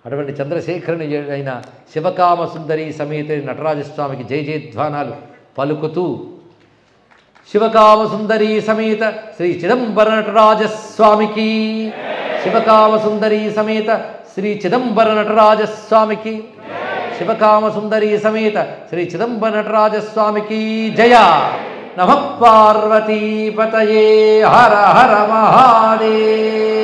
అటువంటి చంద్రశేఖరుని అయిన శివకామ సుందరి సమేత నటరాజస్వామికి జయ జయధ్వానాలు పలుకుతూ శివకామ సుందరి సమేత శ్రీ చిదంబర నటరాజస్వామికి, శివకామ సుందరి సమేత శ్రీ చిదంబర నటరాజస్వామికి, శివకామ సుందరి సమేత శ్రీ చిదంబర నటరాజస్వామికి జయ. నమః పార్వతీపతయే హర హర మహాదేవ.